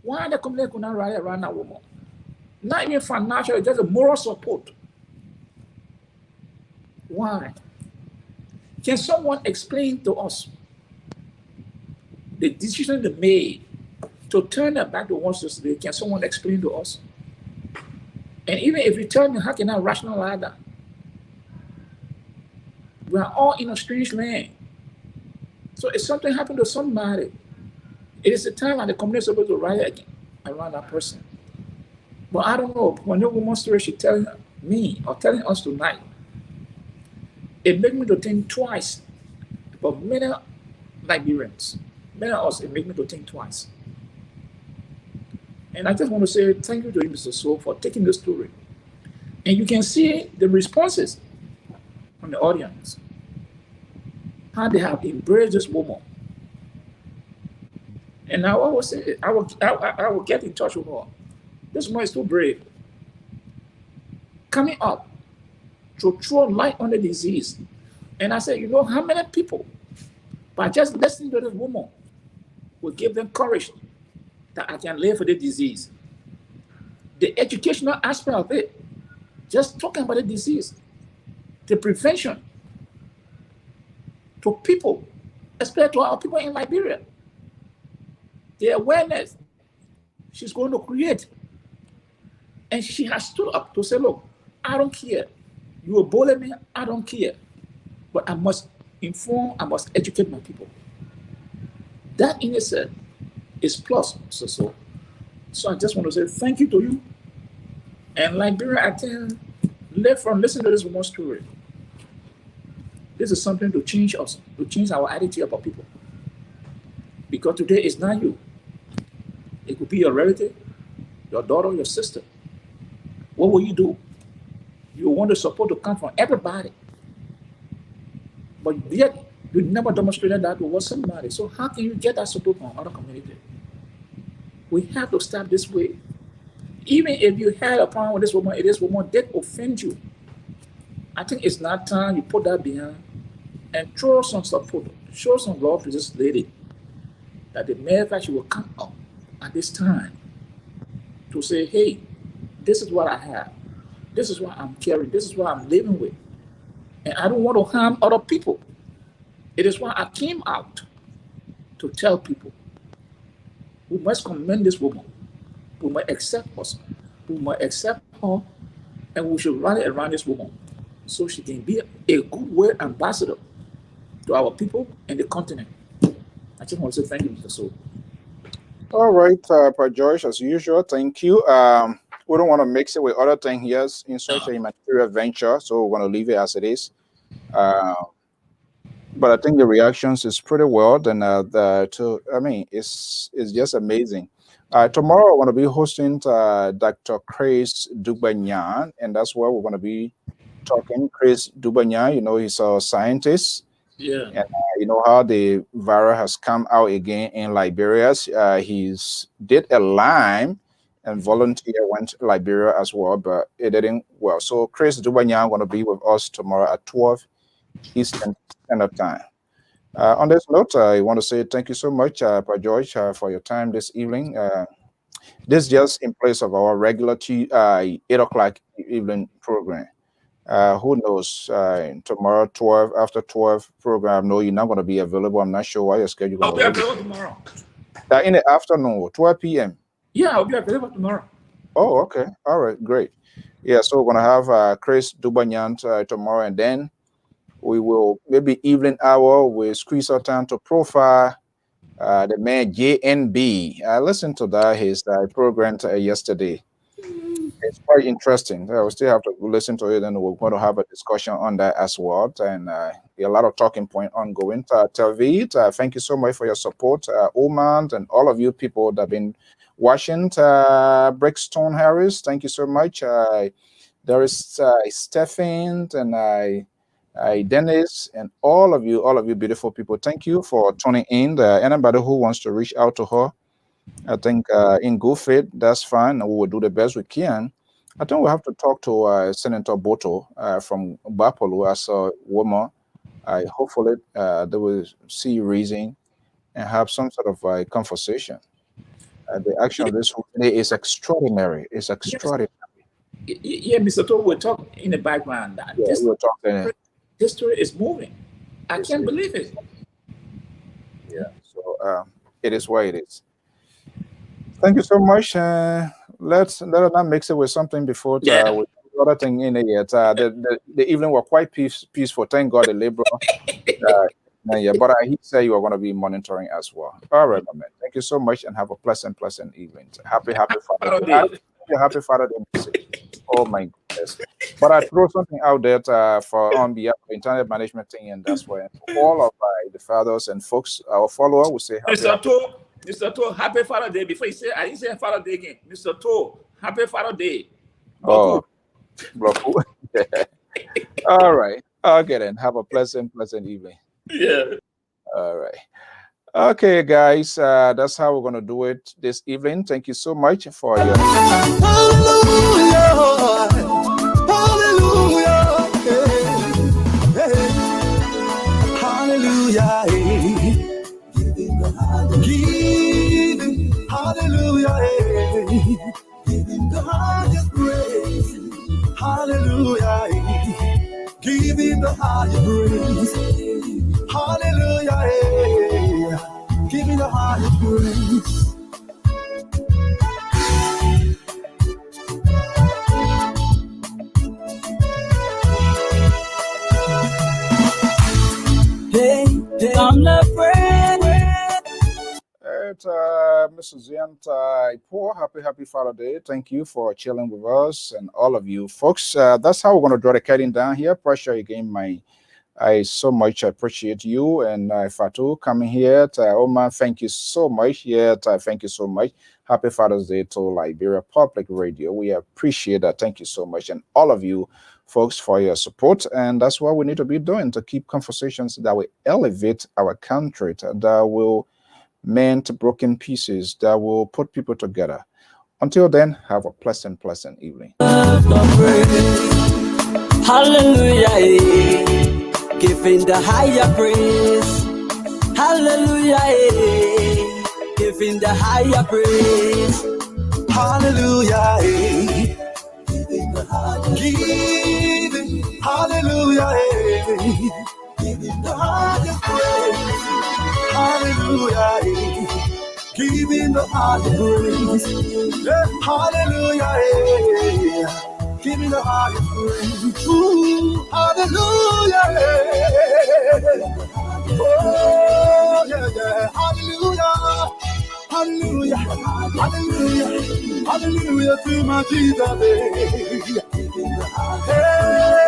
Why the community could not rally around that woman? Not even financial, just a moral support. Why? Can someone explain to us the decision they made to turn their back to one society? Can someone explain to us? And even if you tell me, how can I rationalize that? We are all in a strange land. So if something happened to somebody, it is the time that the community is supposed to rally again around that person. But I don't know, when the woman's story she telling me or telling us tonight, it made me to think twice. But many Liberians, many of us, it made me to think twice. And I just want to say thank you to you, Mr. So, for taking the story. And you can see the responses from the audience, how they have embraced this woman. And I always say, I will get in touch with her. This woman is too brave. Coming up to throw light on the disease. And I said, you know how many people, by just listening to this woman, will give them courage that I can live with the disease. The educational aspect of it, just talking about the disease, the prevention to people, especially to our people in Liberia, the awareness she's going to create. And she has stood up to say, look, I don't care. You will bully me, I don't care. But I must inform, I must educate my people. That in itself is plus. So I just want to say thank you to you. And Liberia, I think, listen to this woman's story. This is something to change us, to change our attitude about people. Because today it's not you. It could be your relative, your daughter, your sister. What will you do? You want the support to come from everybody. But yet, you never demonstrated that towards somebody. So how can you get that support from other community? We have to stop this way. Even if you had a problem with this woman did offend you, I think it's not time you put that behind and throw some support, show some love to this lady, that the matter of fact she will come up at this time to say, hey, this is what I have. This is what I'm carrying. This is what I'm living with. And I don't want to harm other people. It is why I came out to tell people we must commend this woman. We must accept us. We must accept her, and we should rally around this woman so she can be a goodwill ambassador to our people and the continent. I just want to say thank you, Mr. Soul. All right, Pa George, as usual, thank you. We don't want to mix it with other things here in such a material venture, so we're going to leave it as it is. But I think the reactions is pretty well. And it's just amazing. Tomorrow, we're going to be hosting Dr. Chris Dubanyan, and that's where we're going to be talking. Chris Dubanyan, you know, he's a scientist. Yeah. And you know how the virus has come out again in Liberia. He's did a Lyme and volunteer went to Liberia as well, but it didn't well. So Chris Dubanyan going to be with us tomorrow at 12 Eastern Standard Time. On this note, I want to say thank you so much, Pa George, for your time this evening. This is just in place of our regular 8 o'clock evening program. Who knows? Tomorrow, 12 after 12 program. No, you're not going to be available. I'm not sure why your schedule. I'll be available tomorrow. In the afternoon, 12 p.m. Yeah, I'll be available tomorrow. Oh, okay. All right, great. Yeah, so we're going to have Chris Dubanyan tomorrow, and then we will maybe evening hour. We'll squeeze our time to profile the man JNB. I listened to his program yesterday. It's quite interesting. We still have to listen to it, and we're going to have a discussion on that as well. And a lot of talking point ongoing. Telvid, thank you so much for your support. Oman and all of you people that have been watching. Brickstone Harris, thank you so much. There is Stephen and Dennis and all of you beautiful people. Thank you for tuning in. Anybody who wants to reach out to her, I think in good faith, that's fine. We will do the best we can. I think we have to talk to Senator Boto from Bapolo as a woman. Hopefully they will see reason and have some sort of conversation. The action of this today is extraordinary. It's extraordinary. Yeah, Mr. Toll, we're talking in the background. We're talking. History is moving. I can't believe it. Yeah, so it is what it is. Thank you so much. Let us not mix it with something before with the other thing in it yet. The evening was quite peaceful. Thank God the Liberal. But he said you are going to be monitoring as well. All right, my man. Thank you so much and have a pleasant evening. Happy Father's Day. Happy Father's Day. Oh my goodness. But I throw something out there for on behalf of the internet management thing, and that's why all of the fathers and folks, our followers, will say Mr. Toll, happy Father's Day. Before you say, I didn't say Father's Day again. Mr. Toll, happy Father's Day. Oh, all right. Okay, then. Have a pleasant evening. Yeah. All right. Okay, guys. That's how we're going to do it this evening. Thank you so much for your... Hallelujah. Hallelujah. Hey. Hallelujah. Giving, hallelujah, giving the highest praise, hallelujah, giving the highest praise, hallelujah, giving the highest praise. I'm the friend. Mrs. Zian, poor happy Father's Day. Thank you for chilling with us and all of you folks. That's how we're going to draw the curtain down here. Pressure again, I so much appreciate you and Fatu coming here. Oman, thank you so much. Thank you so much. Happy Father's Day to Liberia Public Radio. We appreciate that. Thank you so much. And all of you folks for your support. And that's what we need to be doing to keep conversations that will elevate our country, that will mend broken pieces, that will put people together. Until then, have a pleasant evening. Hallelujah, giving the higher praise. Hallelujah, giving the higher praise. Hallelujah, giving, hallelujah, giving the highest praise. hallelujah, giving the highest praise. Yeah, hallelujah, giving the highest praise. Ooh, hallelujah, oh yeah, yeah, hallelujah, hallelujah, hallelujah, hallelujah to my Jesus. Hey.